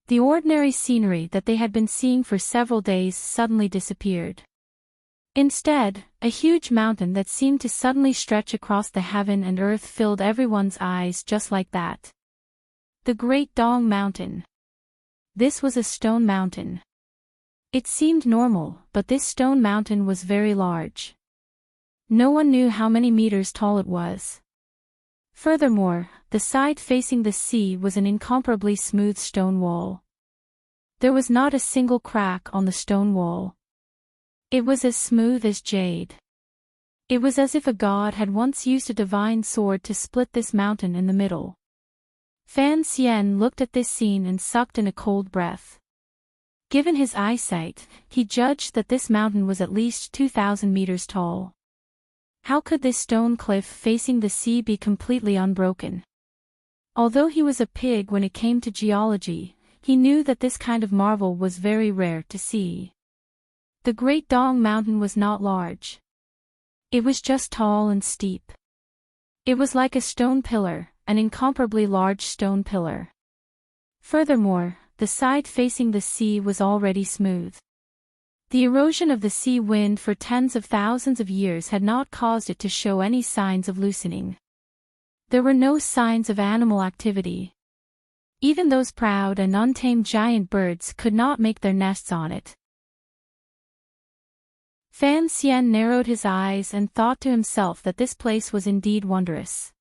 The ordinary scenery that they had been seeing for several days suddenly disappeared. Instead, a huge mountain that seemed to suddenly stretch across the heaven and earth filled everyone's eyes just like that. The Great Dong Mountain. This was a stone mountain. It seemed normal, but this stone mountain was very large. No one knew how many meters tall it was. Furthermore, the side facing the sea was an incomparably smooth stone wall. There was not a single crack on the stone wall. It was as smooth as jade. It was as if a god had once used a divine sword to split this mountain in the middle. Fan Xian looked at this scene and sucked in a cold breath. Given his eyesight, he judged that this mountain was at least 2,000 meters tall. How could this stone cliff facing the sea be completely unbroken? Although he was a pig when it came to geology, he knew that this kind of marvel was very rare to see. The Great Dong Mountain was not large. It was just tall and steep. It was like a stone pillar, an incomparably large stone pillar. Furthermore, the side facing the sea was already smooth. The erosion of the sea wind for tens of thousands of years had not caused it to show any signs of loosening. There were no signs of animal activity. Even those proud and untamed giant birds could not make their nests on it. Fan Xian narrowed his eyes and thought to himself that this place was indeed wondrous.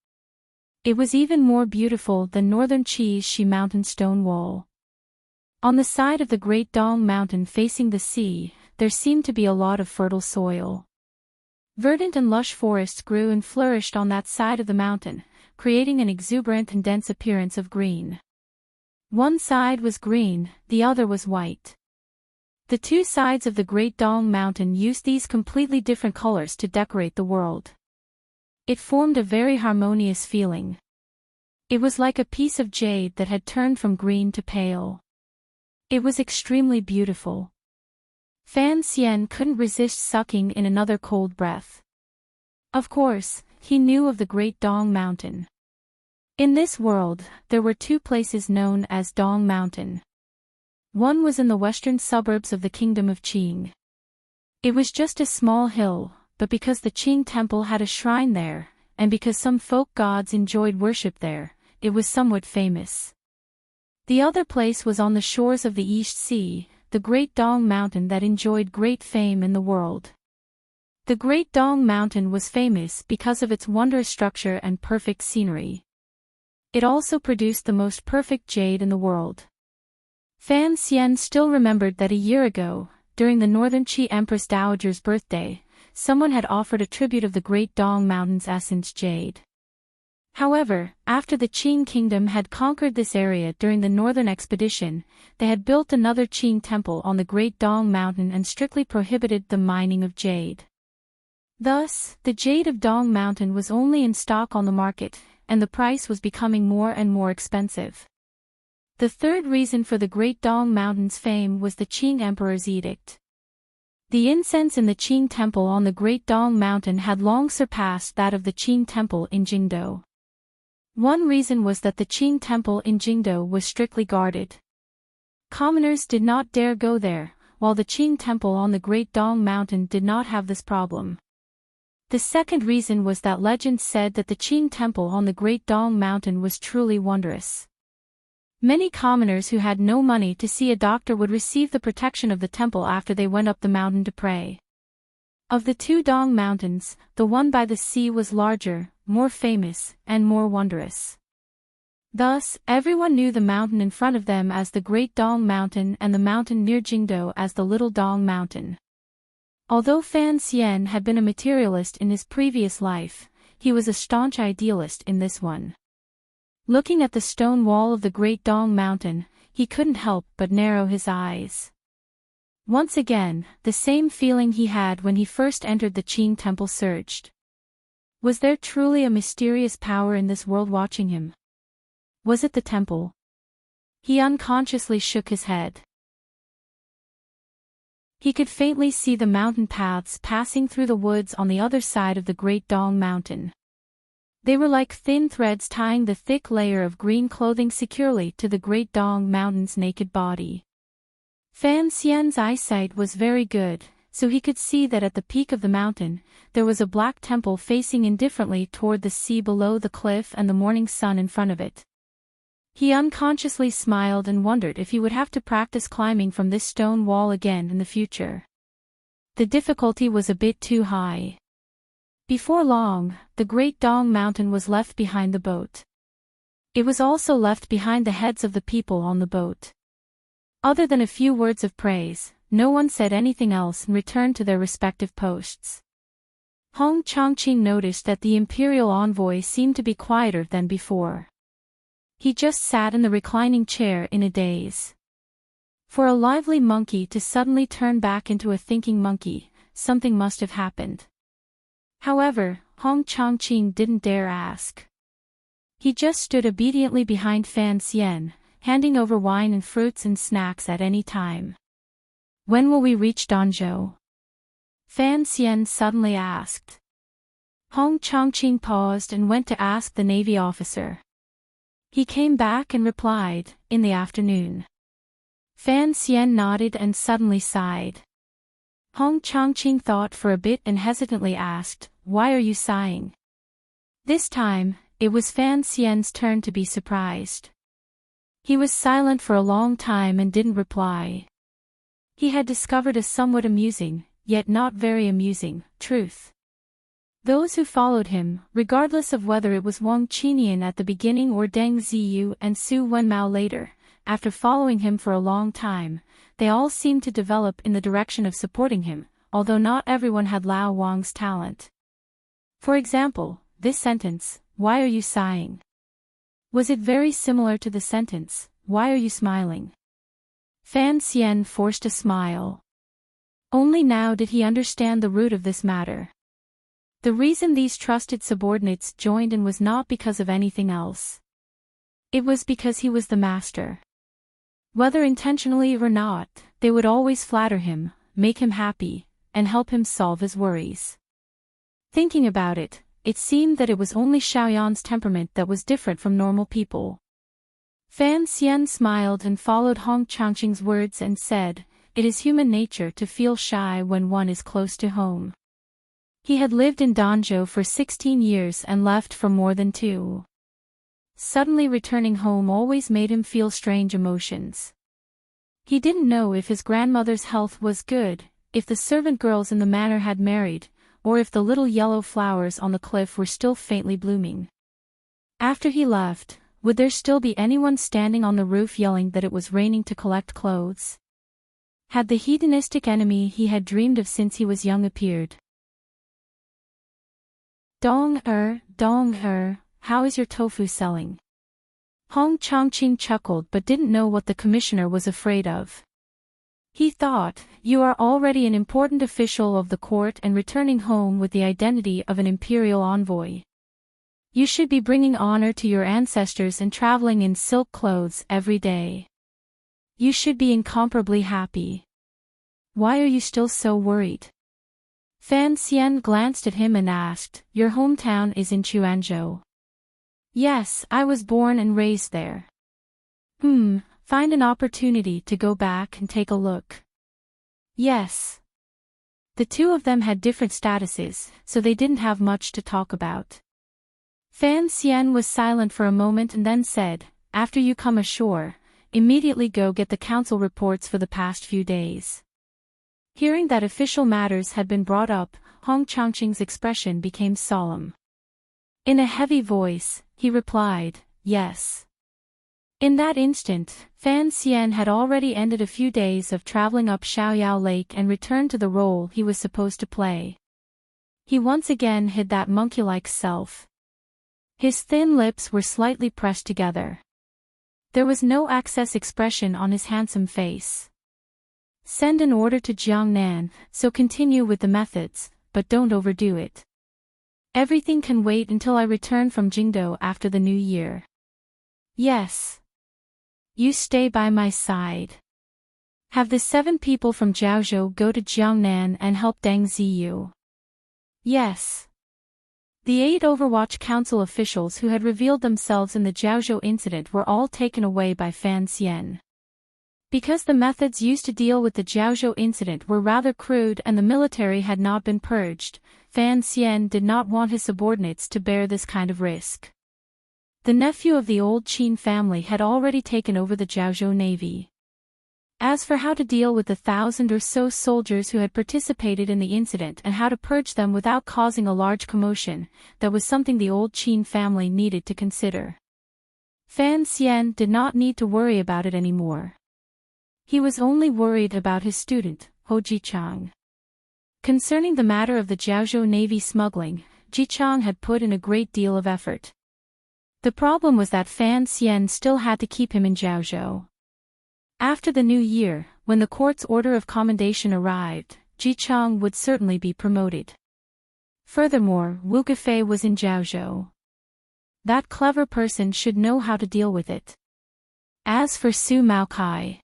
It was even more beautiful than northern Qixi Mountain stone wall. On the side of the Great Dong Mountain facing the sea, there seemed to be a lot of fertile soil. Verdant and lush forests grew and flourished on that side of the mountain, creating an exuberant and dense appearance of green. One side was green, the other was white. The two sides of the Great Dong Mountain used these completely different colors to decorate the world. It formed a very harmonious feeling. It was like a piece of jade that had turned from green to pale. It was extremely beautiful. Fan Xian couldn't resist sucking in another cold breath. Of course, he knew of the Great Dong Mountain. In this world, there were two places known as Dong Mountain. One was in the western suburbs of the Kingdom of Qing. It was just a small hill, but because the Qing temple had a shrine there, and because some folk gods enjoyed worship there, it was somewhat famous. The other place was on the shores of the East Sea, the Great Dong Mountain that enjoyed great fame in the world. The Great Dong Mountain was famous because of its wondrous structure and perfect scenery. It also produced the most perfect jade in the world. Fan Xian still remembered that a year ago, during the Northern Qi Empress Dowager's birthday, someone had offered a tribute of the Great Dong Mountain's essence jade. However, after the Qing kingdom had conquered this area during the Northern Expedition, they had built another Qing temple on the Great Dong Mountain and strictly prohibited the mining of jade. Thus, the jade of Dong Mountain was only in stock on the market, and the price was becoming more and more expensive. The third reason for the Great Dong Mountain's fame was the Qing Emperor's edict. The incense in the Qing temple on the Great Dong Mountain had long surpassed that of the Qing temple in Jingdou. One reason was that the Qing temple in Jingdou was strictly guarded. Commoners did not dare go there, while the Qing temple on the Great Dong Mountain did not have this problem. The second reason was that legend said that the Qing temple on the Great Dong Mountain was truly wondrous. Many commoners who had no money to see a doctor would receive the protection of the temple after they went up the mountain to pray. Of the two Dong Mountains, the one by the sea was larger, more famous, and more wondrous. Thus, everyone knew the mountain in front of them as the Great Dong Mountain and the mountain near Jingdou as the Little Dong Mountain. Although Fan Xian had been a materialist in his previous life, he was a staunch idealist in this one. Looking at the stone wall of the Great Dong Mountain, he couldn't help but narrow his eyes. Once again, the same feeling he had when he first entered the Qing temple surged. Was there truly a mysterious power in this world watching him? Was it the temple? He unconsciously shook his head. He could faintly see the mountain paths passing through the woods on the other side of the Great Dong Mountain. They were like thin threads tying the thick layer of green clothing securely to the Great Dong Mountain's naked body. Fan Xian's eyesight was very good, so he could see that at the peak of the mountain, there was a black temple facing indifferently toward the sea below the cliff and the morning sun in front of it. He unconsciously smiled and wondered if he would have to practice climbing from this stone wall again in the future. The difficulty was a bit too high. Before long, the Great Dong Mountain was left behind the boat. It was also left behind the heads of the people on the boat. Other than a few words of praise, no one said anything else and returned to their respective posts. Hong Chongqing noticed that the imperial envoy seemed to be quieter than before. He just sat in the reclining chair in a daze. For a lively monkey to suddenly turn back into a thinking monkey, something must have happened. However, Hong Chongqing didn't dare ask. He just stood obediently behind Fan Xian, handing over wine and fruits and snacks at any time. When will we reach Danzhou? Fan Xian suddenly asked. Hong Chongqing paused and went to ask the navy officer. He came back and replied, in the afternoon. Fan Xian nodded and suddenly sighed. Hong Chongqing thought for a bit and hesitantly asked, "Why are you sighing?" This time, it was Fan Xian's turn to be surprised. He was silent for a long time and didn't reply. He had discovered a somewhat amusing, yet not very amusing, truth. Those who followed him, regardless of whether it was Wang Qinian at the beginning or Deng Ziyu and Su Wenmao later, after following him for a long time, they all seemed to develop in the direction of supporting him, although not everyone had Lao Wang's talent. For example, this sentence, "Why are you sighing?" Was it very similar to the sentence, "Why are you smiling?" Fan Xian forced a smile. Only now did he understand the root of this matter. The reason these trusted subordinates joined in was not because of anything else. It was because he was the master. Whether intentionally or not, they would always flatter him, make him happy, and help him solve his worries. Thinking about it, it seemed that it was only Xiaoyan's temperament that was different from normal people. Fan Xian smiled and followed Hong Changqing's words and said, "It is human nature to feel shy when one is close to home." He had lived in Danzhou for 16 years and left for more than 2. Suddenly returning home always made him feel strange emotions. He didn't know if his grandmother's health was good, if the servant girls in the manor had married, or if the little yellow flowers on the cliff were still faintly blooming. After he left, would there still be anyone standing on the roof yelling that it was raining to collect clothes? Had the hedonistic enemy he had dreamed of since he was young appeared? Dong how is your tofu selling?" Hong Changqing chuckled but didn't know what the commissioner was afraid of. He thought, "You are already an important official of the court and returning home with the identity of an imperial envoy. You should be bringing honor to your ancestors and traveling in silk clothes every day. You should be incomparably happy. Why are you still so worried?" Fan Xian glanced at him and asked, "Your hometown is in Quanzhou?" "Yes, I was born and raised there." Find an opportunity to go back and take a look." "Yes." The two of them had different statuses, so they didn't have much to talk about. Fan Xian was silent for a moment and then said, "After you come ashore, immediately go get the council reports for the past few days." Hearing that official matters had been brought up, Hong Changqing's expression became solemn. In a heavy voice, he replied, "Yes." In that instant, Fan Xian had already ended a few days of traveling up Xiaoyao Lake and returned to the role he was supposed to play. He once again hid that monkey-like self. His thin lips were slightly pressed together. There was no excess expression on his handsome face. "Send an order to Jiangnan, so continue with the methods, but don't overdo it. Everything can wait until I return from Jingdou after the new year." "Yes. You stay by my side. Have the 7 people from Jiaozhou go to Jiangnan and help Deng Ziyu." "Yes." The 8 Overwatch Council officials who had revealed themselves in the Jiaozhou incident were all taken away by Fan Xian. Because the methods used to deal with the Jiaozhou incident were rather crude and the military had not been purged, Fan Xian did not want his subordinates to bear this kind of risk. The nephew of the old Qin family had already taken over the Jiaozhou navy. As for how to deal with the 1,000 or so soldiers who had participated in the incident and how to purge them without causing a large commotion, that was something the old Qin family needed to consider. Fan Xian did not need to worry about it anymore. He was only worried about his student, Ho Jichang. Concerning the matter of the Jiaozhou navy smuggling, Jichang had put in a great deal of effort. The problem was that Fan Xian still had to keep him in Jiaozhou. After the new year, when the court's order of commendation arrived, Jichang would certainly be promoted. Furthermore, Wu Gafei was in Jiaozhou. That clever person should know how to deal with it. As for Su Maokai,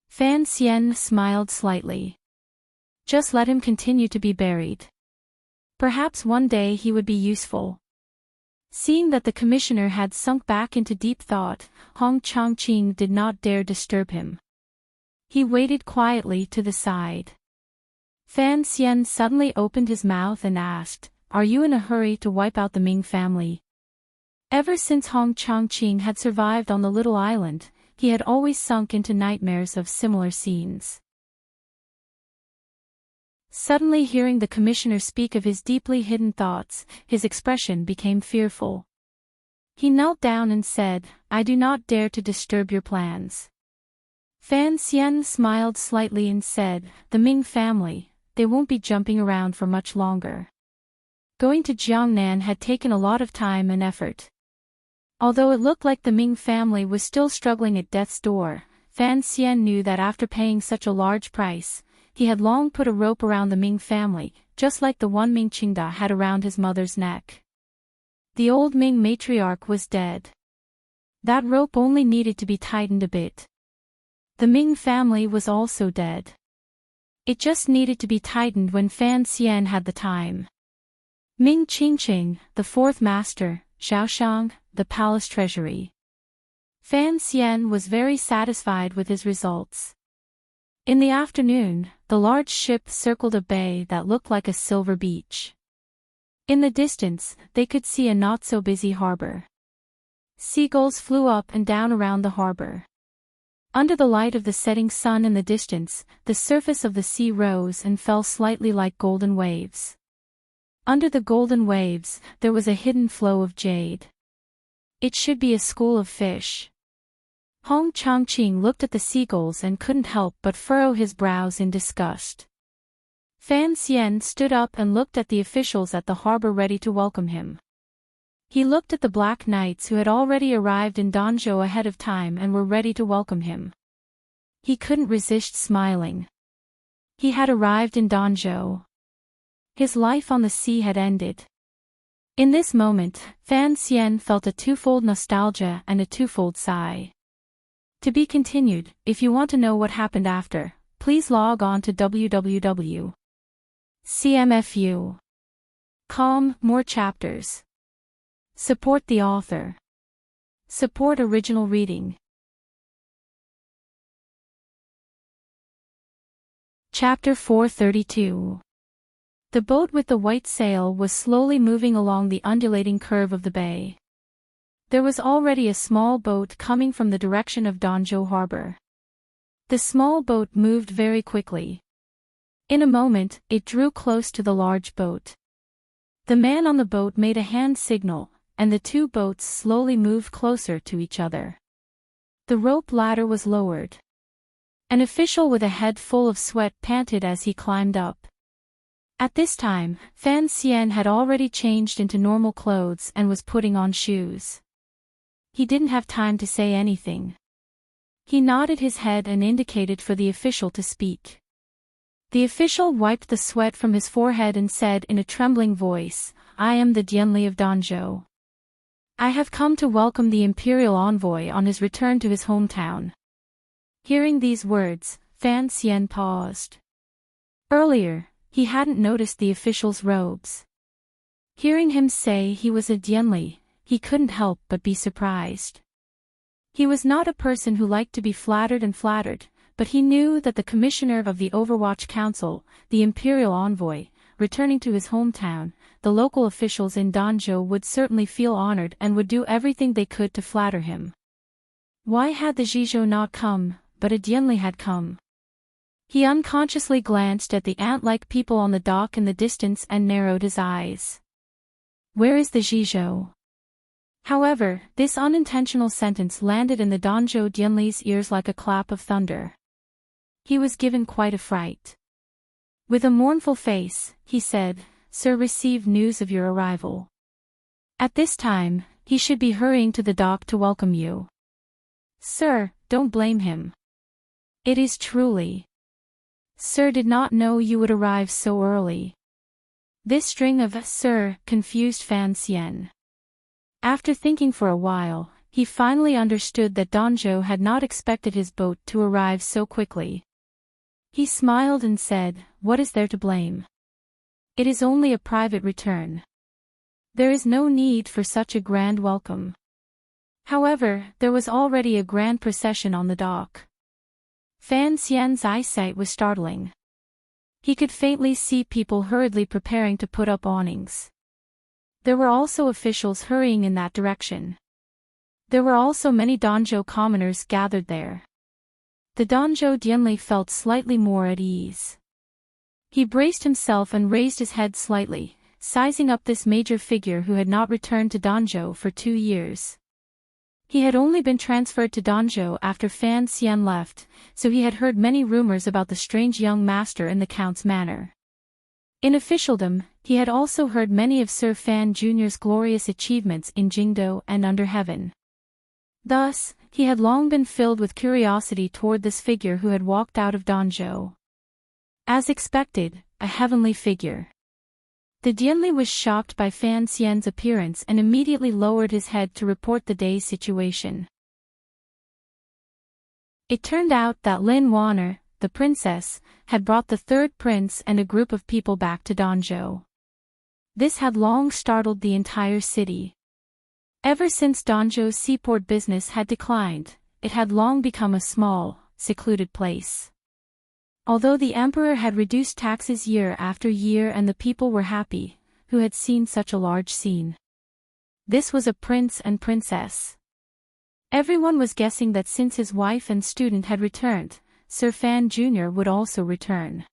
Fan Xian smiled slightly. Just let him continue to be buried. Perhaps one day he would be useful. Seeing that the commissioner had sunk back into deep thought, Hong Changqing did not dare disturb him. He waited quietly to the side. Fan Xian suddenly opened his mouth and asked, "Are you in a hurry to wipe out the Ming family?" Ever since Hong Changqing had survived on the little island, he had always sunk into nightmares of similar scenes. Suddenly hearing the commissioner speak of his deeply hidden thoughts, his expression became fearful. He knelt down and said, "I do not dare to disturb your plans." Fan Xian smiled slightly and said, "The Ming family, they won't be jumping around for much longer." Going to Jiangnan had taken a lot of time and effort. Although it looked like the Ming family was still struggling at death's door, Fan Xian knew that after paying such a large price, he had long put a rope around the Ming family, just like the one Ming Qingda had around his mother's neck. The old Ming matriarch was dead. That rope only needed to be tightened a bit. The Ming family was also dead. It just needed to be tightened when Fan Xian had the time. Ming Qingqing, the fourth master, Xiaoshang, the palace treasury. Fan Xian was very satisfied with his results. In the afternoon, the large ship circled a bay that looked like a silver beach. In the distance, they could see a not-so-busy harbor. Seagulls flew up and down around the harbor. Under the light of the setting sun in the distance, the surface of the sea rose and fell slightly like golden waves. Under the golden waves, there was a hidden flow of jade. It should be a school of fish. Hong Changqing looked at the seagulls and couldn't help but furrow his brows in disgust. Fan Xian stood up and looked at the officials at the harbor ready to welcome him. He looked at the black knights who had already arrived in Danzhou ahead of time and were ready to welcome him. He couldn't resist smiling. He had arrived in Danzhou. His life on the sea had ended. In this moment, Fan Xian felt a twofold nostalgia and a twofold sigh. To be continued. If you want to know what happened after, please log on to www.cmfu.com. More chapters. Support the author. Support original reading. Chapter 432. The boat with the white sail was slowly moving along the undulating curve of the bay. There was already a small boat coming from the direction of Danzhou harbor. The small boat moved very quickly. In a moment, it drew close to the large boat. The man on the boat made a hand signal, and the two boats slowly moved closer to each other. The rope ladder was lowered. An official with a head full of sweat panted as he climbed up. At this time, Fan Xian had already changed into normal clothes and was putting on shoes. He didn't have time to say anything. He nodded his head and indicated for the official to speak. The official wiped the sweat from his forehead and said in a trembling voice, "I am the Dianli of Danzhou. I have come to welcome the imperial envoy on his return to his hometown." Hearing these words, Fan Xian paused. Earlier, he hadn't noticed the official's robes. Hearing him say he was a Dianli, he couldn't help but be surprised. He was not a person who liked to be flattered, but he knew that the commissioner of the Overwatch Council, the imperial envoy, returning to his hometown, the local officials in Danzhou would certainly feel honored and would do everything they could to flatter him. Why had the Zhizhou not come, but a Dianli had come? He unconsciously glanced at the ant-like people on the dock in the distance and narrowed his eyes. Where is the Zhizhou? However, this unintentional sentence landed in the Danzhou Dianli's ears like a clap of thunder. He was given quite a fright. With a mournful face, he said, "Sir, received news of your arrival. At this time, he should be hurrying to the dock to welcome you." "Sir, don't blame him. It is truly. Sir did not know you would arrive so early." This string of "sir" confused Fan Xian. After thinking for a while, he finally understood that Danzhou had not expected his boat to arrive so quickly. He smiled and said, "What is there to blame? It is only a private return. There is no need for such a grand welcome." However, there was already a grand procession on the dock. Fan Xian's eyesight was startling. He could faintly see people hurriedly preparing to put up awnings. There were also officials hurrying in that direction. There were also many Danzhou commoners gathered there. The Danzhou Dianli felt slightly more at ease. He braced himself and raised his head slightly, sizing up this major figure who had not returned to Danzhou for 2 years. He had only been transferred to Danzhou after Fan Xian left, so he had heard many rumors about the strange young master in the Count's manor. In officialdom, he had also heard many of Sir Fan Jr.'s glorious achievements in Jingdou and under heaven. Thus, he had long been filled with curiosity toward this figure who had walked out of Danzhou. As expected, a heavenly figure. The Dianli was shocked by Fan Xian's appearance and immediately lowered his head to report the day's situation. It turned out that Lin Wanner, the princess, had brought the third prince and a group of people back to Danzhou. This had long startled the entire city. Ever since Danzhou's seaport business had declined, it had long become a small, secluded place. Although the emperor had reduced taxes year after year and the people were happy, who had seen such a large scene. This was a prince and princess. Everyone was guessing that since his wife and student had returned, Sir Fan Jr. would also return.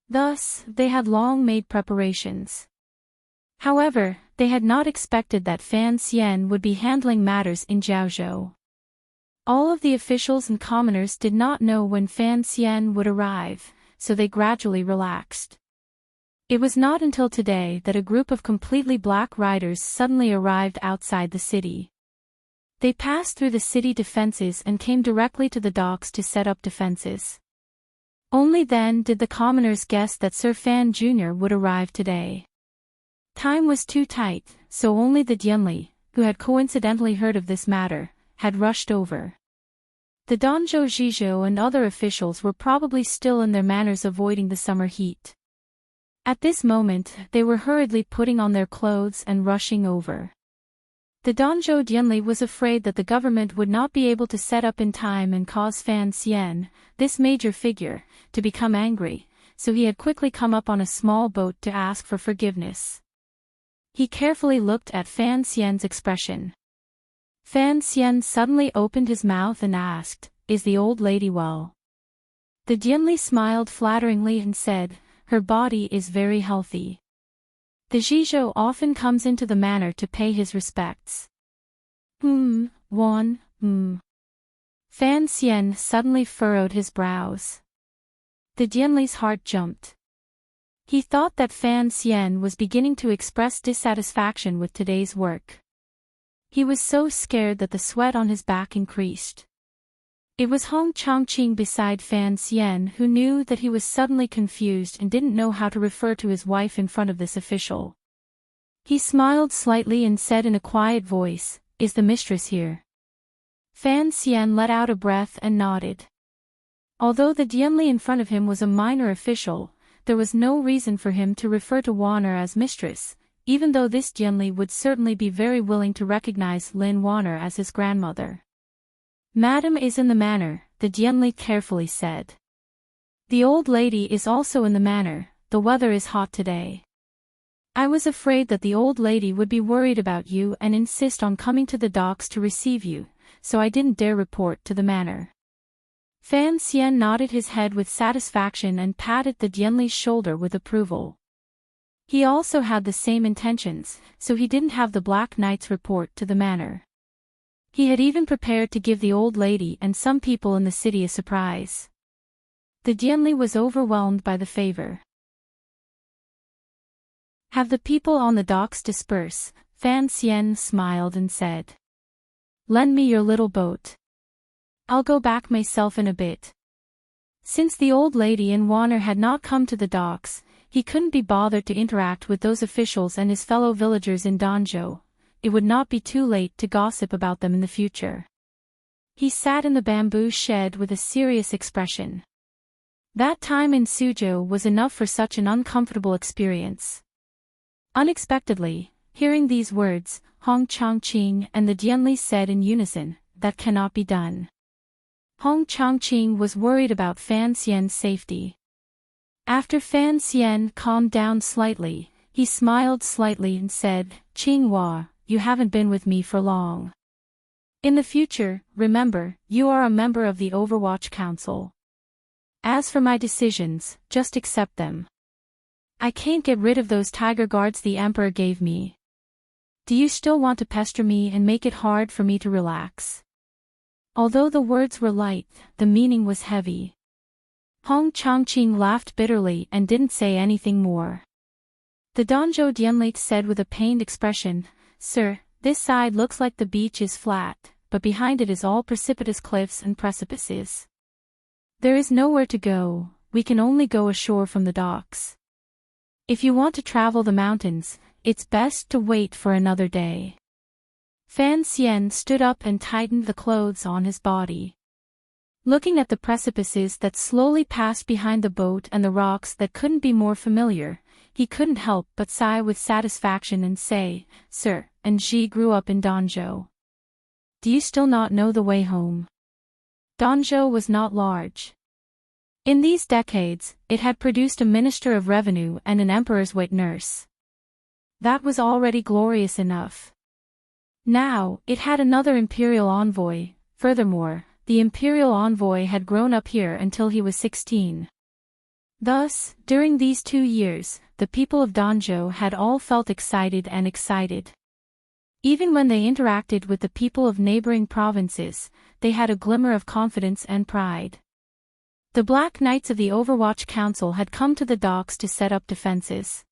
Thus, they had long made preparations. However, they had not expected that Fan Xian would be handling matters in Jiaozhou. All of the officials and commoners did not know when Fan Xian would arrive, so they gradually relaxed. It was not until today that a group of completely black riders suddenly arrived outside the city. They passed through the city defenses and came directly to the docks to set up defenses. Only then did the commoners guess that Sir Fan Jr. would arrive today. Time was too tight, so only the Dianli, who had coincidentally heard of this matter, had rushed over. The Danzhou Zhizhou and other officials were probably still in their manors avoiding the summer heat. At this moment, they were hurriedly putting on their clothes and rushing over. The Danzhou Dianli was afraid that the government would not be able to set up in time and cause Fan Xian, this major figure, to become angry, so he had quickly come up on a small boat to ask for forgiveness. He carefully looked at Fan Xian's expression. Fan Xian suddenly opened his mouth and asked, "Is the old lady well?" The Dianli smiled flatteringly and said, "Her body is very healthy." The Zhizhou often comes into the manor to pay his respects. Fan Xian suddenly furrowed his brows. The Dianli's heart jumped. He thought that Fan Xian was beginning to express dissatisfaction with today's work. He was so scared that the sweat on his back increased. It was Hong Changqing beside Fan Xian who knew that he was suddenly confused and didn't know how to refer to his wife in front of this official. He smiled slightly and said in a quiet voice, "Is the mistress here?" Fan Xian let out a breath and nodded. Although the Dianli in front of him was a minor official, there was no reason for him to refer to Wanner as mistress, even though this Dianli would certainly be very willing to recognize Lin Wanner as his grandmother. "Madam is in the manor," the Dianli carefully said. "The old lady is also in the manor, the weather is hot today. I was afraid that the old lady would be worried about you and insist on coming to the docks to receive you, so I didn't dare report to the manor." Fan Xian nodded his head with satisfaction and patted the Dianli's shoulder with approval. He also had the same intentions, so he didn't have the Black Knight's report to the manor. He had even prepared to give the old lady and some people in the city a surprise. The Dianli was overwhelmed by the favor. "Have the people on the docks disperse," Fan Xian smiled and said. "Lend me your little boat. I'll go back myself in a bit." Since the old lady and Wanner had not come to the docks, he couldn't be bothered to interact with those officials and his fellow villagers in Danzhou. It would not be too late to gossip about them in the future. He sat in the bamboo shed with a serious expression. That time in Suzhou was enough for such an uncomfortable experience. Unexpectedly, hearing these words, Hong Changqing and the Dianli said in unison, "That cannot be done." Hong Changqing was worried about Fan Xian's safety. After Fan Xian calmed down slightly, he smiled slightly and said, "Qinghua, you haven't been with me for long. In the future, remember, you are a member of the Overwatch Council. As for my decisions, just accept them. I can't get rid of those tiger guards the Emperor gave me. Do you still want to pester me and make it hard for me to relax? Although the words were light, the meaning was heavy. Hong Changqing laughed bitterly and didn't say anything more. The Donzhou Dianlate said with a pained expression, "Sir, this side looks like the beach is flat, but behind it is all precipitous cliffs and precipices. There is nowhere to go, we can only go ashore from the docks. If you want to travel the mountains, it's best to wait for another day." Fan Xian stood up and tightened the clothes on his body. Looking at the precipices that slowly passed behind the boat and the rocks that couldn't be more familiar, he couldn't help but sigh with satisfaction and say, "Sir, Enji grew up in Donzhou. Do you still not know the way home?" Donzhou was not large. In these decades, it had produced a minister of revenue and an emperor's wet nurse. That was already glorious enough. Now, it had another imperial envoy. Furthermore, the imperial envoy had grown up here until he was 16. Thus, during these 2 years, the people of Donzhou had all felt excited and excited. Even when they interacted with the people of neighboring provinces, they had a glimmer of confidence and pride. The Black Knights of the Overwatch Council had come to the docks to set up defenses.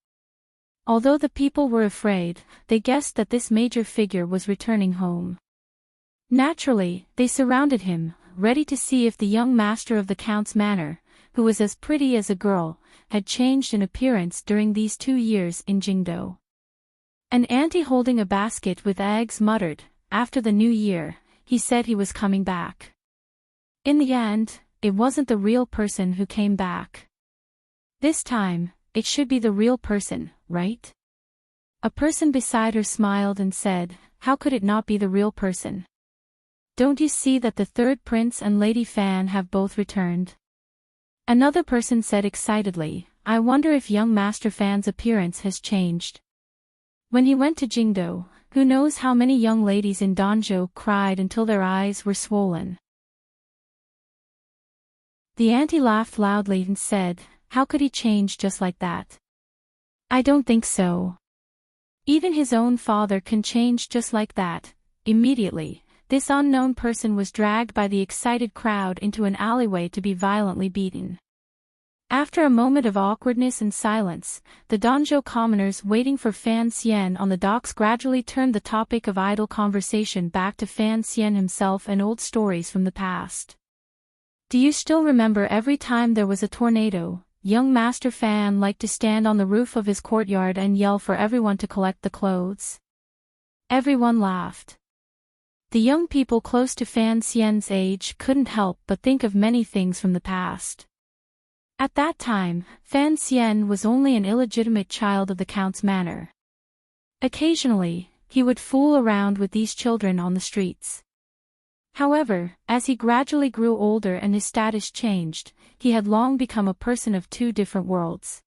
Although the people were afraid, they guessed that this major figure was returning home. Naturally, they surrounded him, ready to see if the young master of the Count's manor, who was as pretty as a girl, had changed in appearance during these 2 years in Jingdo. An auntie holding a basket with eggs muttered, "After the new year, he said he was coming back." In the end, it wasn't the real person who came back. This time, it should be the real person, right? A person beside her smiled and said, "How could it not be the real person? Don't you see that the third prince and Lady Fan have both returned?" Another person said excitedly, "I wonder if young Master Fan's appearance has changed. When he went to Jingdo, who knows how many young ladies in Donzhou cried until their eyes were swollen." The auntie laughed loudly and said, "How could he change just like that? I don't think so. Even his own father can change just like that." Immediately, this unknown person was dragged by the excited crowd into an alleyway to be violently beaten. After a moment of awkwardness and silence, the Donzhou commoners waiting for Fan Xian on the docks gradually turned the topic of idle conversation back to Fan Xian himself and old stories from the past. "Do you still remember every time there was a tornado, young Master Fan liked to stand on the roof of his courtyard and yell for everyone to collect the clothes?" Everyone laughed. The young people close to Fan Xian's age couldn't help but think of many things from the past. At that time, Fan Xian was only an illegitimate child of the Count's manor. Occasionally, he would fool around with these children on the streets. However, as he gradually grew older and his status changed, he had long become a person of 2 different worlds.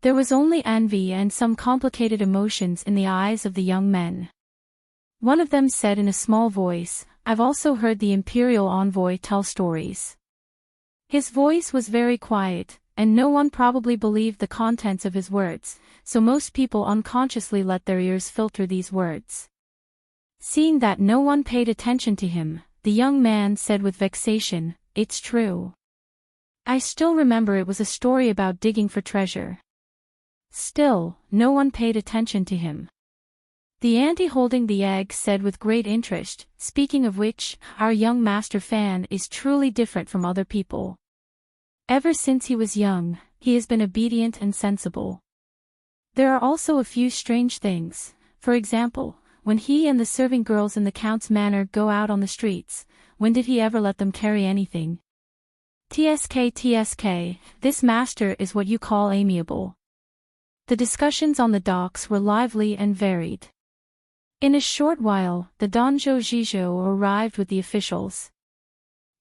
There was only envy and some complicated emotions in the eyes of the young men. One of them said in a small voice, "I've also heard the imperial envoy tell stories." His voice was very quiet, and no one probably believed the contents of his words, so most people unconsciously let their ears filter these words. Seeing that no one paid attention to him, the young man said with vexation, "It's true. I still remember it was a story about digging for treasure." Still, no one paid attention to him. The auntie holding the egg said with great interest, "Speaking of which, our young Master Fan is truly different from other people. Ever since he was young, he has been obedient and sensible. There are also a few strange things. For example, when he and the serving girls in the Count's manor go out on the streets, when did he ever let them carry anything? TSK, this master is what you call amiable." The discussions on the docks were lively and varied. In a short while, the Donzhou Zhizhou arrived with the officials.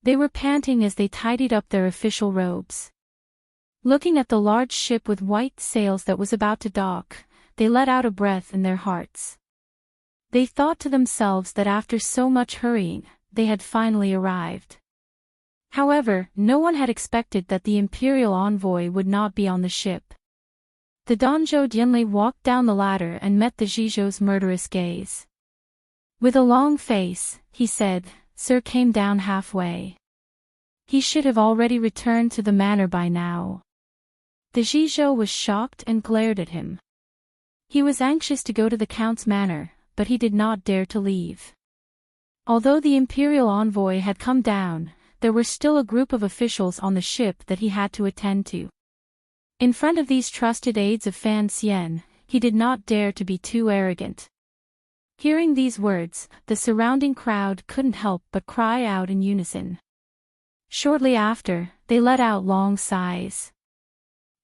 They were panting as they tidied up their official robes. Looking at the large ship with white sails that was about to dock, they let out a breath in their hearts. They thought to themselves that after so much hurrying, they had finally arrived. However, no one had expected that the imperial envoy would not be on the ship. The Donjo Jianlei walked down the ladder and met the Jizhou's murderous gaze. With a long face, he said, "Sir came down halfway. He should have already returned to the manor by now." The Jizhou was shocked and glared at him. He was anxious to go to the Count's manor, but he did not dare to leave. Although the imperial envoy had come down, there were still a group of officials on the ship that he had to attend to. In front of these trusted aides of Fan Xian, he did not dare to be too arrogant. Hearing these words, the surrounding crowd couldn't help but cry out in unison. Shortly after, they let out long sighs.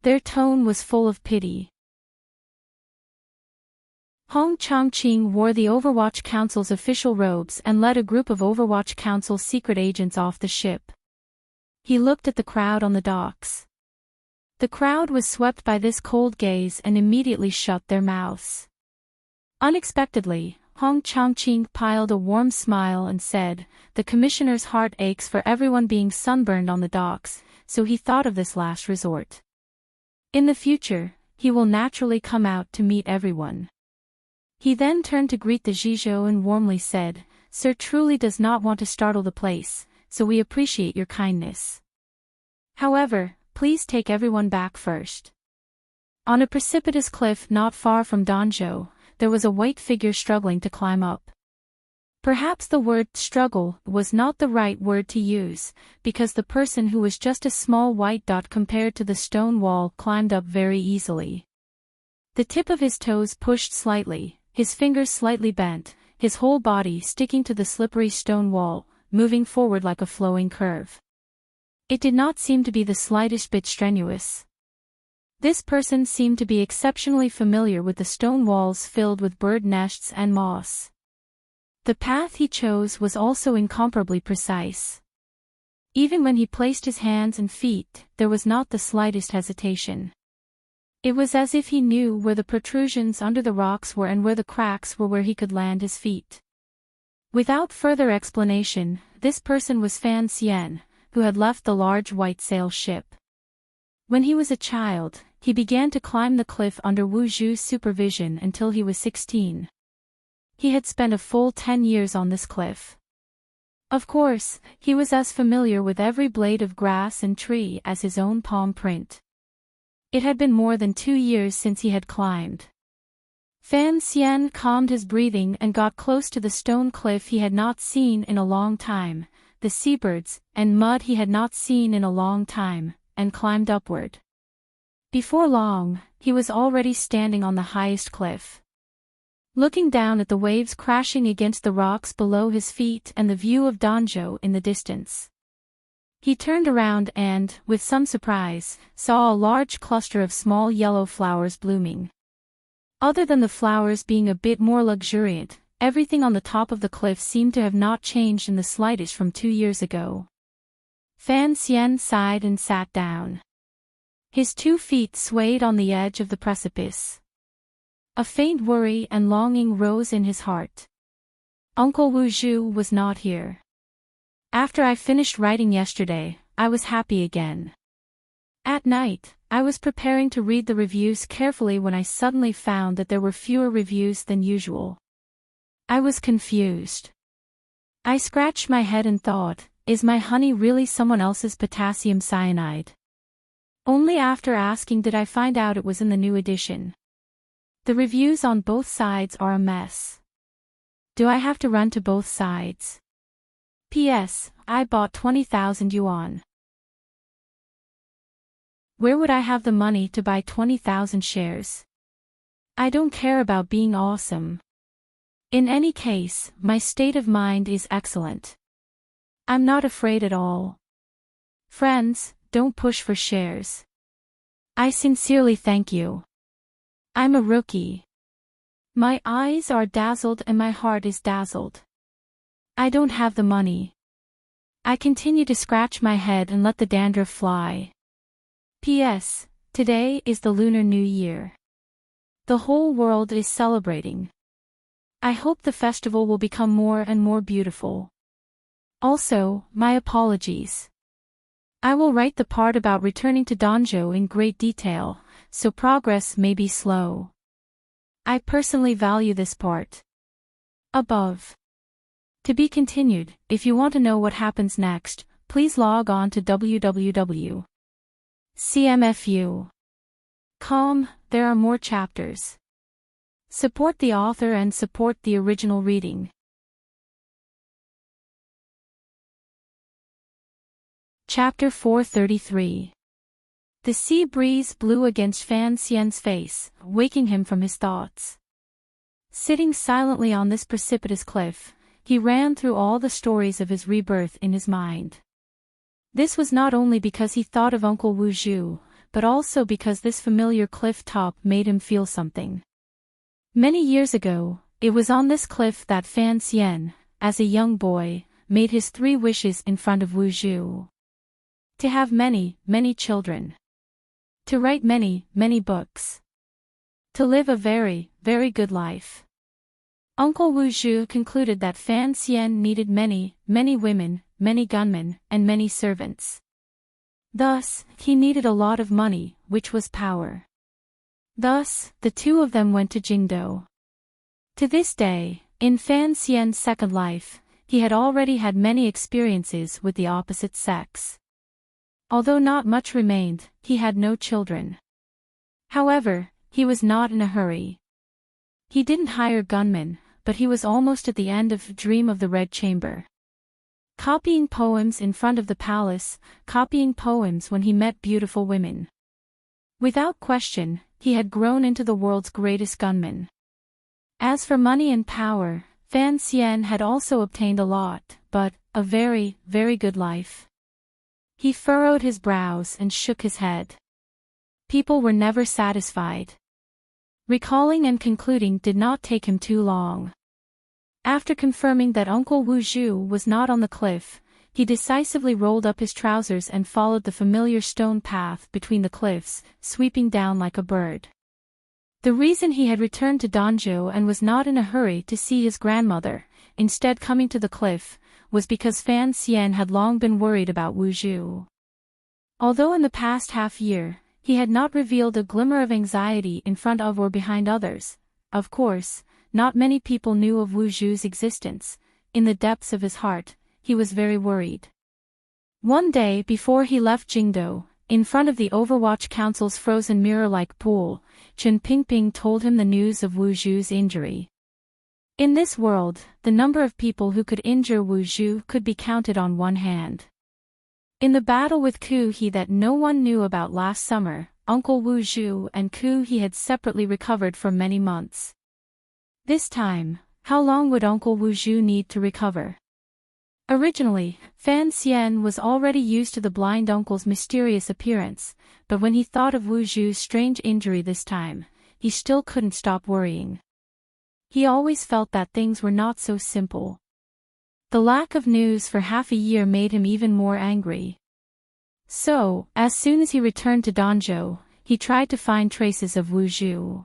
Their tone was full of pity. Hong Chongqing wore the Overwatch Council's official robes and led a group of Overwatch Council secret agents off the ship. He looked at the crowd on the docks. The crowd was swept by this cold gaze and immediately shut their mouths. Unexpectedly, Hong Chongqing piled a warm smile and said, "The commissioner's heart aches for everyone being sunburned on the docks, so he thought of this last resort. In the future, he will naturally come out to meet everyone." He then turned to greet the Jizhou and warmly said, "Sir truly does not want to startle the place, so we appreciate your kindness. However, please take everyone back first." On a precipitous cliff not far from Donjo, there was a white figure struggling to climb up. Perhaps the word struggle was not the right word to use, because the person who was just a small white dot compared to the stone wall climbed up very easily. The tip of his toes pushed slightly, his fingers slightly bent, his whole body sticking to the slippery stone wall, moving forward like a flowing curve. It did not seem to be the slightest bit strenuous. This person seemed to be exceptionally familiar with the stone walls filled with bird nests and moss. The path he chose was also incomparably precise. Even when he placed his hands and feet, there was not the slightest hesitation. It was as if he knew where the protrusions under the rocks were and where the cracks were where he could land his feet. Without further explanation, this person was Fan Xian, who had left the large white sail ship. When he was a child, he began to climb the cliff under Wu Zhu's supervision until he was 16. He had spent a full 10 years on this cliff. Of course, he was as familiar with every blade of grass and tree as his own palm print. It had been more than 2 years since he had climbed. Fan Xian calmed his breathing and got close to the stone cliff he had not seen in a long time, the seabirds and mud he had not seen in a long time, and climbed upward. Before long, he was already standing on the highest cliff. Looking down at the waves crashing against the rocks below his feet and the view of Donjo in the distance. He turned around and, with some surprise, saw a large cluster of small yellow flowers blooming. Other than the flowers being a bit more luxuriant, everything on the top of the cliff seemed to have not changed in the slightest from 2 years ago. Fan Xian sighed and sat down. His 2 feet swayed on the edge of the precipice. A faint worry and longing rose in his heart. Uncle Wu Zhu was not here. After I finished writing yesterday, I was happy again. At night, I was preparing to read the reviews carefully when I suddenly found that there were fewer reviews than usual. I was confused. I scratched my head and thought, is my honey really someone else's potassium cyanide? Only after asking did I find out it was in the new edition. The reviews on both sides are a mess. Do I have to run to both sides? P.S. I bought 20,000 yuan. Where would I have the money to buy 20,000 shares? I don't care about being awesome. In any case, my state of mind is excellent. I'm not afraid at all. Friends, don't push for shares. I sincerely thank you. I'm a rookie. My eyes are dazzled and my heart is dazzled. I don't have the money. I continue to scratch my head and let the dandruff fly. P.S. Today is the Lunar New Year. The whole world is celebrating. I hope the festival will become more and more beautiful. Also, my apologies. I will write the part about returning to Donjo in great detail, so progress may be slow. I personally value this part. Above. To be continued. If you want to know what happens next, please log on to www.cmfu.com. There are more chapters. Support the author and support the original reading. Chapter 433. The sea breeze blew against Fan Xian's face, waking him from his thoughts. Sitting silently on this precipitous cliff, he ran through all the stories of his rebirth in his mind. This was not only because he thought of Uncle Wu Zhu, but also because this familiar cliff top made him feel something. Many years ago, it was on this cliff that Fan Xian, as a young boy, made his 3 wishes in front of Wu Zhu. To have many, many children. To write many, many books. To live a very, very good life. Uncle Wu Zhu concluded that Fan Xian needed many, many women, many gunmen, and many servants. Thus, he needed a lot of money, which was power. Thus, the 2 of them went to Jingdo. To this day, in Fan Xian's second life, he had already had many experiences with the opposite sex. Although not much remained, he had no children. However, he was not in a hurry. He didn't hire gunmen, but he was almost at the end of Dream of the Red Chamber. Copying poems in front of the palace, copying poems when he met beautiful women. Without question, he had grown into the world's greatest gunman. As for money and power, Fan Xian had also obtained a lot, but a very, very good life. He furrowed his brows and shook his head. People were never satisfied. Recalling and concluding did not take him too long. After confirming that Uncle Wu Zhu was not on the cliff, he decisively rolled up his trousers and followed the familiar stone path between the cliffs, sweeping down like a bird. The reason he had returned to Donjo and was not in a hurry to see his grandmother, instead coming to the cliff, was because Fan Xian had long been worried about Wu Zhu. Although in the past half-year, he had not revealed a glimmer of anxiety in front of or behind others, of course, not many people knew of Wu Zhu's existence. In the depths of his heart, he was very worried. One day before he left Jingdo, in front of the Overwatch Council's frozen mirror-like pool, Chen Pingping told him the news of Wu Zhu's injury. In this world, the number of people who could injure Wu Zhu could be counted on one hand. In the battle with Ku He that no one knew about last summer, Uncle Wu Zhu and Ku He had separately recovered for many months. This time, how long would Uncle Wu Zhu need to recover? Originally, Fan Xian was already used to the blind uncle's mysterious appearance, but when he thought of Wu Zhu's strange injury this time, he still couldn't stop worrying. He always felt that things were not so simple. The lack of news for half a year made him even more angry. So, as soon as he returned to Donjo, he tried to find traces of Wu Zhu.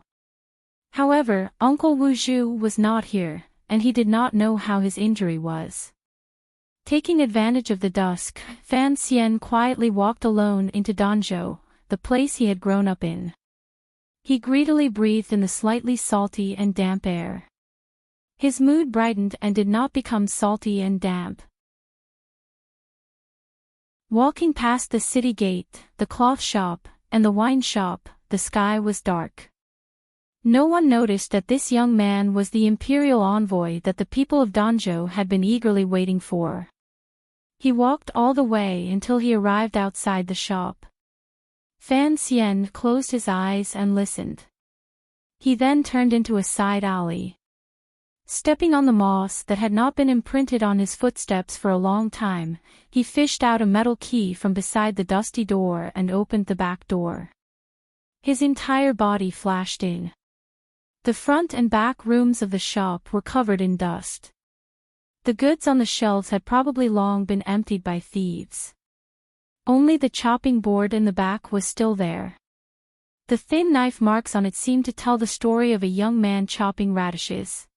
However, Uncle Wu Zhu was not here, and he did not know how his injury was. Taking advantage of the dusk, Fan Xian quietly walked alone into Donjo, the place he had grown up in. He greedily breathed in the slightly salty and damp air. His mood brightened and did not become salty and damp. Walking past the city gate, the cloth shop, and the wine shop, the sky was dark. No one noticed that this young man was the imperial envoy that the people of Donjo had been eagerly waiting for. He walked all the way until he arrived outside the shop. Fan Xian closed his eyes and listened. He then turned into a side alley. Stepping on the moss that had not been imprinted on his footsteps for a long time, he fished out a metal key from beside the dusty door and opened the back door. His entire body flashed in. The front and back rooms of the shop were covered in dust. The goods on the shelves had probably long been emptied by thieves. Only the chopping board in the back was still there. The thin knife marks on it seemed to tell the story of a young man chopping radishes.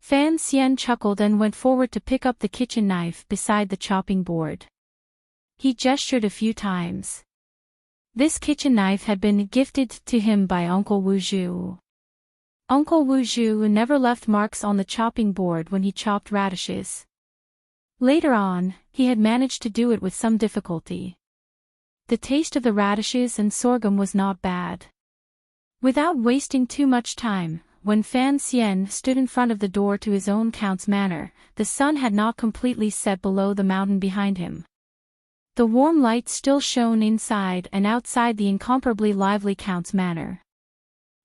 Fan Xian chuckled and went forward to pick up the kitchen knife beside the chopping board. He gestured a few times. This kitchen knife had been gifted to him by Uncle Wu Zhu. Uncle Wu Zhu never left marks on the chopping board when he chopped radishes. Later on, he had managed to do it with some difficulty. The taste of the radishes and sorghum was not bad. Without wasting too much time, when Fan Xian stood in front of the door to his own count's manor, the sun had not completely set below the mountain behind him. The warm light still shone inside and outside the incomparably lively count's manor.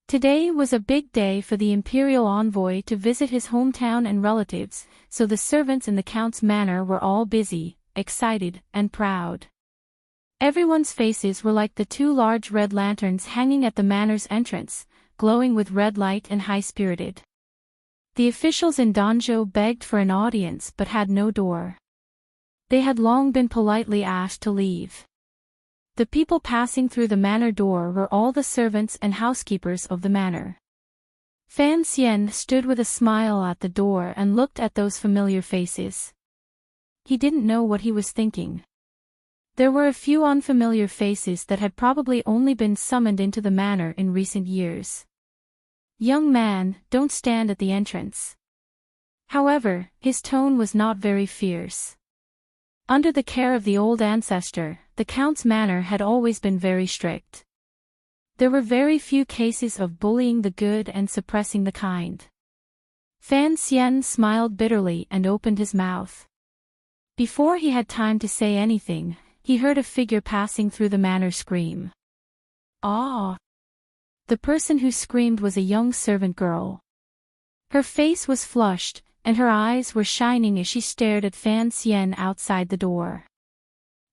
Today was a big day for the imperial envoy to visit his hometown and relatives, so the servants in the count's manor were all busy, excited, and proud. Everyone's faces were like the two large red lanterns hanging at the manor's entrance, glowing with red light and high-spirited. The officials in Danzhou begged for an audience but had no door. They had long been politely asked to leave. The people passing through the manor door were all the servants and housekeepers of the manor. Fan Xian stood with a smile at the door and looked at those familiar faces. He didn't know what he was thinking. There were a few unfamiliar faces that had probably only been summoned into the manor in recent years. "Young man, don't stand at the entrance." However, his tone was not very fierce. Under the care of the old ancestor, the count's manor had always been very strict. There were very few cases of bullying the good and suppressing the kind. Fan Xian smiled bitterly and opened his mouth. Before he had time to say anything, he heard a figure passing through the manor scream. "Ah!" The person who screamed was a young servant girl. Her face was flushed, and her eyes were shining as she stared at Fan Xian outside the door.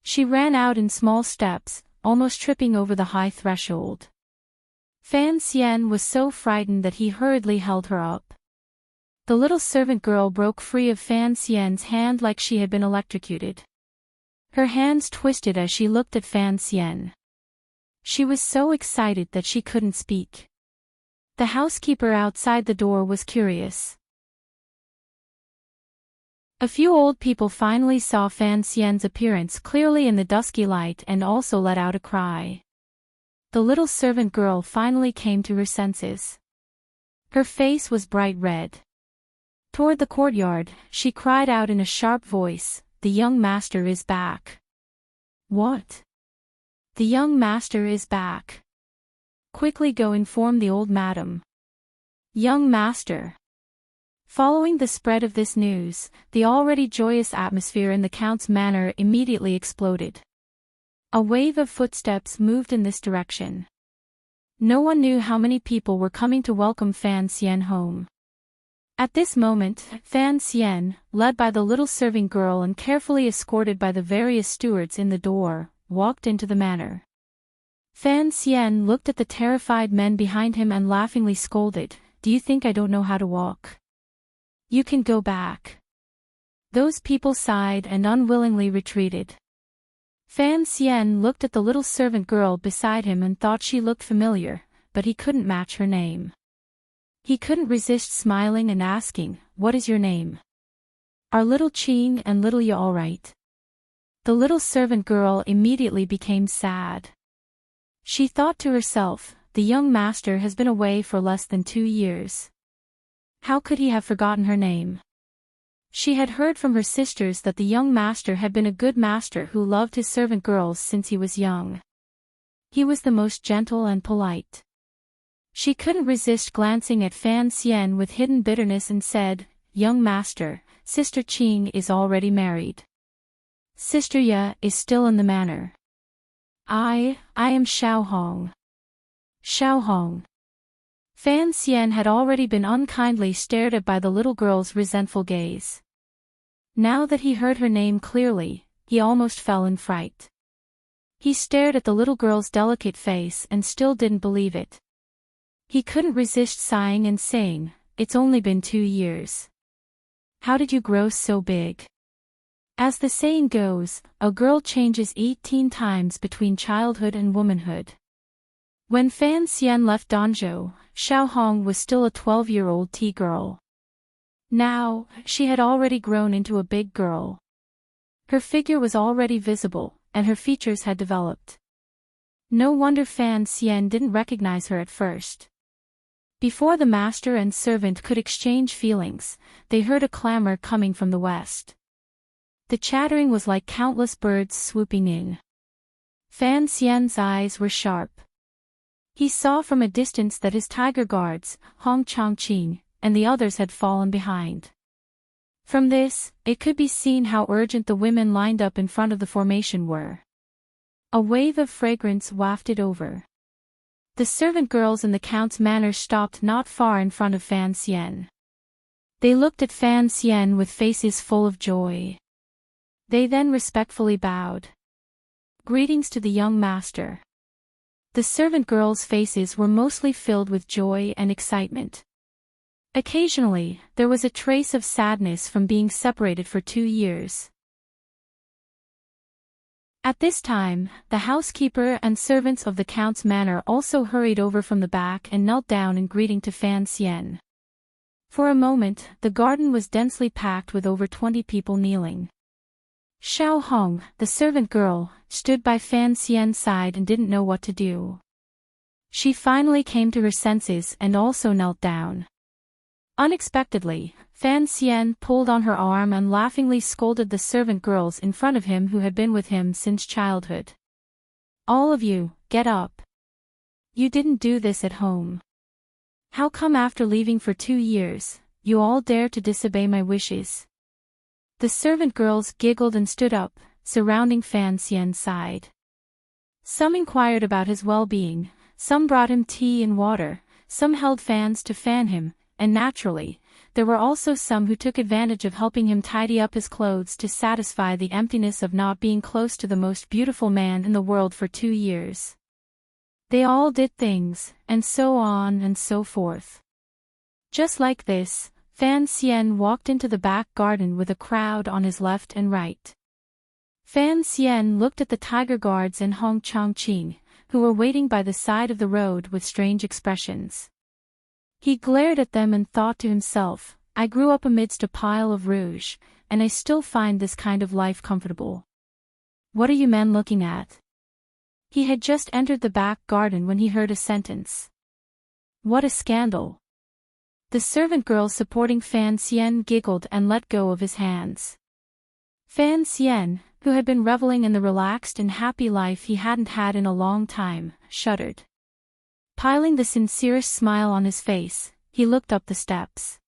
She ran out in small steps, almost tripping over the high threshold. Fan Xian was so frightened that he hurriedly held her up. The little servant girl broke free of Fan Xian's hand like she had been electrocuted. Her hands twisted as she looked at Fan Xian. She was so excited that she couldn't speak. The housekeeper outside the door was curious. A few old people finally saw Fan Xian's appearance clearly in the dusky light and also let out a cry. The little servant girl finally came to her senses. Her face was bright red. Toward the courtyard, she cried out in a sharp voice, "The young master is back." "What?" "The young master is back. Quickly go inform the old madam." "Young master." Following the spread of this news, the already joyous atmosphere in the count's manor immediately exploded. A wave of footsteps moved in this direction. No one knew how many people were coming to welcome Fan Xian home. At this moment, Fan Xian, led by the little serving girl and carefully escorted by the various stewards in the door, walked into the manor. Fan Xian looked at the terrified men behind him and laughingly scolded, "Do you think I don't know how to walk? You can go back." Those people sighed and unwillingly retreated. Fan Xian looked at the little servant girl beside him and thought she looked familiar, but he couldn't match her name. He couldn't resist smiling and asking, "What is your name? Are little Qing and little Ye all right?" The little servant girl immediately became sad. She thought to herself, "The young master has been away for less than 2 years. How could he have forgotten her name?" She had heard from her sisters that the young master had been a good master who loved his servant girls since he was young. He was the most gentle and polite. She couldn't resist glancing at Fan Xian with hidden bitterness and said, "Young master, Sister Qing is already married. Sister Ye is still in the manor. I am Xiao Hong." Xiao Hong. Fan Xian had already been unkindly stared at by the little girl's resentful gaze. Now that he heard her name clearly, he almost fell in fright. He stared at the little girl's delicate face and still didn't believe it. He couldn't resist sighing and saying, "It's only been 2 years. How did you grow so big?" As the saying goes, a girl changes 18 times between childhood and womanhood. When Fan Xian left Danzhou, Xiao Hong was still a 12-year-old tea girl. Now, she had already grown into a big girl. Her figure was already visible, and her features had developed. No wonder Fan Xian didn't recognize her at first. Before the master and servant could exchange feelings, they heard a clamor coming from the west. The chattering was like countless birds swooping in. Fan Xian's eyes were sharp. He saw from a distance that his tiger guards, Hong Chongqing, and the others had fallen behind. From this, it could be seen how urgent the women lined up in front of the formation were. A wave of fragrance wafted over. The servant girls in the count's manor stopped not far in front of Fan Xian. They looked at Fan Xian with faces full of joy. They then respectfully bowed. Greetings to the young master. The servant girls' faces were mostly filled with joy and excitement. Occasionally, there was a trace of sadness from being separated for 2 years. At this time, the housekeeper and servants of the count's manor also hurried over from the back and knelt down in greeting to Fan Xian. For a moment, the garden was densely packed with over 20 people kneeling. Xiao Hong, the servant girl, stood by Fan Xian's side and didn't know what to do. She finally came to her senses and also knelt down. Unexpectedly, Fan Xian pulled on her arm and laughingly scolded the servant girls in front of him who had been with him since childhood. All of you, get up. You didn't do this at home. How come after leaving for 2 years, you all dare to disobey my wishes? The servant girls giggled and stood up, surrounding Fan Xian's side. Some inquired about his well-being, some brought him tea and water, some held fans to fan him, and naturally, there were also some who took advantage of helping him tidy up his clothes to satisfy the emptiness of not being close to the most beautiful man in the world for 2 years. They all did things, and so on and so forth. Just like this, Fan Xian walked into the back garden with a crowd on his left and right. Fan Xian looked at the tiger guards and Hong Chongqing, who were waiting by the side of the road with strange expressions. He glared at them and thought to himself, I grew up amidst a pile of rouge, and I still find this kind of life comfortable. What are you men looking at? He had just entered the back garden when he heard a sentence. What a scandal! The servant girl supporting Fan Xian giggled and let go of his hands. Fan Xian, who had been reveling in the relaxed and happy life he hadn't had in a long time, shuddered. Piling the sincerest smile on his face, he looked up the steps.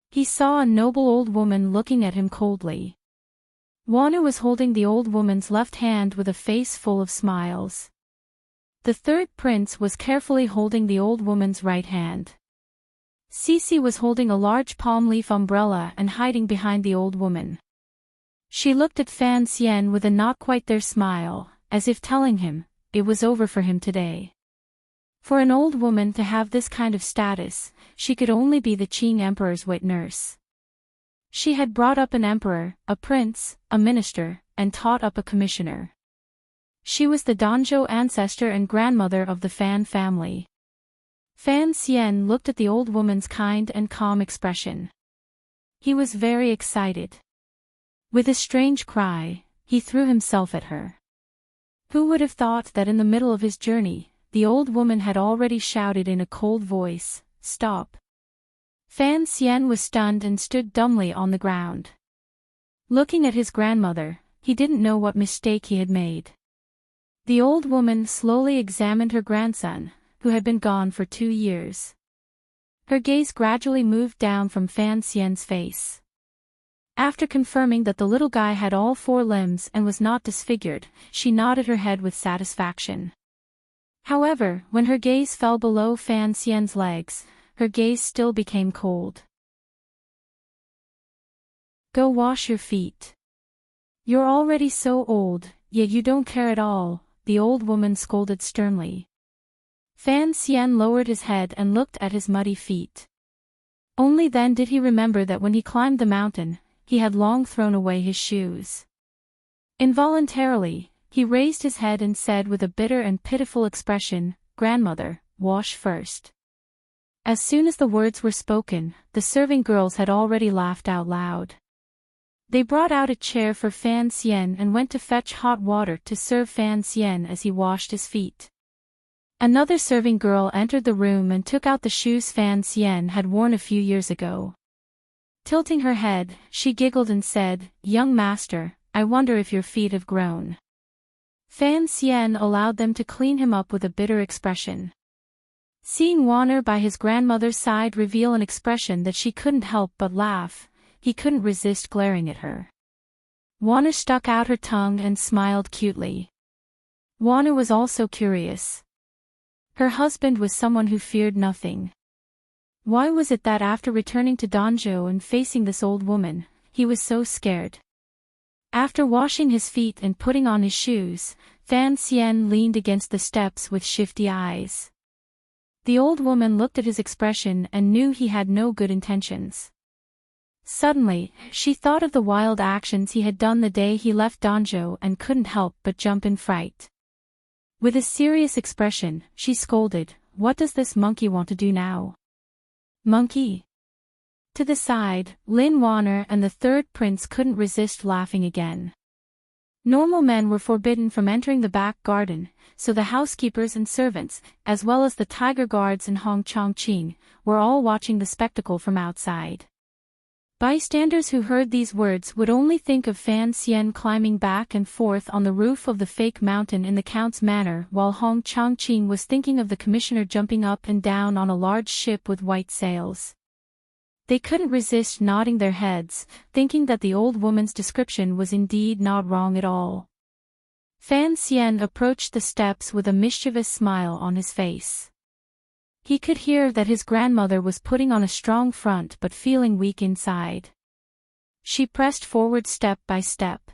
He saw a noble old woman looking at him coldly. Wanu was holding the old woman's left hand with a face full of smiles. The third prince was carefully holding the old woman's right hand. Cici was holding a large palm leaf umbrella and hiding behind the old woman. She looked at Fan Xian with a not quite there smile, as if telling him, it was over for him today. For an old woman to have this kind of status, she could only be the Qing emperor's wet nurse. She had brought up an emperor, a prince, a minister, and taught up a commissioner. She was the Danzhou ancestor and grandmother of the Fan family. Fan Xian looked at the old woman's kind and calm expression. He was very excited. With a strange cry, he threw himself at her. Who would have thought that in the middle of his journey, the old woman had already shouted in a cold voice, "Stop." Fan Xian was stunned and stood dumbly on the ground. Looking at his grandmother, he didn't know what mistake he had made. The old woman slowly examined her grandson, who had been gone for 2 years. Her gaze gradually moved down from Fan Xian's face. After confirming that the little guy had all 4 limbs and was not disfigured, she nodded her head with satisfaction. However, when her gaze fell below Fan Xian's legs, her gaze still became cold. Go wash your feet. You're already so old, yet you don't care at all, the old woman scolded sternly. Fan Xian lowered his head and looked at his muddy feet. Only then did he remember that when he climbed the mountain, he had long thrown away his shoes. Involuntarily, he raised his head and said with a bitter and pitiful expression, "Grandmother, wash first." As soon as the words were spoken, the serving girls had already laughed out loud. They brought out a chair for Fan Xian and went to fetch hot water to serve Fan Xian as he washed his feet. Another serving girl entered the room and took out the shoes Fan Xian had worn a few years ago. Tilting her head, she giggled and said, "Young master, I wonder if your feet have grown." Fan Xian allowed them to clean him up with a bitter expression. Seeing Warner by his grandmother's side reveal an expression that she couldn't help but laugh, he couldn't resist glaring at her. Warner stuck out her tongue and smiled cutely. Warner was also curious. Her husband was someone who feared nothing. Why was it that after returning to Danzhou and facing this old woman, he was so scared? After washing his feet and putting on his shoes, Fan Xian leaned against the steps with shifty eyes. The old woman looked at his expression and knew he had no good intentions. Suddenly, she thought of the wild actions he had done the day he left Danzhou and couldn't help but jump in fright. With a serious expression, she scolded, "What does this monkey want to do now?" "Monkey?" To the side, Lin Warner and the third prince couldn't resist laughing again. Normal men were forbidden from entering the back garden, so the housekeepers and servants, as well as the tiger guards and Hong Chongqing, were all watching the spectacle from outside. Bystanders who heard these words would only think of Fan Xian climbing back and forth on the roof of the fake mountain in the count's manor, while Hong Chongqing was thinking of the commissioner jumping up and down on a large ship with white sails. They couldn't resist nodding their heads, thinking that the old woman's description was indeed not wrong at all. Fan Xian approached the steps with a mischievous smile on his face. He could hear that his grandmother was putting on a strong front but feeling weak inside. She pressed forward step by step.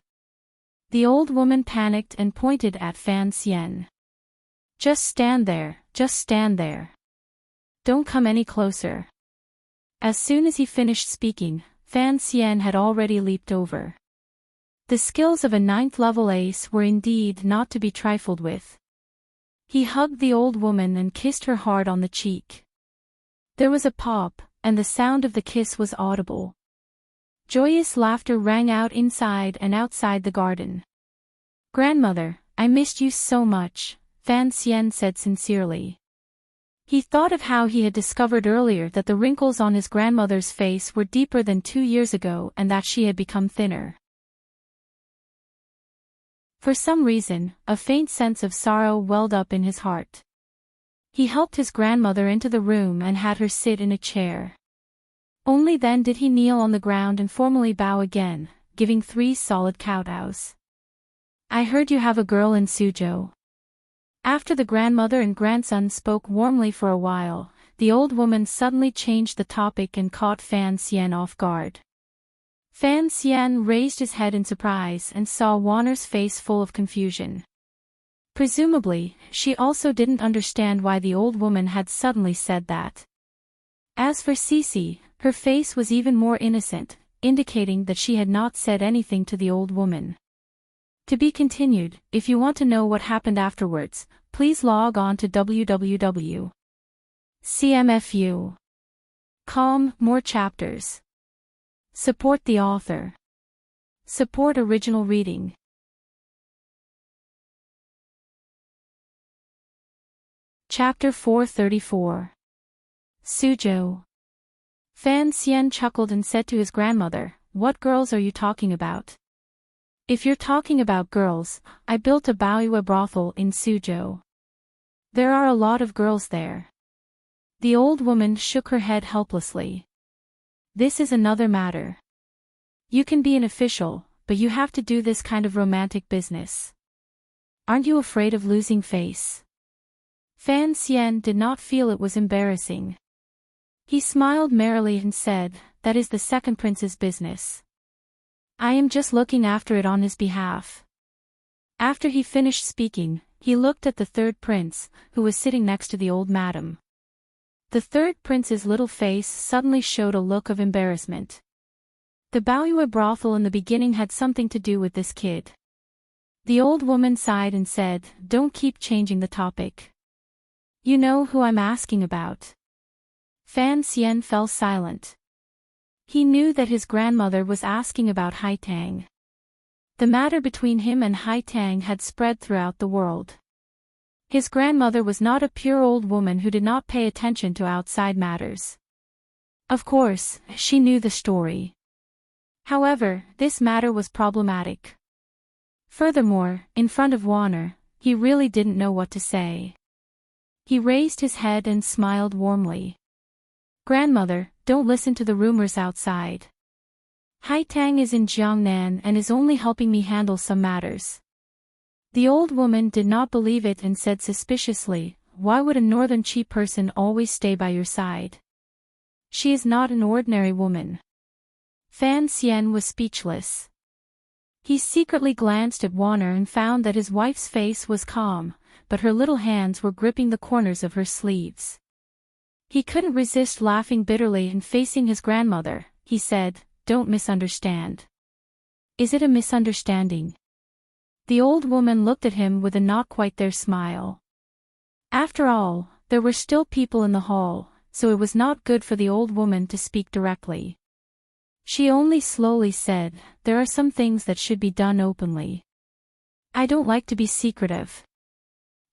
The old woman panicked and pointed at Fan Xian. "Just stand there, just stand there. Don't come any closer." As soon as he finished speaking, Fan Xian had already leaped over. The skills of a 9th-level ace were indeed not to be trifled with. He hugged the old woman and kissed her hard on the cheek. There was a pop, and the sound of the kiss was audible. Joyous laughter rang out inside and outside the garden. "Grandmother, I missed you so much," Fan Xian said sincerely. He thought of how he had discovered earlier that the wrinkles on his grandmother's face were deeper than 2 years ago and that she had become thinner. For some reason, a faint sense of sorrow welled up in his heart. He helped his grandmother into the room and had her sit in a chair. Only then did he kneel on the ground and formally bow again, giving 3 solid kowtows. "I heard you have a girl in Suzhou." After the grandmother and grandson spoke warmly for a while, the old woman suddenly changed the topic and caught Fan Xian off guard. Fan Xian raised his head in surprise and saw Warner's face full of confusion. Presumably, she also didn't understand why the old woman had suddenly said that. As for Cece, her face was even more innocent, indicating that she had not said anything to the old woman. To be continued. If you want to know what happened afterwards, please log on to www.cmfu.com. More chapters. Support the author. Support original reading. Chapter 434. Suzhou. Fan Xian chuckled and said to his grandmother, "What girls are you talking about?" "If you're talking about girls, I built a Baoyue brothel in Suzhou. There are a lot of girls there." The old woman shook her head helplessly. "This is another matter. You can be an official, but you have to do this kind of romantic business. Aren't you afraid of losing face?" Fan Xian did not feel it was embarrassing. He smiled merrily and said, "That is the second prince's business. I am just looking after it on his behalf." After he finished speaking, he looked at the third prince, who was sitting next to the old madam. The third prince's little face suddenly showed a look of embarrassment. The Baoyue brothel in the beginning had something to do with this kid. The old woman sighed and said, "Don't keep changing the topic. You know who I'm asking about." Fan Xian fell silent. He knew that his grandmother was asking about Haitang. The matter between him and Haitang had spread throughout the world. His grandmother was not a pure old woman who did not pay attention to outside matters. Of course, she knew the story. However, this matter was problematic. Furthermore, in front of Warner, he really didn't know what to say. He raised his head and smiled warmly. Grandmother, don't listen to the rumors outside. Haitang is in Jiangnan and is only helping me handle some matters. The old woman did not believe it and said suspiciously, why would a northern Qi person always stay by your side? She is not an ordinary woman. Fan Xian was speechless. He secretly glanced at Warner and found that his wife's face was calm, but her little hands were gripping the corners of her sleeves. He couldn't resist laughing bitterly and facing his grandmother, he said, don't misunderstand. Is it a misunderstanding? The old woman looked at him with a not quite there smile. After all, there were still people in the hall, so it was not good for the old woman to speak directly. She only slowly said, there are some things that should be done openly. I don't like to be secretive.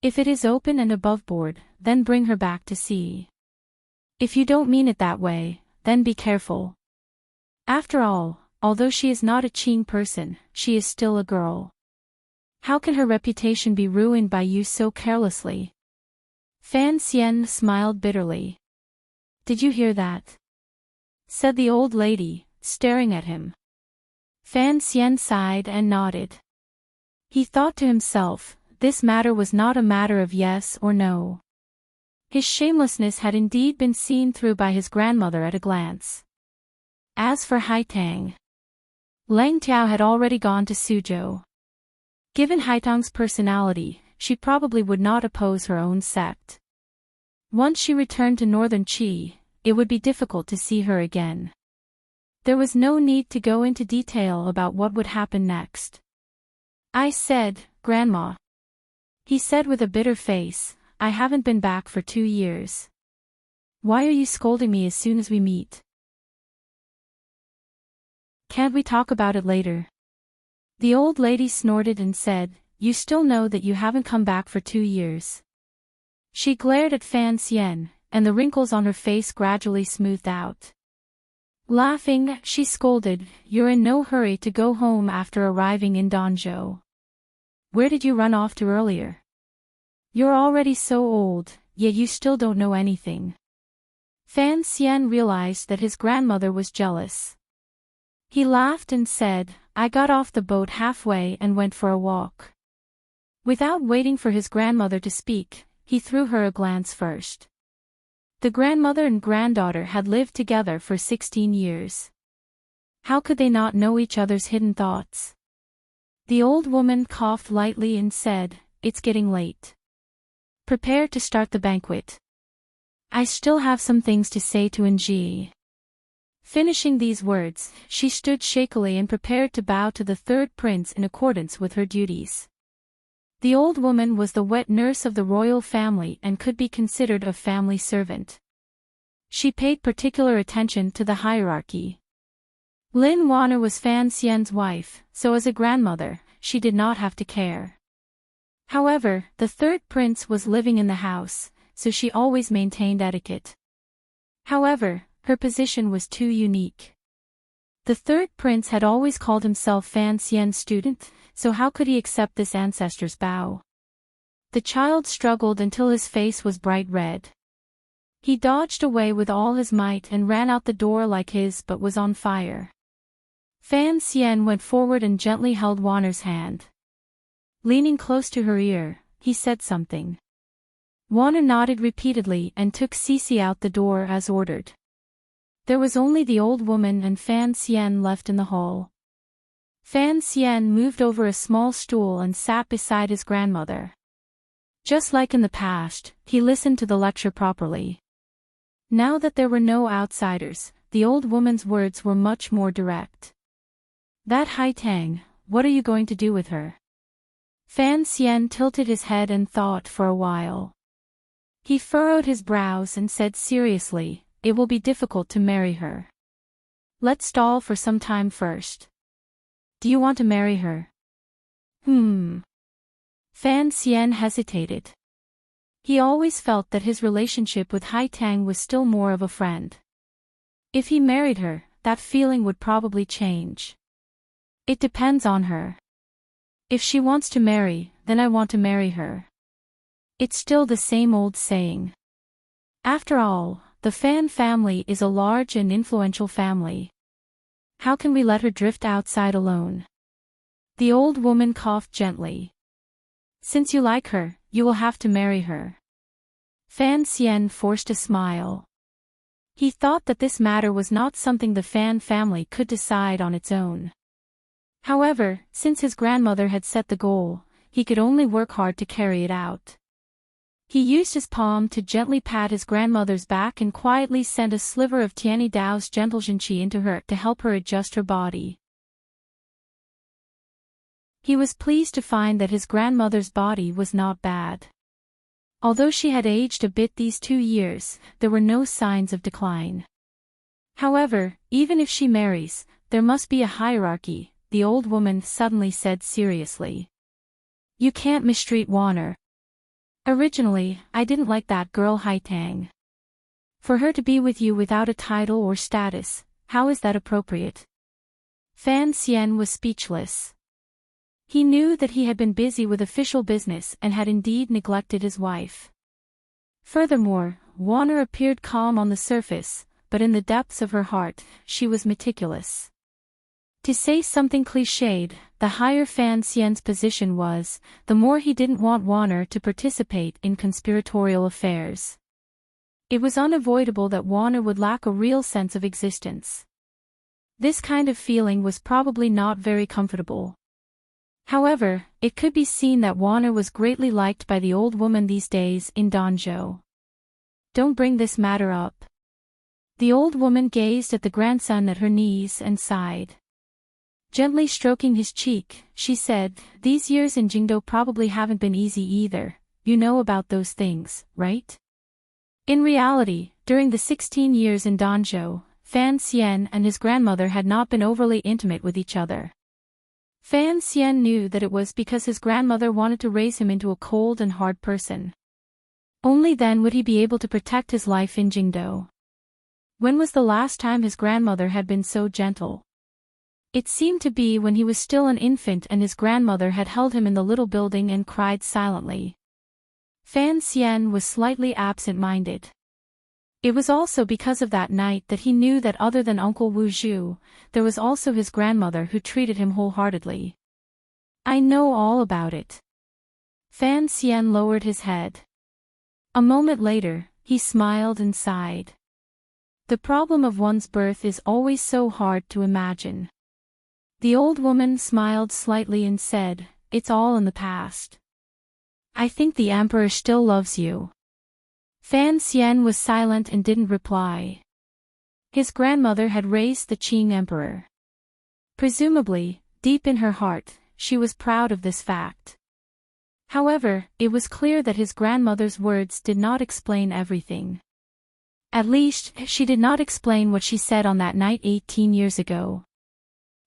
If it is open and above board, then bring her back to see. If you don't mean it that way, then be careful. After all, although she is not a Qing person, she is still a girl. How can her reputation be ruined by you so carelessly? Fan Xian smiled bitterly. Did you hear that? Said the old lady, staring at him. Fan Xian sighed and nodded. He thought to himself, this matter was not a matter of yes or no. His shamelessness had indeed been seen through by his grandmother at a glance. As for Haitang, Lang Tiao had already gone to Suzhou. Given Haitang's personality, she probably would not oppose her own sect. Once she returned to Northern Qi, it would be difficult to see her again. There was no need to go into detail about what would happen next. I said, Grandma. He said with a bitter face, I haven't been back for 2 years. Why are you scolding me as soon as we meet? Can't we talk about it later? The old lady snorted and said, you still know that you haven't come back for 2 years. She glared at Fan Xian, and the wrinkles on her face gradually smoothed out. Laughing, she scolded, you're in no hurry to go home after arriving in Danzhou. Where did you run off to earlier? You're already so old, yet you still don't know anything. Fan Xian realized that his grandmother was jealous. He laughed and said, I got off the boat halfway and went for a walk. Without waiting for his grandmother to speak, he threw her a glance first. The grandmother and granddaughter had lived together for 16 years. How could they not know each other's hidden thoughts? The old woman coughed lightly and said, it's getting late. Prepare to start the banquet. I still have some things to say to Nji. Finishing these words, she stood shakily and prepared to bow to the third prince in accordance with her duties. The old woman was the wet nurse of the royal family and could be considered a family servant. She paid particular attention to the hierarchy. Lin Wanner was Fan Xian's wife, so as a grandmother, she did not have to care. However, the third prince was living in the house, so she always maintained etiquette. However, her position was too unique. The third prince had always called himself Fan Xian's student, so how could he accept this ancestor's bow? The child struggled until his face was bright red. He dodged away with all his might and ran out the door like his but was on fire. Fan Xian went forward and gently held Wanner's hand. Leaning close to her ear, he said something. Wanner nodded repeatedly and took Cece out the door as ordered. There was only the old woman and Fan Xian left in the hall. Fan Xian moved over a small stool and sat beside his grandmother. Just like in the past, he listened to the lecture properly. Now that there were no outsiders, the old woman's words were much more direct. That Haitang, what are you going to do with her? Fan Xian tilted his head and thought for a while. He furrowed his brows and said seriously, it will be difficult to marry her. Let's stall for some time first. Do you want to marry her? Fan Xian hesitated. He always felt that his relationship with Hai Tang was still more of a friend. If he married her, that feeling would probably change. It depends on her. If she wants to marry, then I want to marry her. It's still the same old saying. After all, the Fan family is a large and influential family. How can we let her drift outside alone? The old woman coughed gently. Since you like her, you will have to marry her. Fan Xian forced a smile. He thought that this matter was not something the Fan family could decide on its own. However, since his grandmother had set the goal, he could only work hard to carry it out. He used his palm to gently pat his grandmother's back and quietly sent a sliver of Tianyi Dao's gentle Jinqi into her to help her adjust her body. He was pleased to find that his grandmother's body was not bad. Although she had aged a bit these 2 years, there were no signs of decline. However, even if she marries, there must be a hierarchy, the old woman suddenly said seriously. You can't mistreat Warner. Originally, I didn't like that girl Hai Tang. For her to be with you without a title or status, how is that appropriate? Fan Xian was speechless. He knew that he had been busy with official business and had indeed neglected his wife. Furthermore, Warner appeared calm on the surface, but in the depths of her heart, she was meticulous. To say something cliched, the higher Fan Xian's position was, the more he didn't want Warner to participate in conspiratorial affairs. It was unavoidable that Warner would lack a real sense of existence. This kind of feeling was probably not very comfortable. However, it could be seen that Warner was greatly liked by the old woman these days in Danzhou. Don't bring this matter up. The old woman gazed at the grandson at her knees and sighed. Gently stroking his cheek, she said, These years in Jingdou probably haven't been easy either. You know about those things, right? In reality, during the 16 years in Danzhou, Fan Xian and his grandmother had not been overly intimate with each other. Fan Xian knew that it was because his grandmother wanted to raise him into a cold and hard person. Only then would he be able to protect his life in Jingdou. When was the last time his grandmother had been so gentle? It seemed to be when he was still an infant and his grandmother had held him in the little building and cried silently. Fan Xian was slightly absent-minded. It was also because of that night that he knew that other than Uncle Wu Zhu, there was also his grandmother who treated him wholeheartedly. I know all about it. Fan Xian lowered his head. A moment later, he smiled and sighed. The problem of one's birth is always so hard to imagine. The old woman smiled slightly and said, It's all in the past. I think the emperor still loves you. Fan Xian was silent and didn't reply. His grandmother had raised the Qing emperor. Presumably, deep in her heart, she was proud of this fact. However, it was clear that his grandmother's words did not explain everything. At least, she did not explain what she said on that night 18 years ago.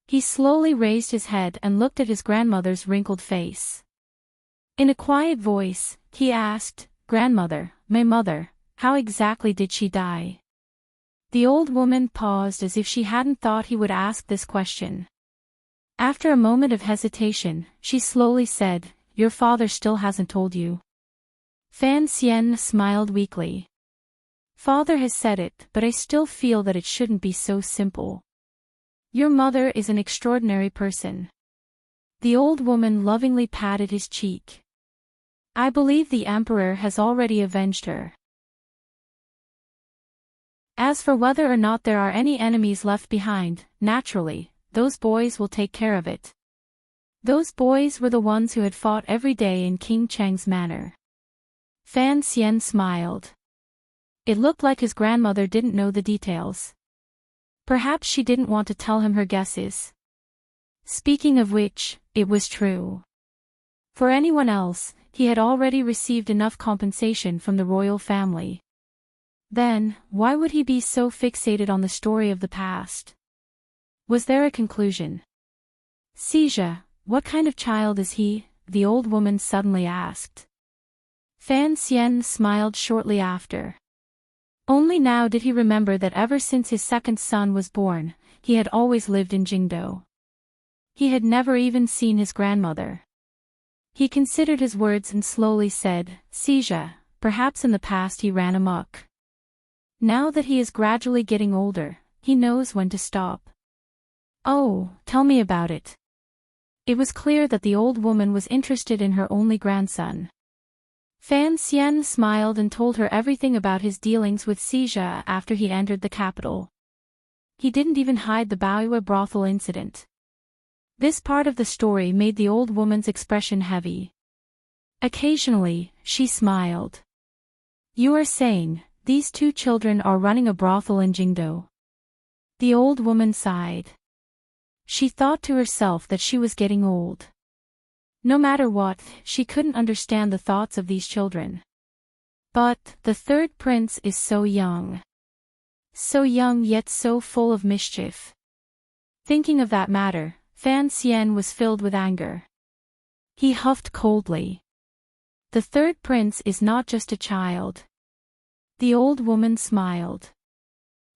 He slowly raised his head and looked at his grandmother's wrinkled face. In a quiet voice, he asked, Grandmother, my mother, how exactly did she die? The old woman paused as if she hadn't thought he would ask this question. After a moment of hesitation, she slowly said, Your father still hasn't told you. Fan Xian smiled weakly. Father has said it, but I still feel that it shouldn't be so simple. Your mother is an extraordinary person. The old woman lovingly patted his cheek. I believe the emperor has already avenged her. As for whether or not there are any enemies left behind, naturally, those boys will take care of it. Those boys were the ones who had fought every day in King Cheng's manor. Fan Xian smiled. It looked like his grandmother didn't know the details. Perhaps she didn't want to tell him her guesses. Speaking of which, it was true. For anyone else, he had already received enough compensation from the royal family. Then, why would he be so fixated on the story of the past? Was there a conclusion? Xija, what kind of child is he? The old woman suddenly asked. Fan Xian smiled shortly after. Only now did he remember that ever since his second son was born, he had always lived in Jingdo. He had never even seen his grandmother. He considered his words and slowly said, Xija, perhaps in the past he ran amok. Now that he is gradually getting older, he knows when to stop. Oh, tell me about it. It was clear that the old woman was interested in her only grandson. Fan Xian smiled and told her everything about his dealings with Xija after he entered the capital. He didn't even hide the Baoyue brothel incident. This part of the story made the old woman's expression heavy. Occasionally, she smiled. You are saying, these two children are running a brothel in Jingdo? The old woman sighed. She thought to herself that she was getting old. No matter what, she couldn't understand the thoughts of these children. But, the third prince is so young. So young yet so full of mischief. Thinking of that matter, Fan Xian was filled with anger. He huffed coldly. The third prince is not just a child. The old woman smiled.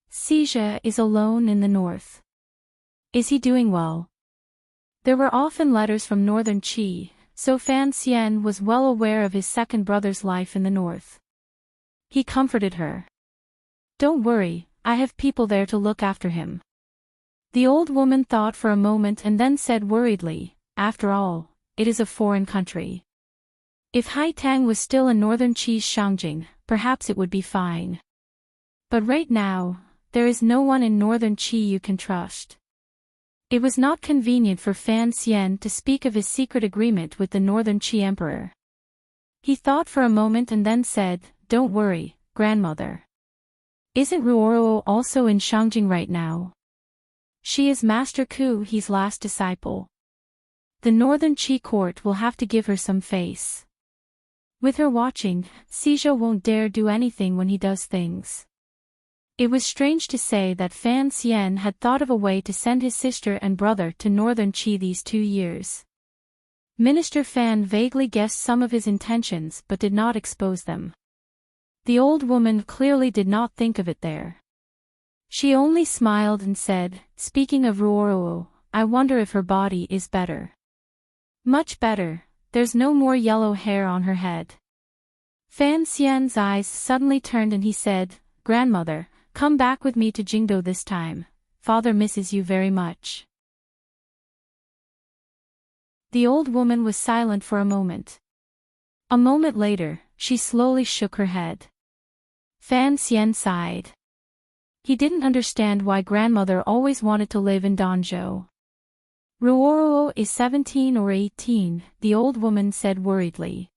Xija is alone in the north. Is he doing well? There were often letters from northern Qi, so Fan Xian was well aware of his second brother's life in the north. He comforted her. Don't worry, I have people there to look after him. The old woman thought for a moment and then said worriedly, after all, it is a foreign country. If Haitang was still in northern Qi's Shangjing, perhaps it would be fine. But right now, there is no one in northern Qi you can trust. It was not convenient for Fan Xian to speak of his secret agreement with the northern Qi emperor. He thought for a moment and then said, Don't worry, grandmother. Isn't Ruoro also in Shangjing right now? She is Master Ku He's last disciple. The northern Qi court will have to give her some face. With her watching, Xija won't dare do anything when he does things. It was strange to say that Fan Xian had thought of a way to send his sister and brother to northern Qi these 2 years. Minister Fan vaguely guessed some of his intentions but did not expose them. The old woman clearly did not think of it there. She only smiled and said, Speaking of Ruoro, I wonder if her body is better. Much better, there's no more yellow hair on her head. Fan Xian's eyes suddenly turned and he said, Grandmother, come back with me to Jingdo this time. Father misses you very much. The old woman was silent for a moment. A moment later, she slowly shook her head. Fan Xian sighed. He didn't understand why grandmother always wanted to live in Danzhou. Ruoro is 17 or 18, the old woman said worriedly.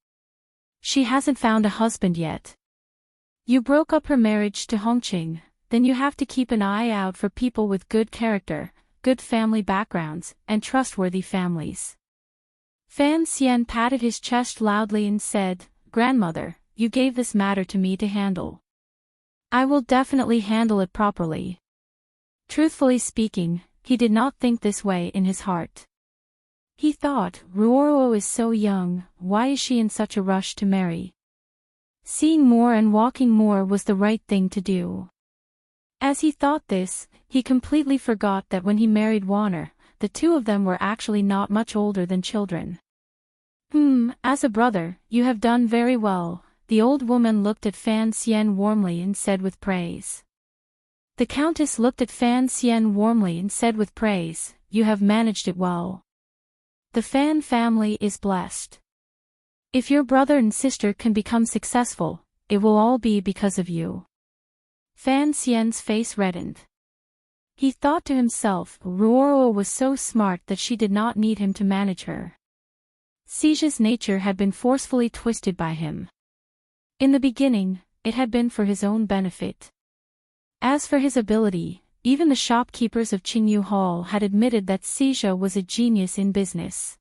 She hasn't found a husband yet. You broke up her marriage to Hongqing, then you have to keep an eye out for people with good character, good family backgrounds, and trustworthy families. Fan Xian patted his chest loudly and said, Grandmother, you gave this matter to me to handle. I will definitely handle it properly. Truthfully speaking, he did not think this way in his heart. He thought, Ruoro is so young, why is she in such a rush to marry? Seeing more and walking more was the right thing to do. As he thought this, he completely forgot that when he married Warner, the two of them were actually not much older than children. As a brother, you have done very well, the old woman looked at Fan Xian warmly and said with praise. The countess looked at Fan Xian warmly and said with praise, You have managed it well. The Fan family is blessed. If your brother and sister can become successful, it will all be because of you. Fan Xian's face reddened. He thought to himself, Ruoro was so smart that she did not need him to manage her. Xija's nature had been forcefully twisted by him. In the beginning, it had been for his own benefit. As for his ability, even the shopkeepers of Qingyu Hall had admitted that Xija was a genius in business.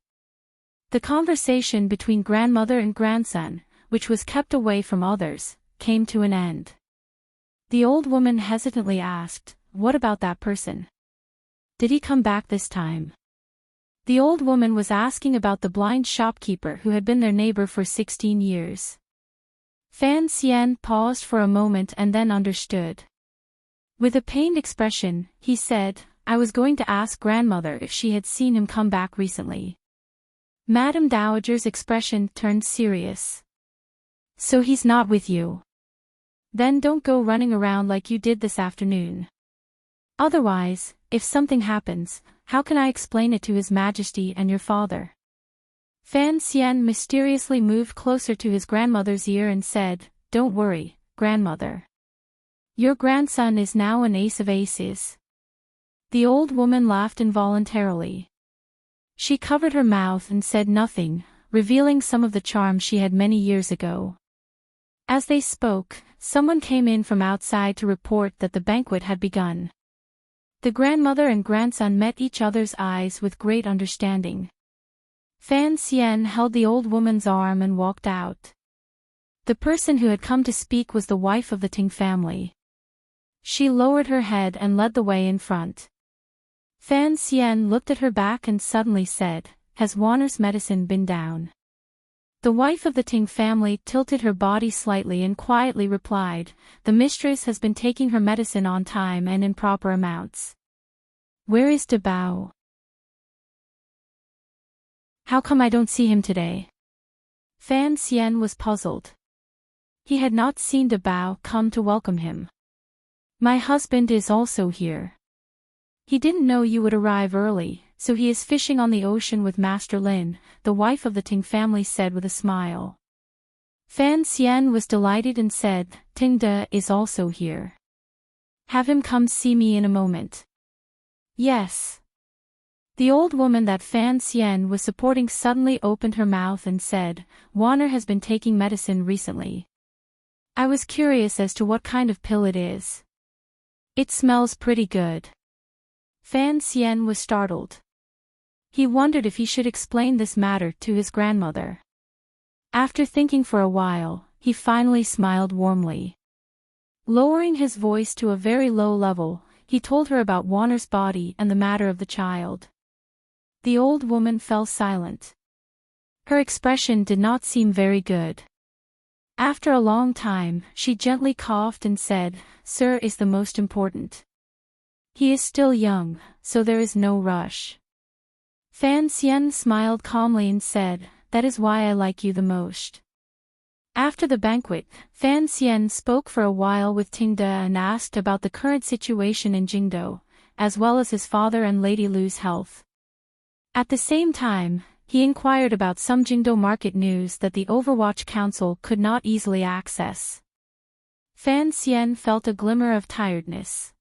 The conversation between grandmother and grandson, which was kept away from others, came to an end. The old woman hesitantly asked, "What about that person? Did he come back this time?" The old woman was asking about the blind shopkeeper who had been their neighbor for 16 years. Fan Xian paused for a moment and then understood. With a pained expression, he said, "I was going to ask grandmother if she had seen him come back recently." Madame Dowager's expression turned serious. "So he's not with you? Then don't go running around like you did this afternoon. Otherwise, if something happens, how can I explain it to His Majesty and your father?" Fan Xian mysteriously moved closer to his grandmother's ear and said, "Don't worry, grandmother. Your grandson is now an ace of aces." The old woman laughed involuntarily. She covered her mouth and said nothing, revealing some of the charm she had many years ago. As they spoke, someone came in from outside to report that the banquet had begun. The grandmother and grandson met each other's eyes with great understanding. Fan Xian held the old woman's arm and walked out. The person who had come to speak was the wife of the Ting family. She lowered her head and led the way in front. Fan Xian looked at her back and suddenly said, "Has Warner's medicine been down?" The wife of the Ting family tilted her body slightly and quietly replied, "The mistress has been taking her medicine on time and in proper amounts." "Where is De Bao? How come I don't see him today?" Fan Xian was puzzled. He had not seen De Bao come to welcome him. "My husband is also here. He didn't know you would arrive early, so he is fishing on the ocean with Master Lin," the wife of the Ting family said with a smile. Fan Xian was delighted and said, "Ting De is also here. Have him come see me in a moment." "Yes." The old woman that Fan Xian was supporting suddenly opened her mouth and said, "Warner has been taking medicine recently. I was curious as to what kind of pill it is. It smells pretty good." Fan Xian was startled. He wondered if he should explain this matter to his grandmother. After thinking for a while, he finally smiled warmly. Lowering his voice to a very low level, he told her about Warner's body and the matter of the child. The old woman fell silent. Her expression did not seem very good. After a long time, she gently coughed and said, "Sir is the most important. He is still young, so there is no rush." Fan Xian smiled calmly and said, "That is why I like you the most." After the banquet, Fan Xian spoke for a while with Ting De and asked about the current situation in Jingdou, as well as his father and Lady Lu's health. At the same time, he inquired about some Jingdou market news that the Overwatch Council could not easily access. Fan Xian felt a glimmer of tiredness.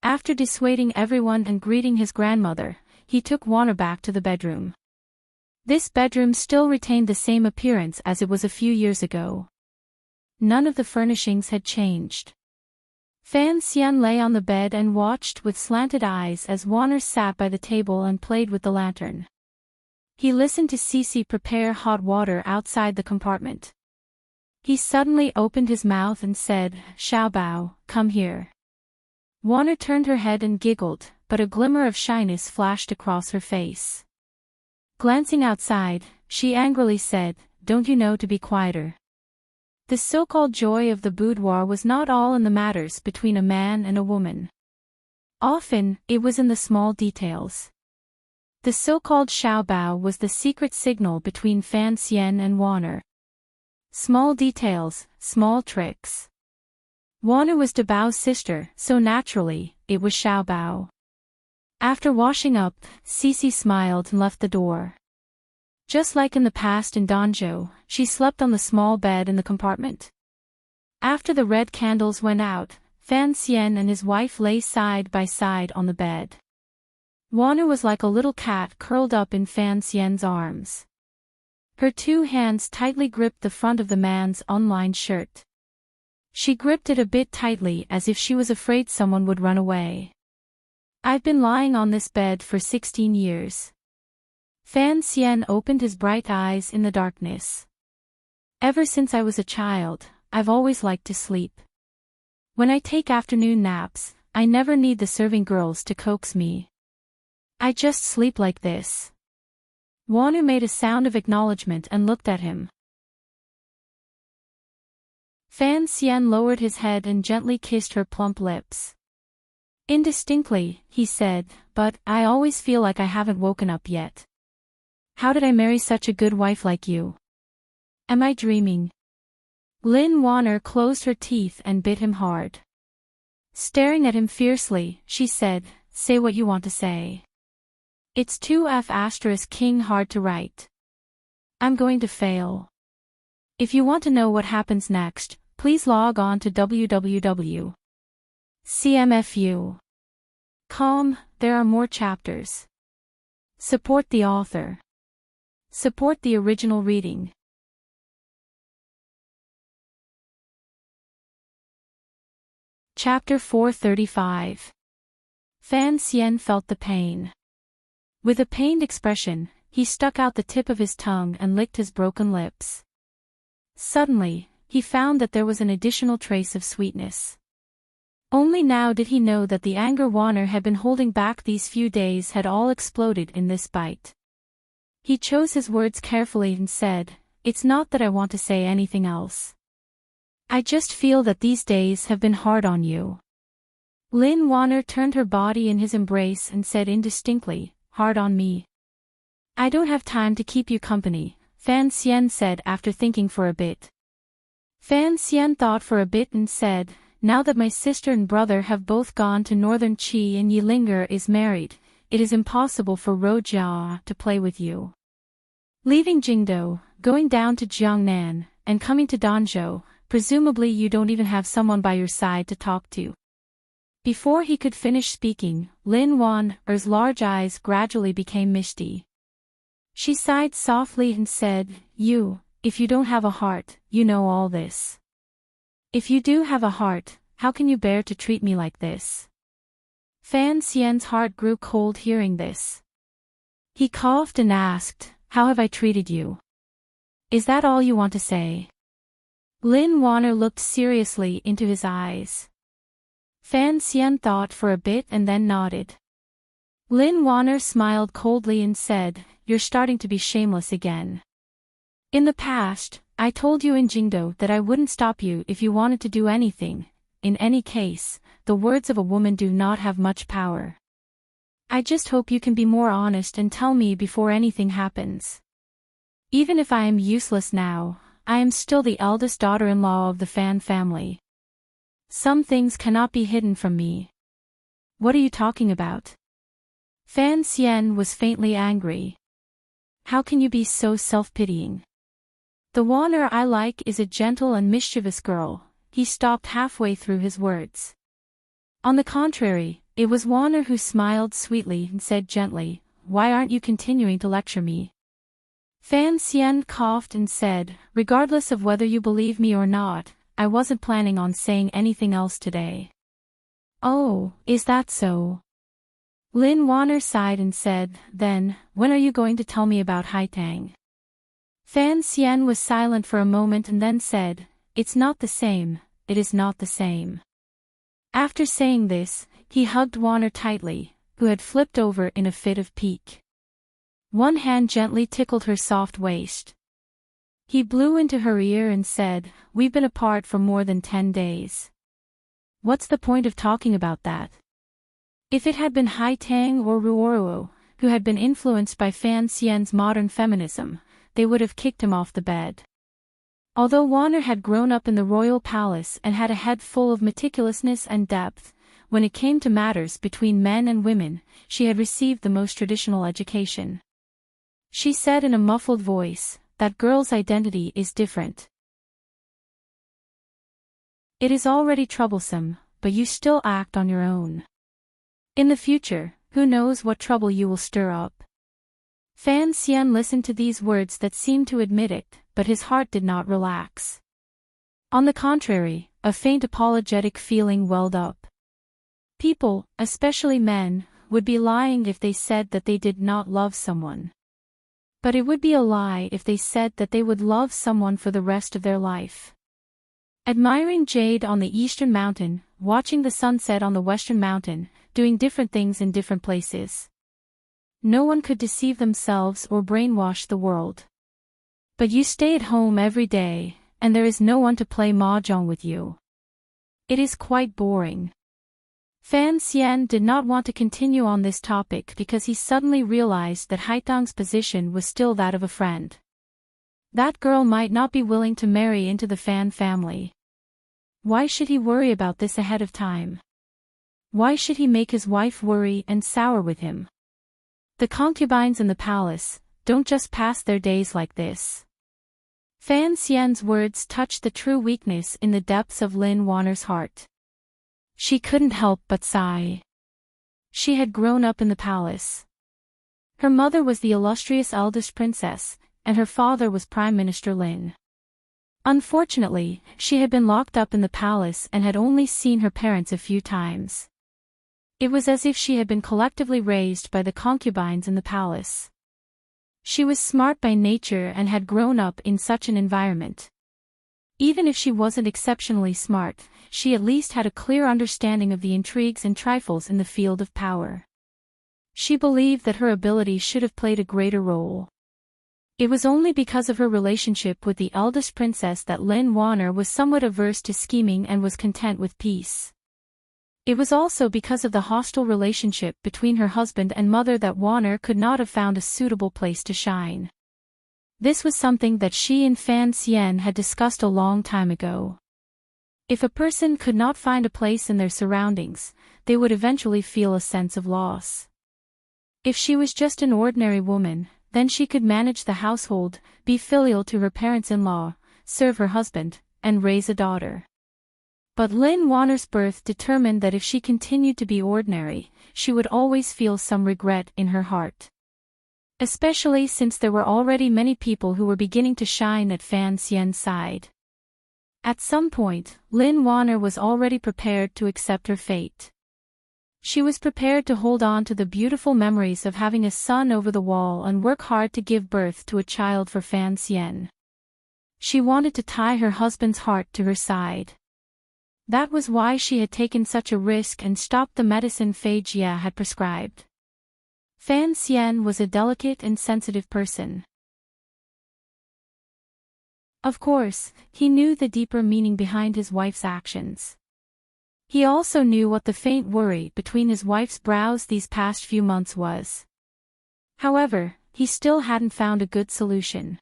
After dissuading everyone and greeting his grandmother, he took Warner back to the bedroom. This bedroom still retained the same appearance as it was a few years ago. None of the furnishings had changed. Fan Xian lay on the bed and watched with slanted eyes as Warner sat by the table and played with the lantern. He listened to Cece prepare hot water outside the compartment. He suddenly opened his mouth and said, "Xiaobao, come here." Warner turned her head and giggled, but a glimmer of shyness flashed across her face. Glancing outside, she angrily said, "Don't you know to be quieter?" The so-called joy of the boudoir was not all in the matters between a man and a woman. Often, it was in the small details. The so-called Xiaobao was the secret signal between Fan Xian and Warner. Small details, small tricks. Warner was De Bao's sister, so naturally, it was Xiaobao. After washing up, Cece smiled and left the door. Just like in the past in Danzhou, she slept on the small bed in the compartment. After the red candles went out, Fan Xian and his wife lay side by side on the bed. Warner was like a little cat curled up in Fan Xian's arms. Her two hands tightly gripped the front of the man's unlined shirt. She gripped it a bit tightly as if she was afraid someone would run away. "I've been lying on this bed for 16 years. Fan Xian opened his bright eyes in the darkness. "Ever since I was a child, I've always liked to sleep. When I take afternoon naps, I never need the serving girls to coax me. I just sleep like this. Wonu made a sound of acknowledgement and looked at him. Fan Xian lowered his head and gently kissed her plump lips. Indistinctly, he said, but I always feel like I haven't woken up yet. How did I marry such a good wife like you? Am I dreaming? Lin Wanner closed her teeth and bit him hard. Staring at him fiercely, she said, say what you want to say. It's 2F king hard to write. I'm going to fail. If you want to know what happens next, please log on to www.cmfu.com. There are more chapters. Support the author. Support the original reading. Chapter 435. Fan Xian felt the pain. With a pained expression, he stuck out the tip of his tongue and licked his broken lips. Suddenly, he found that there was an additional trace of sweetness. Only now did he know that the anger Wanner had been holding back these few days had all exploded in this bite. He chose his words carefully and said, it's not that I want to say anything else. I just feel that these days have been hard on you. Lin Wanner turned her body in his embrace and said indistinctly, hard on me. I don't have time to keep you company, Fan Xian said after thinking for a bit. Fan Xian thought for a bit and said, now that my sister and brother have both gone to Northern Qi and Yilinger is married, it is impossible for Rojia to play with you. Leaving Jingdo, going down to Jiangnan, and coming to Danzhou, presumably you don't even have someone by your side to talk to. Before he could finish speaking, Lin Wanner's large eyes gradually became misty. She sighed softly and said, if you don't have a heart, you know all this. If you do have a heart, how can you bear to treat me like this? Fan Xian's heart grew cold hearing this. He coughed and asked, how have I treated you? Is that all you want to say? Lin Wanner looked seriously into his eyes. Fan Xian thought for a bit and then nodded. Lin Wanner smiled coldly and said, you're starting to be shameless again. In the past, I told you in Jingdo that I wouldn't stop you if you wanted to do anything. In any case, the words of a woman do not have much power. I just hope you can be more honest and tell me before anything happens. Even if I am useless now, I am still the eldest daughter-in-law of the Fan family. Some things cannot be hidden from me. What are you talking about? Fan Xian was faintly angry. How can you be so self-pitying? The Wanner I like is a gentle and mischievous girl. He stopped halfway through his words. On the contrary, it was Wanner who smiled sweetly and said gently, why aren't you continuing to lecture me? Fan Xian coughed and said, regardless of whether you believe me or not, I wasn't planning on saying anything else today. Oh, is that so? Lin Wanner sighed and said, then, when are you going to tell me about Haitang? Fan Xian was silent for a moment and then said, it's not the same, it is not the same. After saying this, he hugged Wanner tightly, who had flipped over in a fit of pique. One hand gently tickled her soft waist. He blew into her ear and said, we've been apart for more than 10 days. What's the point of talking about that? If it had been Haitang or Ruoruo, who had been influenced by Fan Xian's modern feminism, they would have kicked him off the bed. Although Wanner had grown up in the royal palace and had a head full of meticulousness and depth, when it came to matters between men and women, she had received the most traditional education. She said in a muffled voice, that girl's identity is different. It is already troublesome, but you still act on your own. In the future, who knows what trouble you will stir up. Fan Xian listened to these words that seemed to admit it, but his heart did not relax. On the contrary, a faint apologetic feeling welled up. People, especially men, would be lying if they said that they did not love someone. But it would be a lie if they said that they would love someone for the rest of their life. Admiring jade on the eastern mountain, watching the sunset on the western mountain, doing different things in different places. No one could deceive themselves or brainwash the world. But you stay at home every day, and there is no one to play mahjong with you. It is quite boring. Fan Xian did not want to continue on this topic because he suddenly realized that Haitang's position was still that of a friend. That girl might not be willing to marry into the Fan family. Why should he worry about this ahead of time? Why should he make his wife worry and sour with him? The concubines in the palace don't just pass their days like this. Fan Xian's words touched the true weakness in the depths of Lin Wanner's heart. She couldn't help but sigh. She had grown up in the palace. Her mother was the illustrious eldest princess, and her father was Prime Minister Lin. Unfortunately, she had been locked up in the palace and had only seen her parents a few times. It was as if she had been collectively raised by the concubines in the palace. She was smart by nature and had grown up in such an environment. Even if she wasn't exceptionally smart, she at least had a clear understanding of the intrigues and trifles in the field of power. She believed that her ability should have played a greater role. It was only because of her relationship with the eldest princess that Lin Wanner was somewhat averse to scheming and was content with peace. It was also because of the hostile relationship between her husband and mother that Wanner could not have found a suitable place to shine. This was something that she and Fan Xian had discussed a long time ago. If a person could not find a place in their surroundings, they would eventually feel a sense of loss. If she was just an ordinary woman, then she could manage the household, be filial to her parents-in-law, serve her husband, and raise a daughter. But Lin Wanner's birth determined that if she continued to be ordinary, she would always feel some regret in her heart. Especially since there were already many people who were beginning to shine at Fan Xian's side. At some point, Lin Wanner was already prepared to accept her fate. She was prepared to hold on to the beautiful memories of having a son over the wall and work hard to give birth to a child for Fan Xian. She wanted to tie her husband's heart to her side. That was why she had taken such a risk and stopped the medicine Fei Jia had prescribed. Fan Xian was a delicate and sensitive person. Of course, he knew the deeper meaning behind his wife's actions. He also knew what the faint worry between his wife's brows these past few months was. However, he still hadn't found a good solution.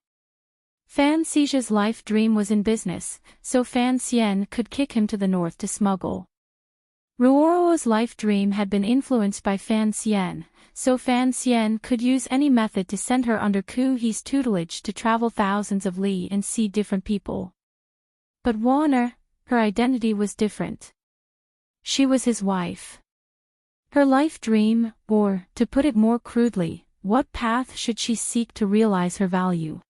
Fan Xija's life dream was in business, so Fan Xian could kick him to the north to smuggle. Ruoro's life dream had been influenced by Fan Xian, so Fan Xian could use any method to send her under Ku He's tutelage to travel thousands of li and see different people. But Wanner, her identity was different. She was his wife. Her life dream, or, to put it more crudely, what path should she seek to realize her value?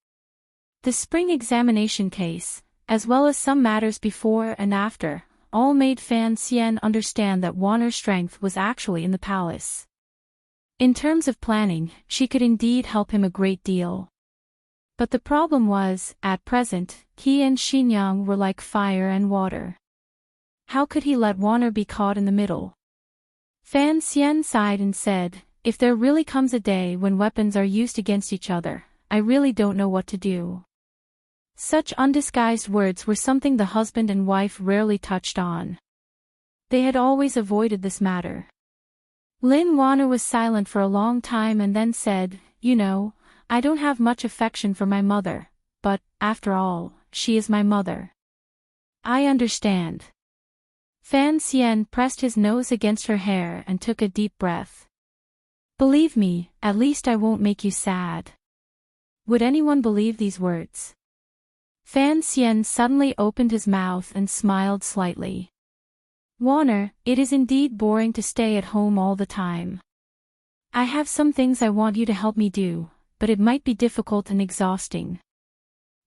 The spring examination case, as well as some matters before and after, all made Fan Xian understand that Wanner's strength was actually in the palace. In terms of planning, she could indeed help him a great deal. But the problem was, at present, he and Xinyang were like fire and water. How could he let Wanner be caught in the middle? Fan Xian sighed and said, "If there really comes a day when weapons are used against each other, I really don't know what to do." Such undisguised words were something the husband and wife rarely touched on. They had always avoided this matter. Lin Wanner was silent for a long time and then said, "You know, I don't have much affection for my mother, but, after all, she is my mother." "I understand." Fan Xian pressed his nose against her hair and took a deep breath. "Believe me, at least I won't make you sad." Would anyone believe these words? Fan Xian suddenly opened his mouth and smiled slightly. "Wanner, it is indeed boring to stay at home all the time. I have some things I want you to help me do, but it might be difficult and exhausting."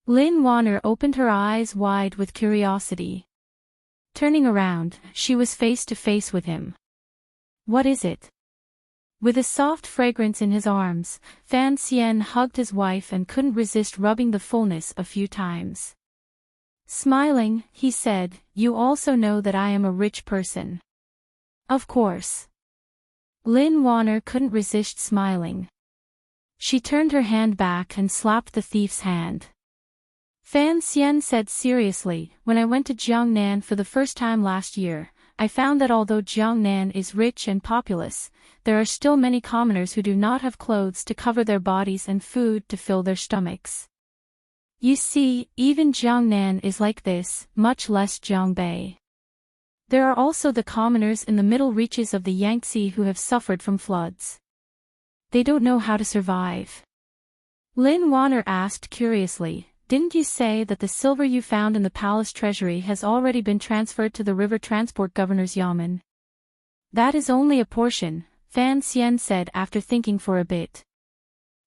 Lin Wanner opened her eyes wide with curiosity. Turning around, she was face to face with him. "What is it?" With a soft fragrance in his arms, Fan Xian hugged his wife and couldn't resist rubbing the fullness a few times. Smiling, he said, "You also know that I am a rich person." "Of course." Lin Warner couldn't resist smiling. She turned her hand back and slapped the thief's hand. Fan Xian said seriously, "When I went to Jiangnan for the first time last year, I found that although Jiangnan is rich and populous, there are still many commoners who do not have clothes to cover their bodies and food to fill their stomachs. You see, even Jiangnan is like this, much less Jiangbei. There are also the commoners in the middle reaches of the Yangtze who have suffered from floods. They don't know how to survive." Lin Warner asked curiously, "Didn't you say that the silver you found in the palace treasury has already been transferred to the river transport governor's yamen?" "That is only a portion," Fan Xian said after thinking for a bit.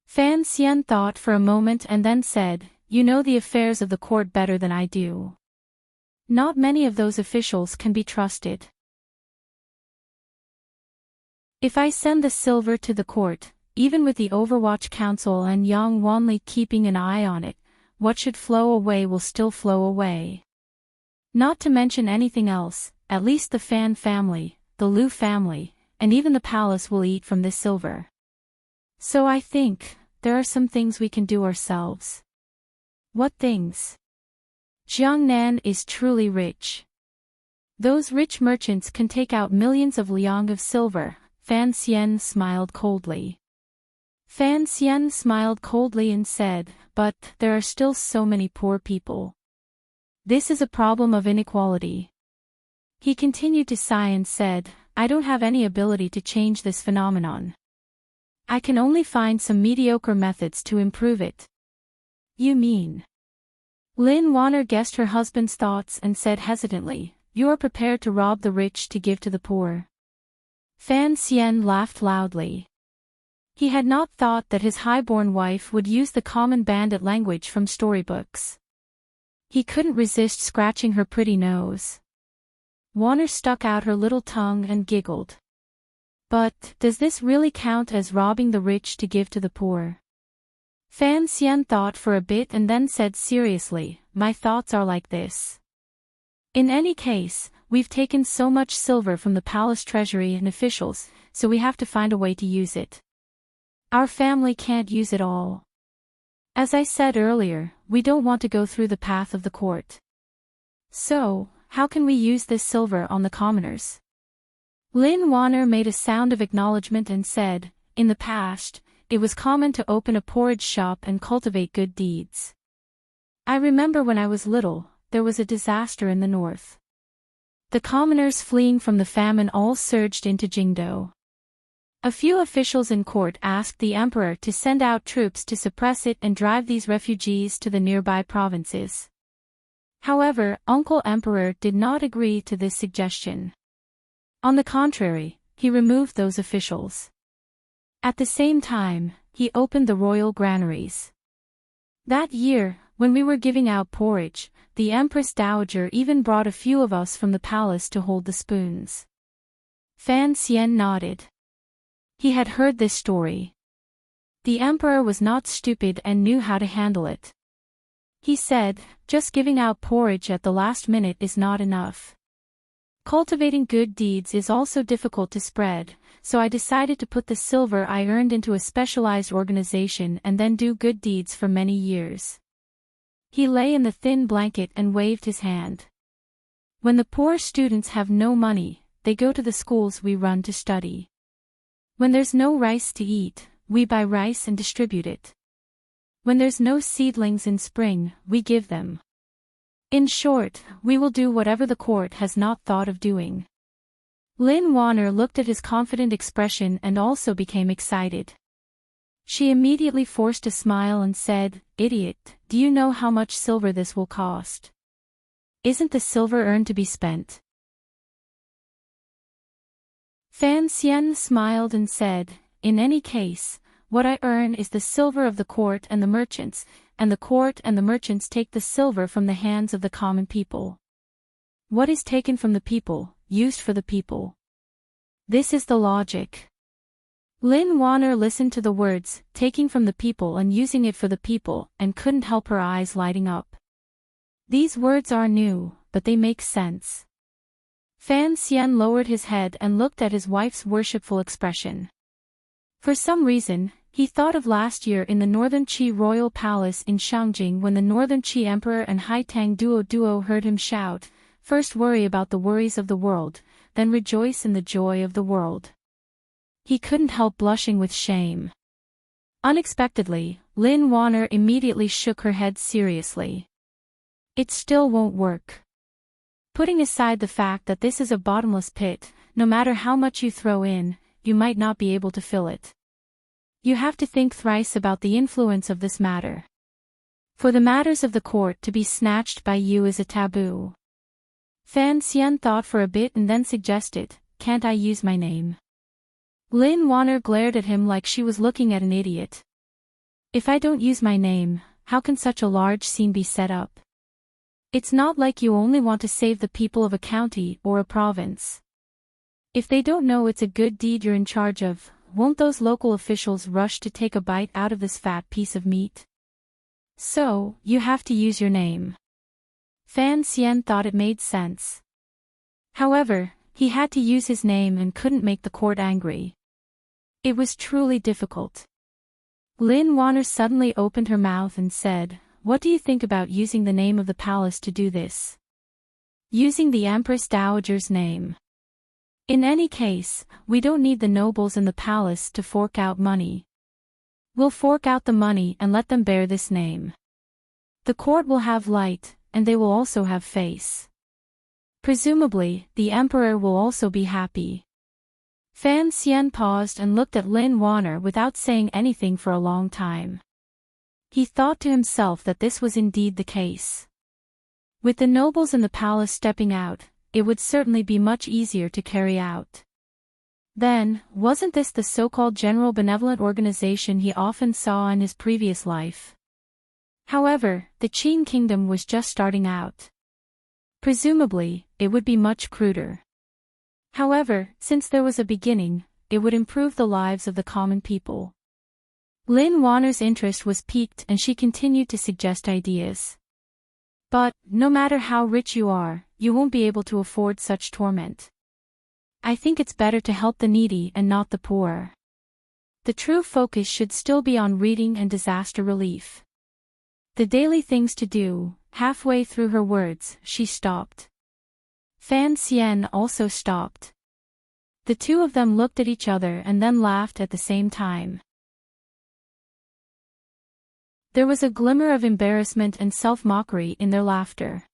Fan Xian thought for a moment and then said, "You know the affairs of the court better than I do. Not many of those officials can be trusted. If I send the silver to the court, even with the Overwatch Council and Yang Wanli keeping an eye on it, what should flow away will still flow away. Not to mention anything else, at least the Fan family, the Liu family, and even the palace will eat from this silver. So I think, there are some things we can do ourselves." "What things?" "Jiangnan is truly rich. Those rich merchants can take out millions of liang of silver." Fan Xian smiled coldly. Fan Xian smiled coldly and said, "But, there are still so many poor people. This is a problem of inequality." He continued to sigh and said, "I don't have any ability to change this phenomenon. I can only find some mediocre methods to improve it." "You mean?" Lin Warner guessed her husband's thoughts and said hesitantly, "You are prepared to rob the rich to give to the poor." Fan Xian laughed loudly. He had not thought that his highborn wife would use the common bandit language from storybooks. He couldn't resist scratching her pretty nose. Warner stuck out her little tongue and giggled. "But, does this really count as robbing the rich to give to the poor?" Fan Xian thought for a bit and then said seriously, "My thoughts are like this. In any case, we've taken so much silver from the palace treasury and officials, so we have to find a way to use it. Our family can't use it all. As I said earlier, we don't want to go through the path of the court. So, how can we use this silver on the commoners?" Lin Warner made a sound of acknowledgement and said, "In the past, it was common to open a porridge shop and cultivate good deeds. I remember when I was little, there was a disaster in the north. The commoners fleeing from the famine all surged into Jingdo. A few officials in court asked the emperor to send out troops to suppress it and drive these refugees to the nearby provinces. However, Uncle Emperor did not agree to this suggestion. On the contrary, he removed those officials. At the same time, he opened the royal granaries. That year, when we were giving out porridge, the Empress Dowager even brought a few of us from the palace to hold the spoons." Fan Xian nodded. He had heard this story. The emperor was not stupid and knew how to handle it. He said, "Just giving out porridge at the last minute is not enough. Cultivating good deeds is also difficult to spread, so I decided to put the silver I earned into a specialized organization and then do good deeds for many years." He lay in the thin blanket and waved his hand. "When the poor students have no money, they go to the schools we run to study. When there's no rice to eat, we buy rice and distribute it. When there's no seedlings in spring, we give them. In short, we will do whatever the court has not thought of doing." Lin Warner looked at his confident expression and also became excited. She immediately forced a smile and said, "Idiot, do you know how much silver this will cost? Isn't the silver earned to be spent?" Fan Xian smiled and said, "In any case, what I earn is the silver of the court and the merchants, and the court and the merchants take the silver from the hands of the common people. What is taken from the people, used for the people. This is the logic." Lin Warner listened to the words, taking from the people and using it for the people, and couldn't help her eyes lighting up. These words are new, but they make sense. Fan Xian lowered his head and looked at his wife's worshipful expression. For some reason, he thought of last year in the Northern Qi royal palace in Shangjing when the Northern Qi emperor and Haitang Duo heard him shout, "First worry about the worries of the world, then rejoice in the joy of the world." He couldn't help blushing with shame. Unexpectedly, Lin Wanner immediately shook her head seriously. "It still won't work. Putting aside the fact that this is a bottomless pit, no matter how much you throw in, you might not be able to fill it. You have to think thrice about the influence of this matter. For the matters of the court to be snatched by you is a taboo." Fan Xian thought for a bit and then suggested, "Can't I use my name?" Lin Wanner glared at him like she was looking at an idiot. "If I don't use my name, how can such a large scene be set up? It's not like you only want to save the people of a county or a province. If they don't know it's a good deed you're in charge of, won't those local officials rush to take a bite out of this fat piece of meat? So, you have to use your name." Fan Xian thought it made sense. However, he had to use his name and couldn't make the court angry. It was truly difficult. Lin Wanner suddenly opened her mouth and said, "What do you think about using the name of the palace to do this? Using the Empress Dowager's name. In any case, we don't need the nobles in the palace to fork out money. We'll fork out the money and let them bear this name. The court will have light, and they will also have face. Presumably, the emperor will also be happy." Fan Xian paused and looked at Lin Wanner without saying anything for a long time. He thought to himself that this was indeed the case. With the nobles in the palace stepping out, it would certainly be much easier to carry out. Then, wasn't this the so-called general benevolent organization he often saw in his previous life? However, the Qin kingdom was just starting out. Presumably, it would be much cruder. However, since there was a beginning, it would improve the lives of the common people. Lin Wanner's interest was piqued and she continued to suggest ideas. "But, no matter how rich you are, you won't be able to afford such torment. I think it's better to help the needy and not the poor. The true focus should still be on reading and disaster relief. The daily things to do." Halfway through her words, she stopped. Fan Xian also stopped. The two of them looked at each other and then laughed at the same time. There was a glimmer of embarrassment and self-mockery in their laughter.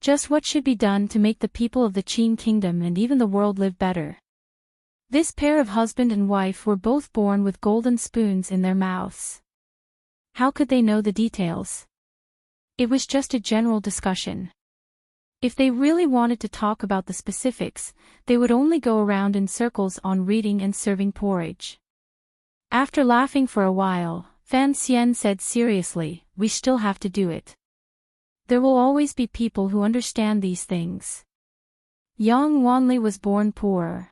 Just what should be done to make the people of the Qin kingdom and even the world live better? This pair of husband and wife were both born with golden spoons in their mouths. How could they know the details? It was just a general discussion. If they really wanted to talk about the specifics, they would only go around in circles on reading and serving porridge. After laughing for a while, Fan Xian said seriously, "We still have to do it. There will always be people who understand these things. Yang Wanli was born poor.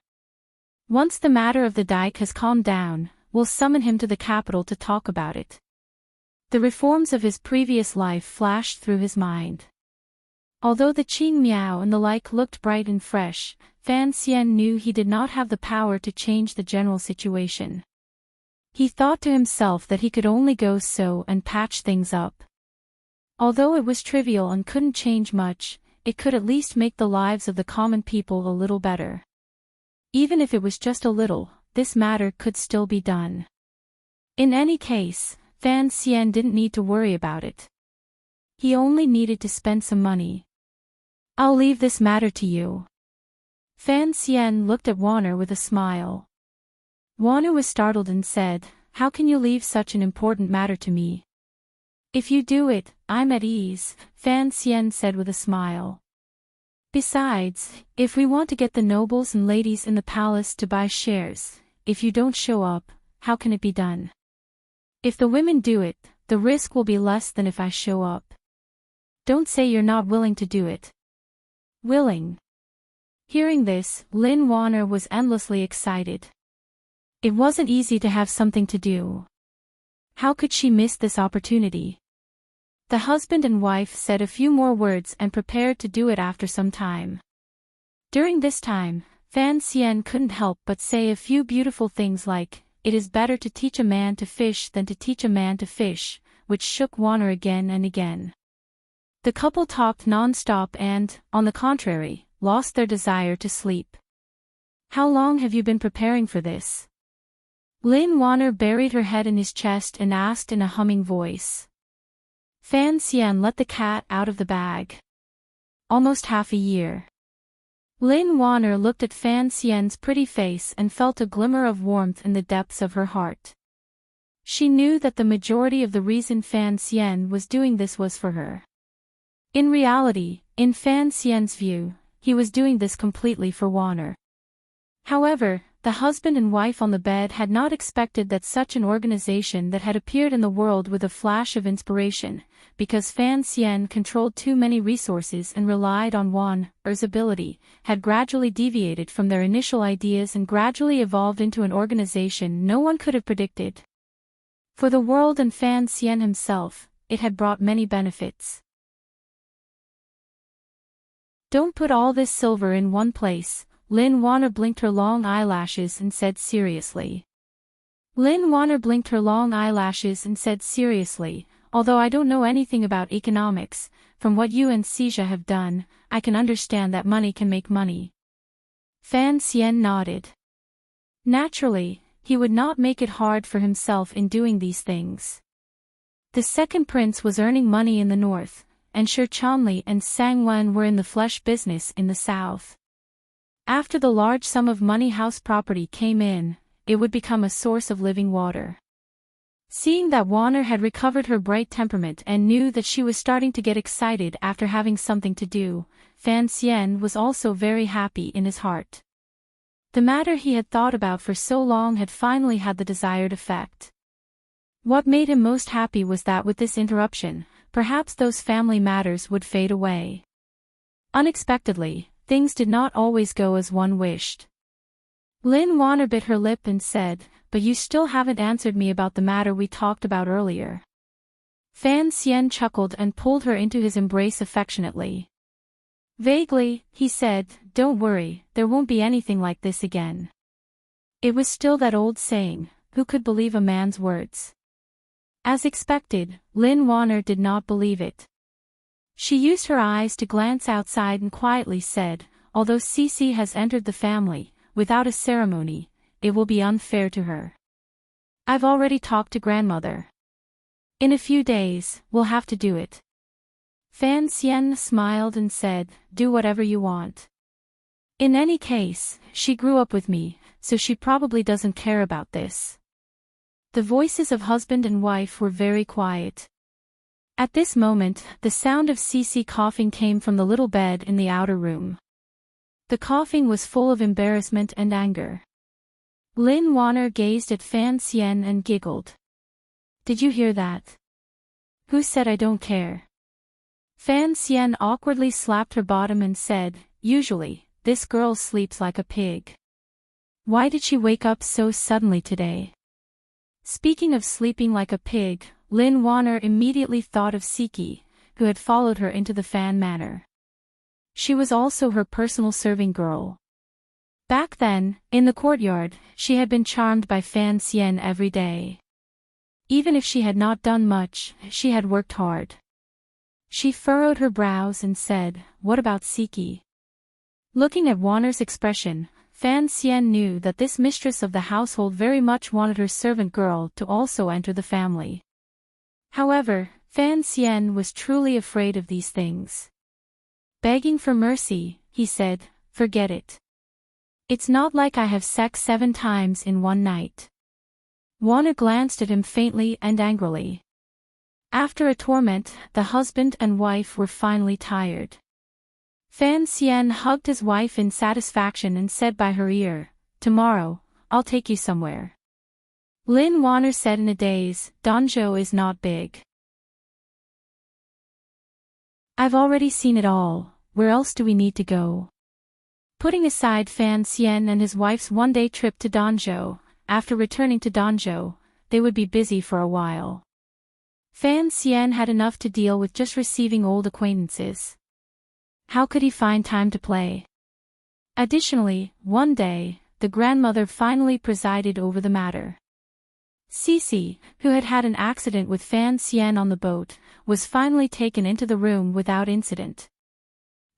Once the matter of the dike has calmed down, we'll summon him to the capital to talk about it." The reforms of his previous life flashed through his mind. Although the Qing Miao and the like looked bright and fresh, Fan Xian knew he did not have the power to change the general situation. He thought to himself that he could only go so and patch things up. Although it was trivial and couldn't change much, it could at least make the lives of the common people a little better. Even if it was just a little, this matter could still be done. In any case, Fan Xian didn't need to worry about it. He only needed to spend some money. "I'll leave this matter to you." Fan Xian looked at Wanner with a smile. Wanner was startled and said, "How can you leave such an important matter to me?" "If you do it, I'm at ease," Fan Xian said with a smile. "Besides, if we want to get the nobles and ladies in the palace to buy shares, if you don't show up, how can it be done? If the women do it, the risk will be less than if I show up. Don't say you're not willing to do it." Willing. Hearing this, Lin Wanner was endlessly excited. It wasn't easy to have something to do. How could she miss this opportunity? The husband and wife said a few more words and prepared to do it after some time. During this time, Fan Xian couldn't help but say a few beautiful things like, "It is better to teach a man to fish than to teach a man to fish," which shook Warner again and again. The couple talked non-stop and, on the contrary, lost their desire to sleep. "How long have you been preparing for this?" Lin Warner buried her head in his chest and asked in a humming voice. Fan Xian let the cat out of the bag. "Almost half a year." Lin Warner looked at Fan Xian's pretty face and felt a glimmer of warmth in the depths of her heart. She knew that the majority of the reason Fan Xian was doing this was for her. In reality, in Fan Xian's view, he was doing this completely for Warner. However, the husband and wife on the bed had not expected that such an organization that had appeared in the world with a flash of inspiration, because Fan Xian controlled too many resources and relied on Warner's ability, had gradually deviated from their initial ideas and gradually evolved into an organization no one could have predicted. For the world and Fan Xian himself, it had brought many benefits. "Don't put all this silver in one place," Lin Warner blinked her long eyelashes and said seriously. "Although I don't know anything about economics, from what you and Xia have done, I can understand that money can make money." Fan Xian nodded. Naturally, he would not make it hard for himself in doing these things. The second prince was earning money in the north, and Shi Chanli and Sang Wen were in the flesh business in the south. After the large sum of money house property came in, it would become a source of living water. Seeing that Warner had recovered her bright temperament and knew that she was starting to get excited after having something to do, Fan Xian was also very happy in his heart. The matter he had thought about for so long had finally had the desired effect. What made him most happy was that with this interruption, perhaps those family matters would fade away. Unexpectedly, things did not always go as one wished. Lin Warner bit her lip and said, "But you still haven't answered me about the matter we talked about earlier." Fan Xian chuckled and pulled her into his embrace affectionately. Vaguely, he said, "Don't worry, there won't be anything like this again." It was still that old saying, who could believe a man's words? As expected, Lin Warner did not believe it. She used her eyes to glance outside and quietly said, "Although Cici has entered the family, without a ceremony, it will be unfair to her. I've already talked to grandmother. In a few days, we'll have to do it." Fan Xian smiled and said, "Do whatever you want. In any case, she grew up with me, so she probably doesn't care about this." The voices of husband and wife were very quiet. At this moment, the sound of Cici coughing came from the little bed in the outer room. The coughing was full of embarrassment and anger. Lin Warner gazed at Fan Xian and giggled. "Did you hear that? Who said I don't care?" Fan Xian awkwardly slapped her bottom and said, "Usually, this girl sleeps like a pig. Why did she wake up so suddenly today?" Speaking of sleeping like a pig, Lin Warner immediately thought of Siki, who had followed her into the Fan Manor. She was also her personal serving girl. Back then, in the courtyard, she had been charmed by Fan Xian every day. Even if she had not done much, she had worked hard. She furrowed her brows and said, "What about Siki?" Looking at Warner's expression, Fan Xian knew that this mistress of the household very much wanted her servant girl to also enter the family. However, Fan Xian was truly afraid of these things. Begging for mercy, he said, "Forget it. It's not like I have sex 7 times in one night." Warner glanced at him faintly and angrily. After a torment, the husband and wife were finally tired. Fan Xian hugged his wife in satisfaction and said by her ear, "Tomorrow, I'll take you somewhere." Lin Warner said in a daze, "Danzhou is not big. I've already seen it all, where else do we need to go?" Putting aside Fan Xian and his wife's one-day trip to Danzhou, after returning to Danzhou, they would be busy for a while. Fan Xian had enough to deal with just receiving old acquaintances. How could he find time to play? Additionally, one day, the grandmother finally presided over the matter. Cece, who had had an accident with Fan Xian on the boat, was finally taken into the room without incident.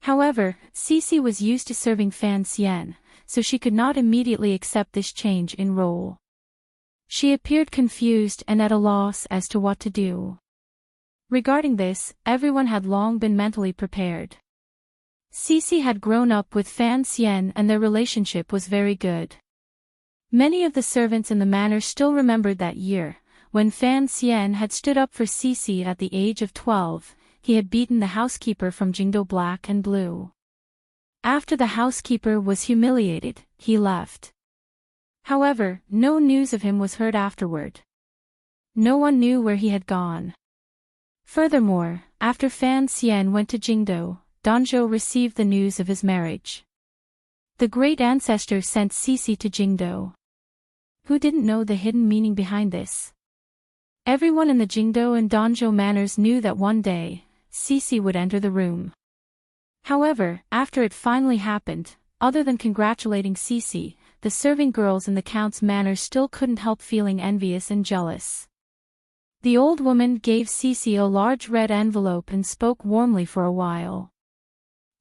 However, Cece was used to serving Fan Xian, so she could not immediately accept this change in role. She appeared confused and at a loss as to what to do. Regarding this, everyone had long been mentally prepared. Cece had grown up with Fan Xian and their relationship was very good. Many of the servants in the manor still remembered that year, when Fan Xian had stood up for Cece at the age of 12, he had beaten the housekeeper from Jingdo black and blue. After the housekeeper was humiliated, he left. However, no news of him was heard afterward. No one knew where he had gone. Furthermore, after Fan Xian went to Jingdo, Danzhou received the news of his marriage. The great ancestor sent Cece to Jingdo. Who didn't know the hidden meaning behind this? Everyone in the Jingdo and Danzhou manors knew that one day, Cece would enter the room. However, after it finally happened, other than congratulating Cece, the serving girls in the count's manor still couldn't help feeling envious and jealous. The old woman gave Cece a large red envelope and spoke warmly for a while.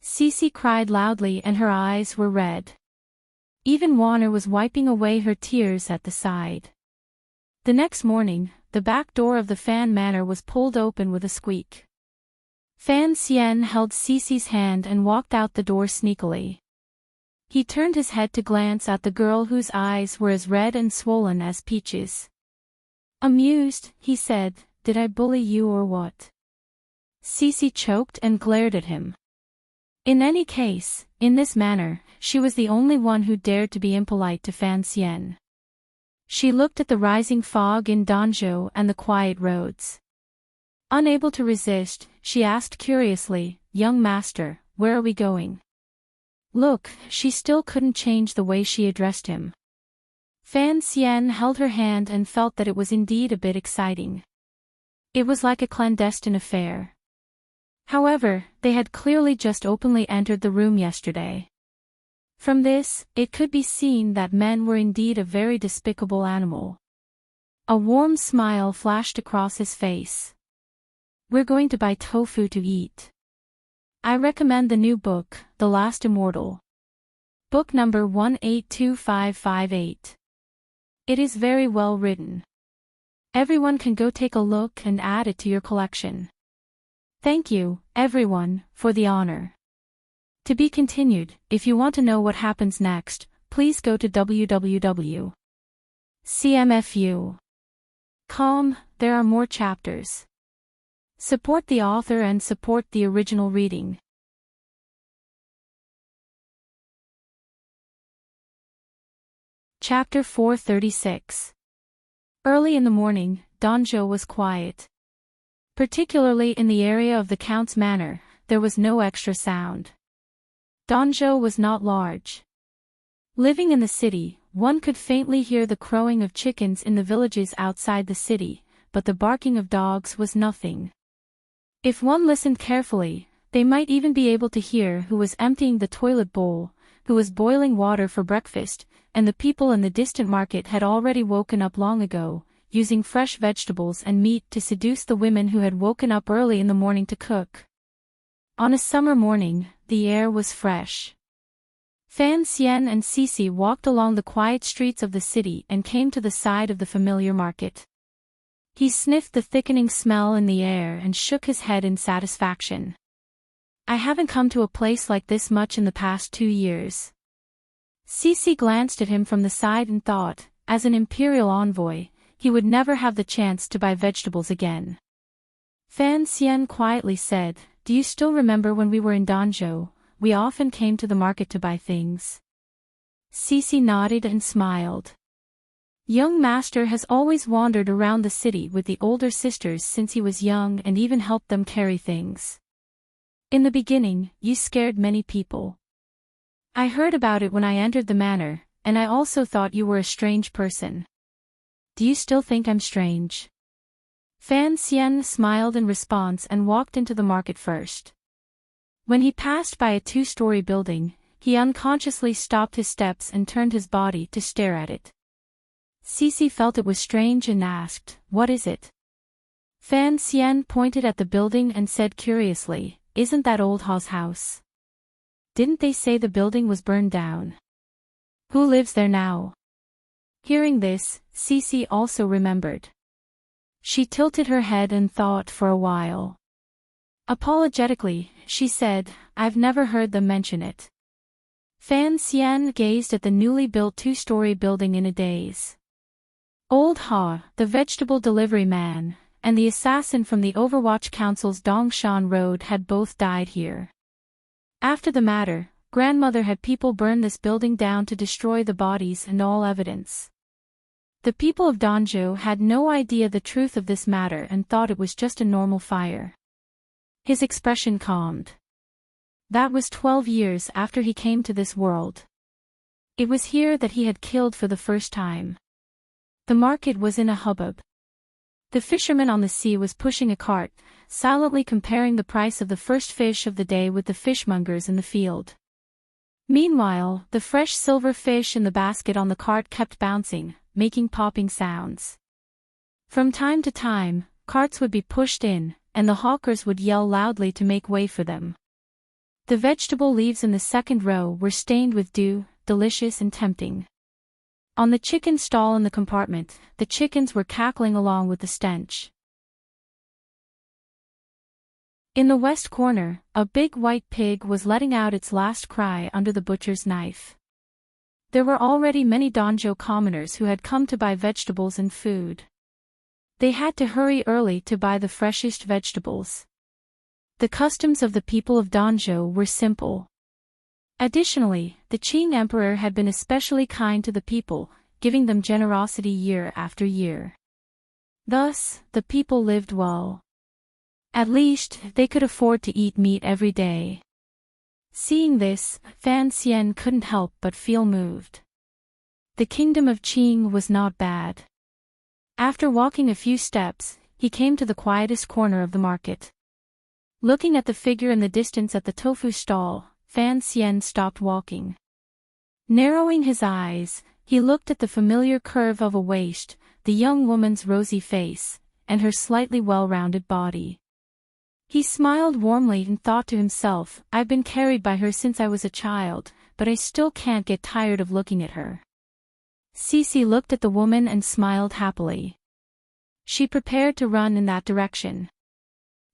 Cece cried loudly and her eyes were red. Even Warner was wiping away her tears at the side. The next morning, the back door of the Fan Manor was pulled open with a squeak. Fan Xian held Cece's hand and walked out the door sneakily. He turned his head to glance at the girl whose eyes were as red and swollen as peaches. Amused, he said, "Did I bully you or what?" Cece choked and glared at him. In any case, in this manner, she was the only one who dared to be impolite to Fan Xian. She looked at the rising fog in Danzhou and the quiet roads. Unable to resist, she asked curiously, "Young master, where are we going?" Look, she still couldn't change the way she addressed him. Fan Xian held her hand and felt that it was indeed a bit exciting. It was like a clandestine affair. However, they had clearly just openly entered the room yesterday. From this, it could be seen that men were indeed a very despicable animal. A warm smile flashed across his face. "We're going to buy tofu to eat. I recommend the new book, The Last Immortal. Book number 182558. It is very well written. Everyone can go take a look and add it to your collection. Thank you, everyone, for the honor. To be continued. If you want to know what happens next, please go to www.cmfu.com. There are more chapters. Support the author and support the original reading. Chapter 436. Early in the morning, Danzhou was quiet. Particularly in the area of the Count's manor, there was no extra sound. Danzhou was not large. Living in the city, one could faintly hear the crowing of chickens in the villages outside the city, but the barking of dogs was nothing. If one listened carefully, they might even be able to hear who was emptying the toilet bowl, who was boiling water for breakfast, and the people in the distant market had already woken up long ago, using fresh vegetables and meat to seduce the women who had woken up early in the morning to cook. On a summer morning, the air was fresh. Fan Xian and Cece walked along the quiet streets of the city and came to the side of the familiar market. He sniffed the thickening smell in the air and shook his head in satisfaction. "I haven't come to a place like this much in the past 2 years. Cece glanced at him from the side and thought, as an imperial envoy, he would never have the chance to buy vegetables again. Fan Xian quietly said, "Do you still remember when we were in Danzhou, we often came to the market to buy things?" Cece nodded and smiled. Young master has always wandered around the city with the older sisters since he was young and even helped them carry things. In the beginning, you scared many people. I heard about it when I entered the manor, and I also thought you were a strange person. Do you still think I'm strange? Fan Xian smiled in response and walked into the market first. When he passed by a two-story building, he unconsciously stopped his steps and turned his body to stare at it. Cici felt it was strange and asked, "What is it?" Fan Xian pointed at the building and said curiously, "Isn't that old Ha's house? Didn't they say the building was burned down? Who lives there now?" Hearing this, Cici also remembered. She tilted her head and thought for a while. Apologetically, she said, "I've never heard them mention it." Fan Xian gazed at the newly built two-story building in a daze. Old Ha, the vegetable delivery man, and the assassin from the Overwatch Council's Dongshan Road had both died here. After the matter, grandmother had people burn this building down to destroy the bodies and all evidence. The people of Danzhou had no idea the truth of this matter and thought it was just a normal fire. His expression calmed. That was 12 years after he came to this world. It was here that he had killed for the first time. The market was in a hubbub. The fisherman on the sea was pushing a cart, silently comparing the price of the first fish of the day with the fishmongers in the field. Meanwhile, the fresh silver fish in the basket on the cart kept bouncing, making popping sounds. From time to time, carts would be pushed in, and the hawkers would yell loudly to make way for them. The vegetable leaves in the second row were stained with dew, delicious and tempting. On the chicken stall in the compartment, the chickens were cackling along with the stench. In the west corner, a big white pig was letting out its last cry under the butcher's knife. There were already many Danzhou commoners who had come to buy vegetables and food. They had to hurry early to buy the freshest vegetables. The customs of the people of Danzhou were simple. Additionally, the Qing emperor had been especially kind to the people, giving them generosity year after year. Thus, the people lived well. At least, they could afford to eat meat every day. Seeing this, Fan Xian couldn't help but feel moved. The kingdom of Qing was not bad. After walking a few steps, he came to the quietest corner of the market. Looking at the figure in the distance at the tofu stall, Fan Xian stopped walking. Narrowing his eyes, he looked at the familiar curve of a waist, the young woman's rosy face, and her slightly well-rounded body. He smiled warmly and thought to himself, "I've been carried by her since I was a child, but I still can't get tired of looking at her." Cici looked at the woman and smiled happily. She prepared to run in that direction.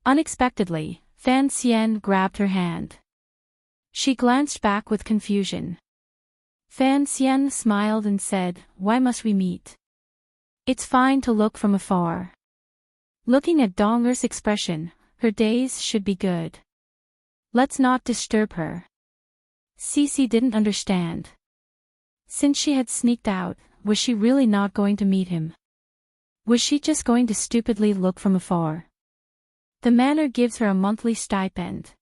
Unexpectedly, Fan Xian grabbed her hand. She glanced back with confusion. Fan Xian smiled and said, "Why must we meet? It's fine to look from afar." Looking at Donger's expression, her days should be good. Let's not disturb her. Cici didn't understand. Since she had sneaked out, was she really not going to meet him? Was she just going to stupidly look from afar? The manor gives her a monthly stipend.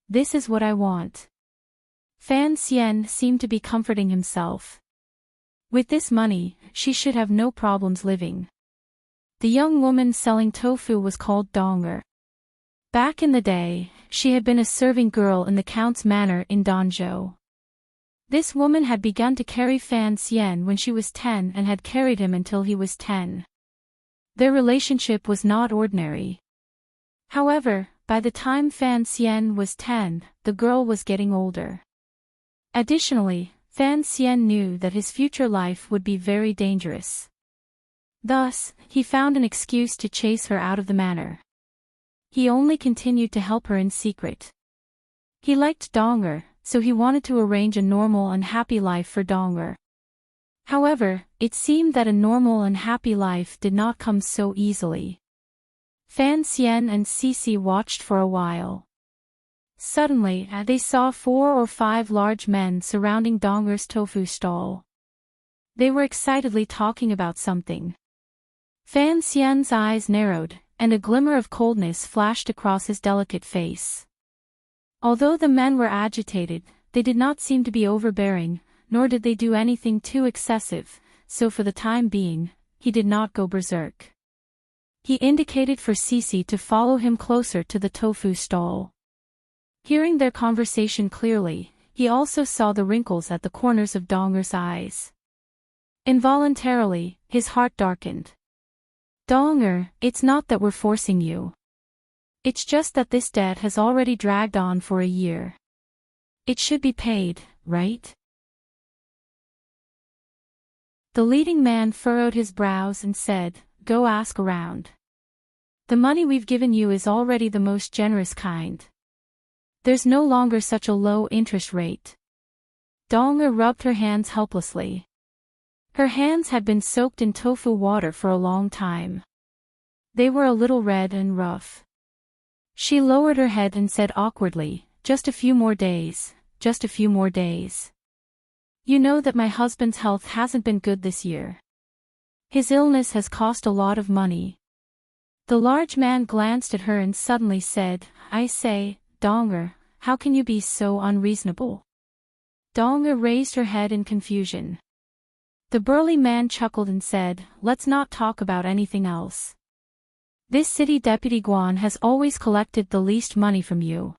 This is what I want. Fan Xian seemed to be comforting himself. With this money, she should have no problems living. The young woman selling tofu was called Donger. Back in the day, she had been a serving girl in the Count's manor in Danzhou. This woman had begun to carry Fan Xian when she was 10 and had carried him until he was 10. Their relationship was not ordinary. However, by the time Fan Xian was 10, the girl was getting older. Additionally, Fan Xian knew that his future life would be very dangerous. Thus, he found an excuse to chase her out of the manor. He only continued to help her in secret. He liked Donger, so he wanted to arrange a normal and happy life for Donger. However, it seemed that a normal and happy life did not come so easily. Fan Xian and Cici watched for a while. Suddenly, they saw 4 or 5 large men surrounding Donger's tofu stall. They were excitedly talking about something. Fan Xian's eyes narrowed, and a glimmer of coldness flashed across his delicate face. Although the men were agitated, they did not seem to be overbearing, nor did they do anything too excessive, so for the time being, he did not go berserk. He indicated for Cece to follow him closer to the tofu stall. Hearing their conversation clearly, he also saw the wrinkles at the corners of Donger's eyes. Involuntarily, his heart darkened. Donger, it's not that we're forcing you. It's just that this debt has already dragged on for a year. It should be paid, right? The leading man furrowed his brows and said, "Go ask around. The money we've given you is already the most generous kind. There's no longer such a low interest rate." Donger rubbed her hands helplessly. Her hands had been soaked in tofu water for a long time. They were a little red and rough. She lowered her head and said awkwardly, "Just a few more days, just a few more days. You know that my husband's health hasn't been good this year. His illness has cost a lot of money." The large man glanced at her and suddenly said, "I say, Donger, how can you be so unreasonable?" Donger raised her head in confusion. The burly man chuckled and said, "Let's not talk about anything else. This city deputy Guan has always collected the least money from you.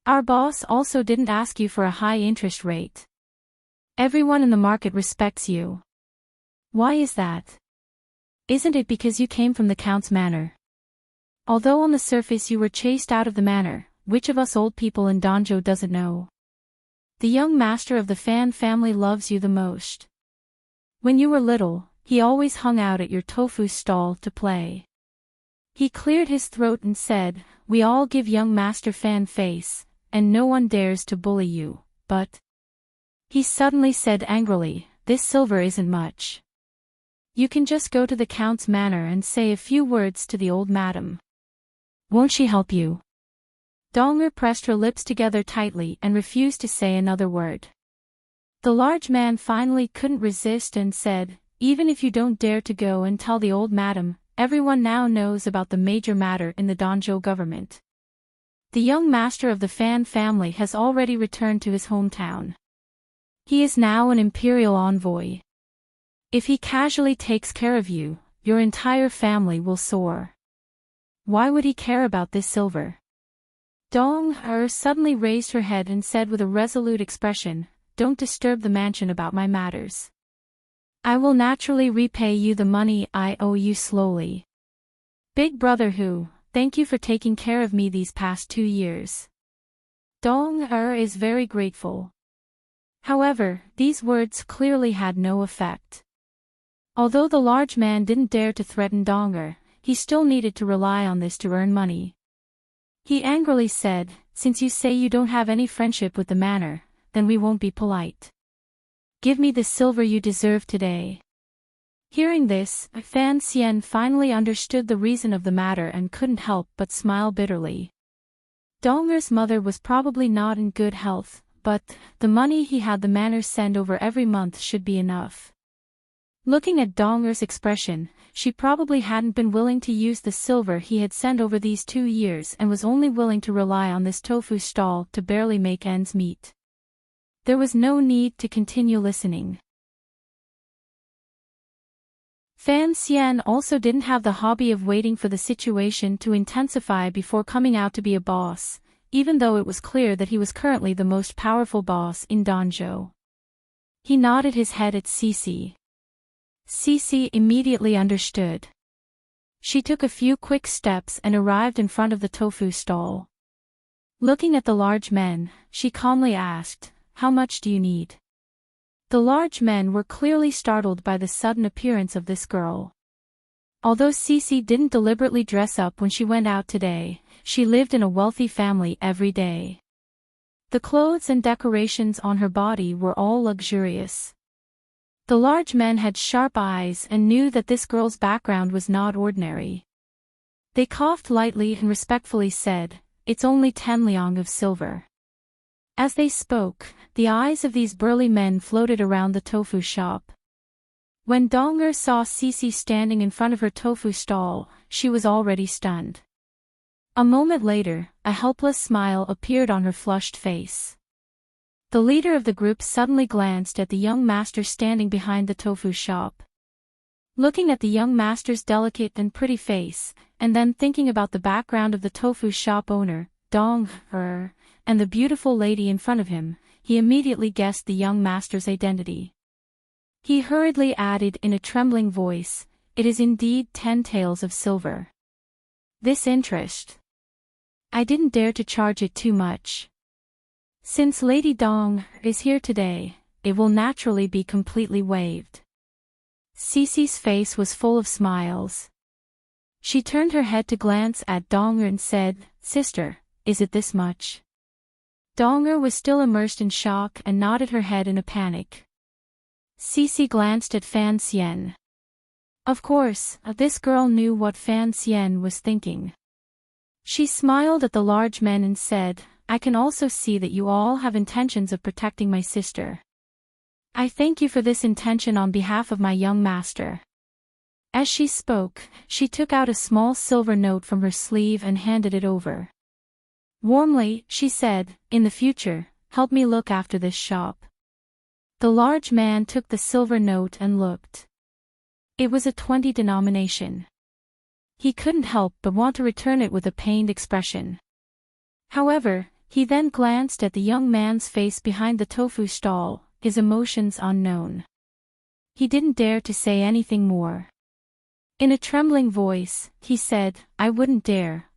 Our boss also didn't ask you for a high interest rate. Everyone in the market respects you. Why is that? Isn't it because you came from the Count's manor? Although on the surface you were chased out of the manor, which of us old people in Danjo doesn't know? The young master of the Fan family loves you the most. When you were little, he always hung out at your tofu stall to play." He cleared his throat and said, "We all give young Master Fan face, and no one dares to bully you, but..." He suddenly said angrily, "This silver isn't much. You can just go to the Count's manor and say a few words to the old madam. Won't she help you?" Donger pressed her lips together tightly and refused to say another word. The large man finally couldn't resist and said, "Even if you don't dare to go and tell the old madam, everyone now knows about the major matter in the Danjo government. The young master of the Fan family has already returned to his hometown. He is now an imperial envoy. If he casually takes care of you, your entire family will soar. Why would he care about this silver?" Dong-er suddenly raised her head and said with a resolute expression, "Don't disturb the mansion about my matters. I will naturally repay you the money I owe you slowly. Big brother Hu, thank you for taking care of me these past 2 years. Dong-er is very grateful." However, these words clearly had no effect. Although the large man didn't dare to threaten Dong-er, he still needed to rely on this to earn money. He angrily said, "Since you say you don't have any friendship with the manor, then we won't be polite. Give me the silver you deserve today." Hearing this, Fan Xian finally understood the reason of the matter and couldn't help but smile bitterly. Donger's mother was probably not in good health, but the money he had the manor send over every month should be enough. Looking at Donger's expression, she probably hadn't been willing to use the silver he had sent over these 2 years and was only willing to rely on this tofu stall to barely make ends meet. There was no need to continue listening. Fan Xian also didn't have the hobby of waiting for the situation to intensify before coming out to be a boss, even though it was clear that he was currently the most powerful boss in Danjo. He nodded his head at Cece. Cece immediately understood. She took a few quick steps and arrived in front of the tofu stall. Looking at the large men, she calmly asked, "How much do you need?" The large men were clearly startled by the sudden appearance of this girl. Although Cece didn't deliberately dress up when she went out today, she lived in a wealthy family every day. The clothes and decorations on her body were all luxurious. The large men had sharp eyes and knew that this girl's background was not ordinary. They coughed lightly and respectfully said, "It's only 10 liang of silver." As they spoke, the eyes of these burly men floated around the tofu shop. When Donger saw Cece standing in front of her tofu stall, she was already stunned. A moment later, a helpless smile appeared on her flushed face. The leader of the group suddenly glanced at the young master standing behind the tofu shop. Looking at the young master's delicate and pretty face, and then thinking about the background of the tofu shop owner, Dong-er, and the beautiful lady in front of him, he immediately guessed the young master's identity. He hurriedly added in a trembling voice, "It is indeed 10 taels of silver. This interest. I didn't dare to charge it too much. Since Lady Dong is here today, it will naturally be completely waived." Cece's face was full of smiles. She turned her head to glance at Dong-er and said, "Sister, is it this much?" Dong-er was still immersed in shock and nodded her head in a panic. Cece glanced at Fan Xian. Of course, this girl knew what Fan Xian was thinking. She smiled at the large men and said, "I can also see that you all have intentions of protecting my sister. I thank you for this intention on behalf of my young master." As she spoke, she took out a small silver note from her sleeve and handed it over. Warmly, she said, "In the future, help me look after this shop." The large man took the silver note and looked. It was a 20 denomination. He couldn't help but want to return it with a pained expression. However, he then glanced at the young man's face behind the tofu stall, his emotions unknown. He didn't dare to say anything more. In a trembling voice, he said, I wouldn't dare.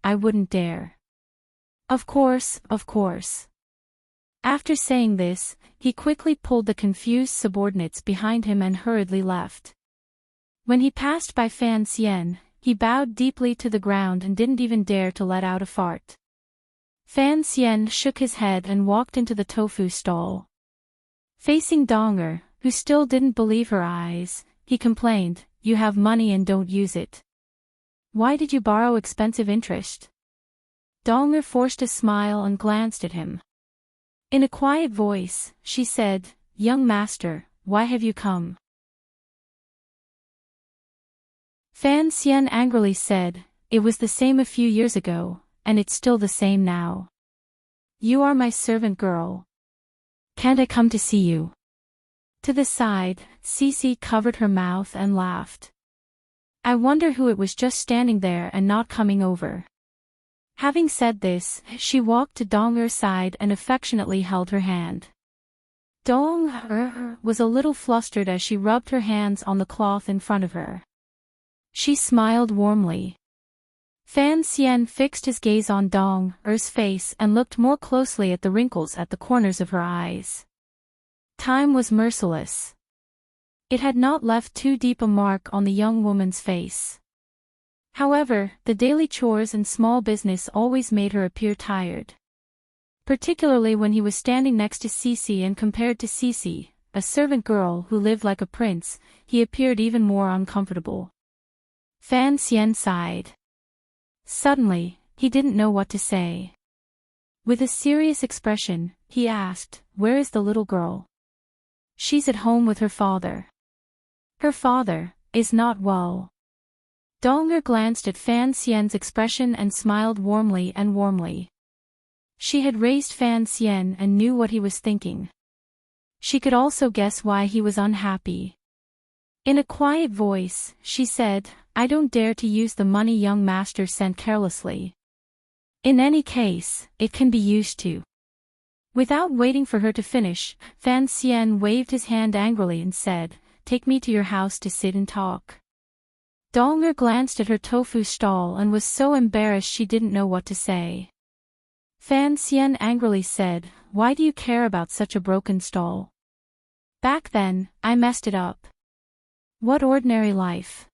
Of course. After saying this, he quickly pulled the confused subordinates behind him and hurriedly left. When he passed by Fan Xian, he bowed deeply to the ground and didn't even dare to let out a fart. Fan Xian shook his head and walked into the tofu stall. Facing Dong-er, who still didn't believe her eyes, he complained, "You have money and don't use it. Why did you borrow expensive interest?" Dong-er forced a smile and glanced at him. In a quiet voice, she said, "Young master, why have you come?" Fan Xian angrily said, "It was the same a few years ago, and it's still the same now. You are my servant girl. Can't I come to see you?" To the side, Cece covered her mouth and laughed. I wonder who it was just standing there and not coming over. Having said this, she walked to Dong-er's side and affectionately held her hand. Dong-er was a little flustered as she rubbed her hands on the cloth in front of her. She smiled warmly. Fan Xian fixed his gaze on Dong-er's face and looked more closely at the wrinkles at the corners of her eyes. Time was merciless. It had not left too deep a mark on the young woman's face. However, the daily chores and small business always made her appear tired. Particularly when he was standing next to Cece, and compared to Cece, a servant girl who lived like a prince, he appeared even more uncomfortable. Fan Xian sighed. Suddenly, he didn't know what to say. With a serious expression, he asked, "Where is the little girl?" "She's at home with her father. Her father is not well." Dong-er glanced at Fan Xian's expression and smiled warmly. She had raised Fan Xian and knew what he was thinking. She could also guess why he was unhappy. In a quiet voice, she said, "I don't dare to use the money young master sent carelessly. In any case, it can be used to." Without waiting for her to finish, Fan Xian waved his hand angrily and said, "Take me to your house to sit and talk." Dong-er glanced at her tofu stall and was so embarrassed she didn't know what to say. Fan Xian angrily said, "Why do you care about such a broken stall? Back then, I messed it up. What ordinary life.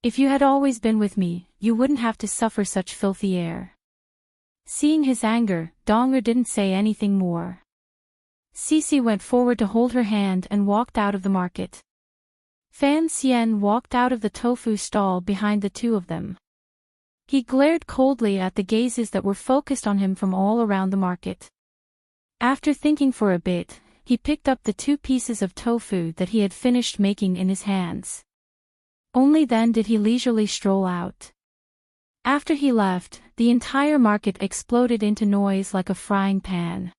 If you had always been with me, you wouldn't have to suffer such filthy air." Seeing his anger, Dong-er didn't say anything more. Cece went forward to hold her hand and walked out of the market. Fan Xian walked out of the tofu stall behind the two of them. He glared coldly at the gazes that were focused on him from all around the market. After thinking for a bit, he picked up the 2 pieces of tofu that he had finished making in his hands. Only then did he leisurely stroll out. After he left, the entire market exploded into noise like a frying pan.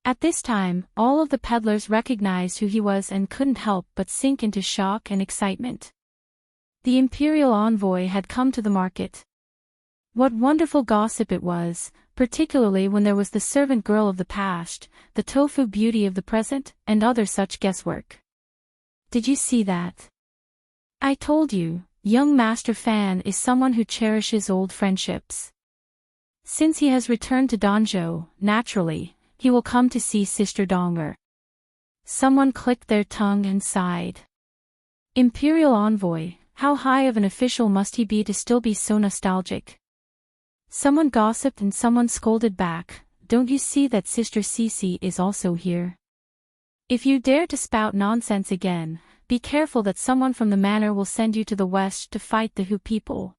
At this time, all of the peddlers recognized who he was and couldn't help but sink into shock and excitement. The imperial envoy had come to the market. What wonderful gossip it was, particularly when there was the servant girl of the past, the tofu beauty of the present, and other such guesswork. Did you see that? I told you, young Master Fan is someone who cherishes old friendships. Since he has returned to Danzhou, naturally, he will come to see Sister Donger. Someone clicked their tongue and sighed. Imperial envoy, how high of an official must he be to still be so nostalgic? Someone gossiped and someone scolded back, don't you see that Sister Cece is also here? If you dare to spout nonsense again, be careful that someone from the manor will send you to the west to fight the Hu people.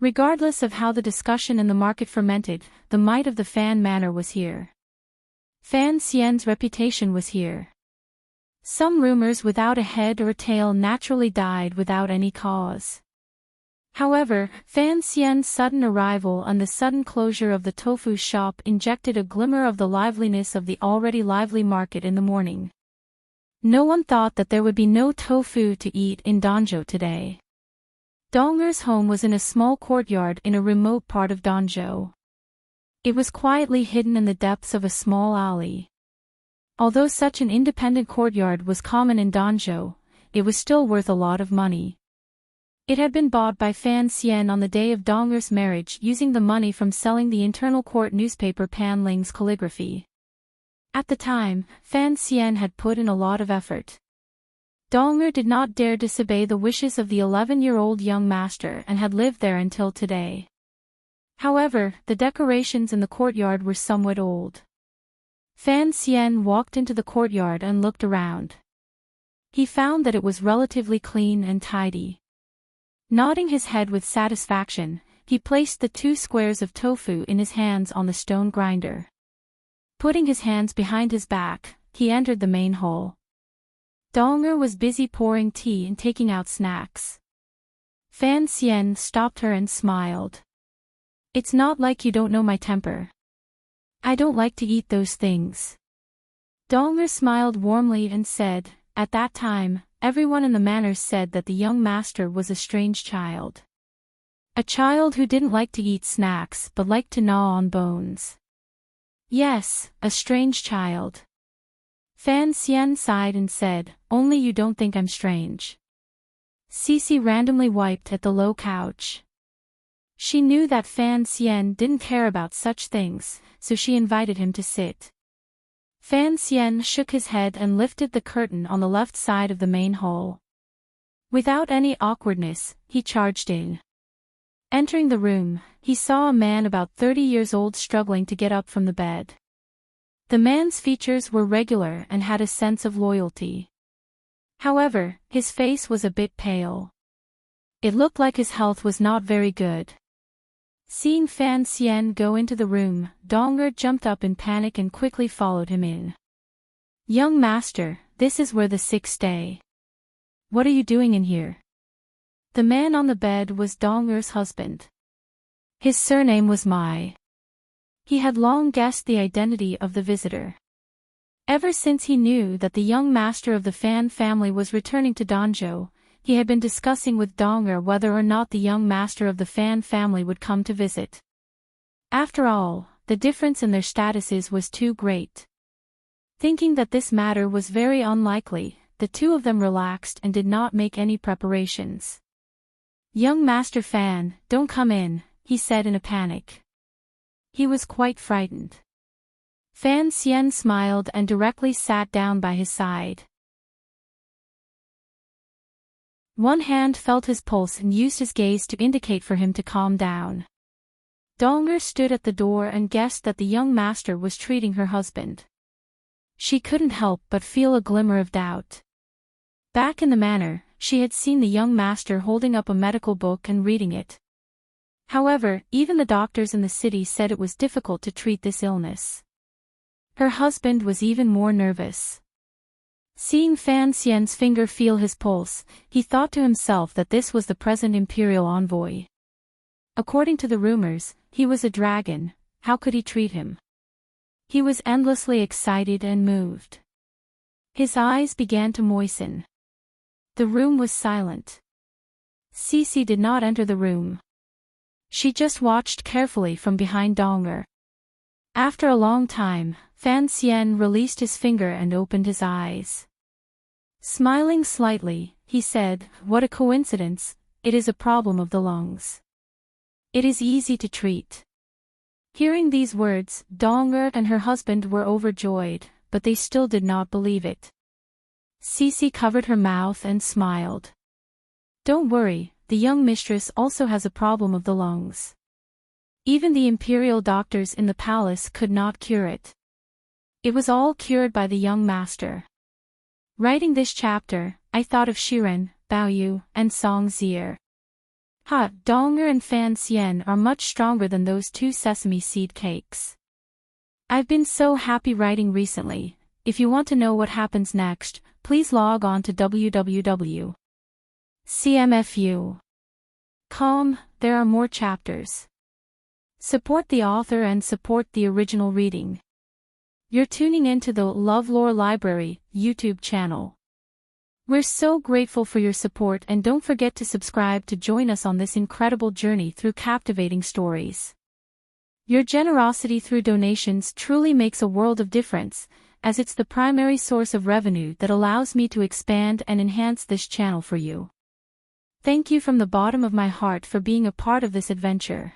Regardless of how the discussion in the market fermented, the might of the Fan Manor was here. Fan Xian's reputation was here. Some rumors without a head or tail naturally died without any cause. However, Fan Xian's sudden arrival and the sudden closure of the tofu shop injected a glimmer of the liveliness of the already lively market in the morning. No one thought that there would be no tofu to eat in Danzhou today. Donger's home was in a small courtyard in a remote part of Danzhou. It was quietly hidden in the depths of a small alley. Although such an independent courtyard was common in Danzhou, it was still worth a lot of money. It had been bought by Fan Xian on the day of Donger's marriage using the money from selling the internal court newspaper Pan Ling's calligraphy. At the time, Fan Xian had put in a lot of effort. Donger did not dare disobey the wishes of the 11-year-old young master and had lived there until today. However, the decorations in the courtyard were somewhat old. Fan Xian walked into the courtyard and looked around. He found that it was relatively clean and tidy. Nodding his head with satisfaction, he placed the 2 squares of tofu in his hands on the stone grinder. Putting his hands behind his back, he entered the main hall. Donger was busy pouring tea and taking out snacks. Fan Xian stopped her and smiled. It's not like you don't know my temper. I don't like to eat those things. Donger smiled warmly and said, at that time, everyone in the manor said that the young master was a strange child. A child who didn't like to eat snacks but liked to gnaw on bones. Yes, a strange child. Fan Xian sighed and said, only you don't think I'm strange. Cece randomly wiped at the low couch. She knew that Fan Xian didn't care about such things, so she invited him to sit. Fan Xian shook his head and lifted the curtain on the left side of the main hall. Without any awkwardness, he charged in. Entering the room, he saw a man about 30 years old struggling to get up from the bed. The man's features were regular and had a sense of loyalty. However, his face was a bit pale. It looked like his health was not very good. Seeing Fan Xian go into the room, Donger jumped up in panic and quickly followed him in. Young master, this is where the sick stay. What are you doing in here? The man on the bed was Donger's husband. His surname was Mai. He had long guessed the identity of the visitor. Ever since he knew that the young master of the Fan family was returning to Danzhou, he had been discussing with Donger whether or not the young master of the Fan family would come to visit. After all, the difference in their statuses was too great. Thinking that this matter was very unlikely, the two of them relaxed and did not make any preparations. Young Master Fan, don't come in, he said in a panic. He was quite frightened. Fan Xian smiled and directly sat down by his side. One hand felt his pulse and used his gaze to indicate for him to calm down. Donger stood at the door and guessed that the young master was treating her husband. She couldn't help but feel a glimmer of doubt. Back in the manor, she had seen the young master holding up a medical book and reading it. However, even the doctors in the city said it was difficult to treat this illness. Her husband was even more nervous. Seeing Fan Xian's finger feel his pulse, he thought to himself that this was the present imperial envoy. According to the rumors, he was a dragon. How could he treat him? He was endlessly excited and moved. His eyes began to moisten. The room was silent. Cece did not enter the room. She just watched carefully from behind Donger. After a long time, Fan Xian released his finger and opened his eyes. Smiling slightly, he said, "What a coincidence, it is a problem of the lungs. It is easy to treat." Hearing these words, Donger and her husband were overjoyed, but they still did not believe it. Cece covered her mouth and smiled. "Don't worry, the young mistress also has a problem of the lungs. Even the imperial doctors in the palace could not cure it. It was all cured by the young master." Writing this chapter, I thought of Shiren, Baoyu, and Song Zier. Donger and Fan Xian are much stronger than those two sesame seed cakes. I've been so happy writing recently. If you want to know what happens next, please log on to www.cmfu.com. There are more chapters. Support the author and support the original reading. You're tuning into the LoveLore Library YouTube channel. We're so grateful for your support, and don't forget to subscribe to join us on this incredible journey through captivating stories. Your generosity through donations truly makes a world of difference, as it's the primary source of revenue that allows me to expand and enhance this channel for you. Thank you from the bottom of my heart for being a part of this adventure.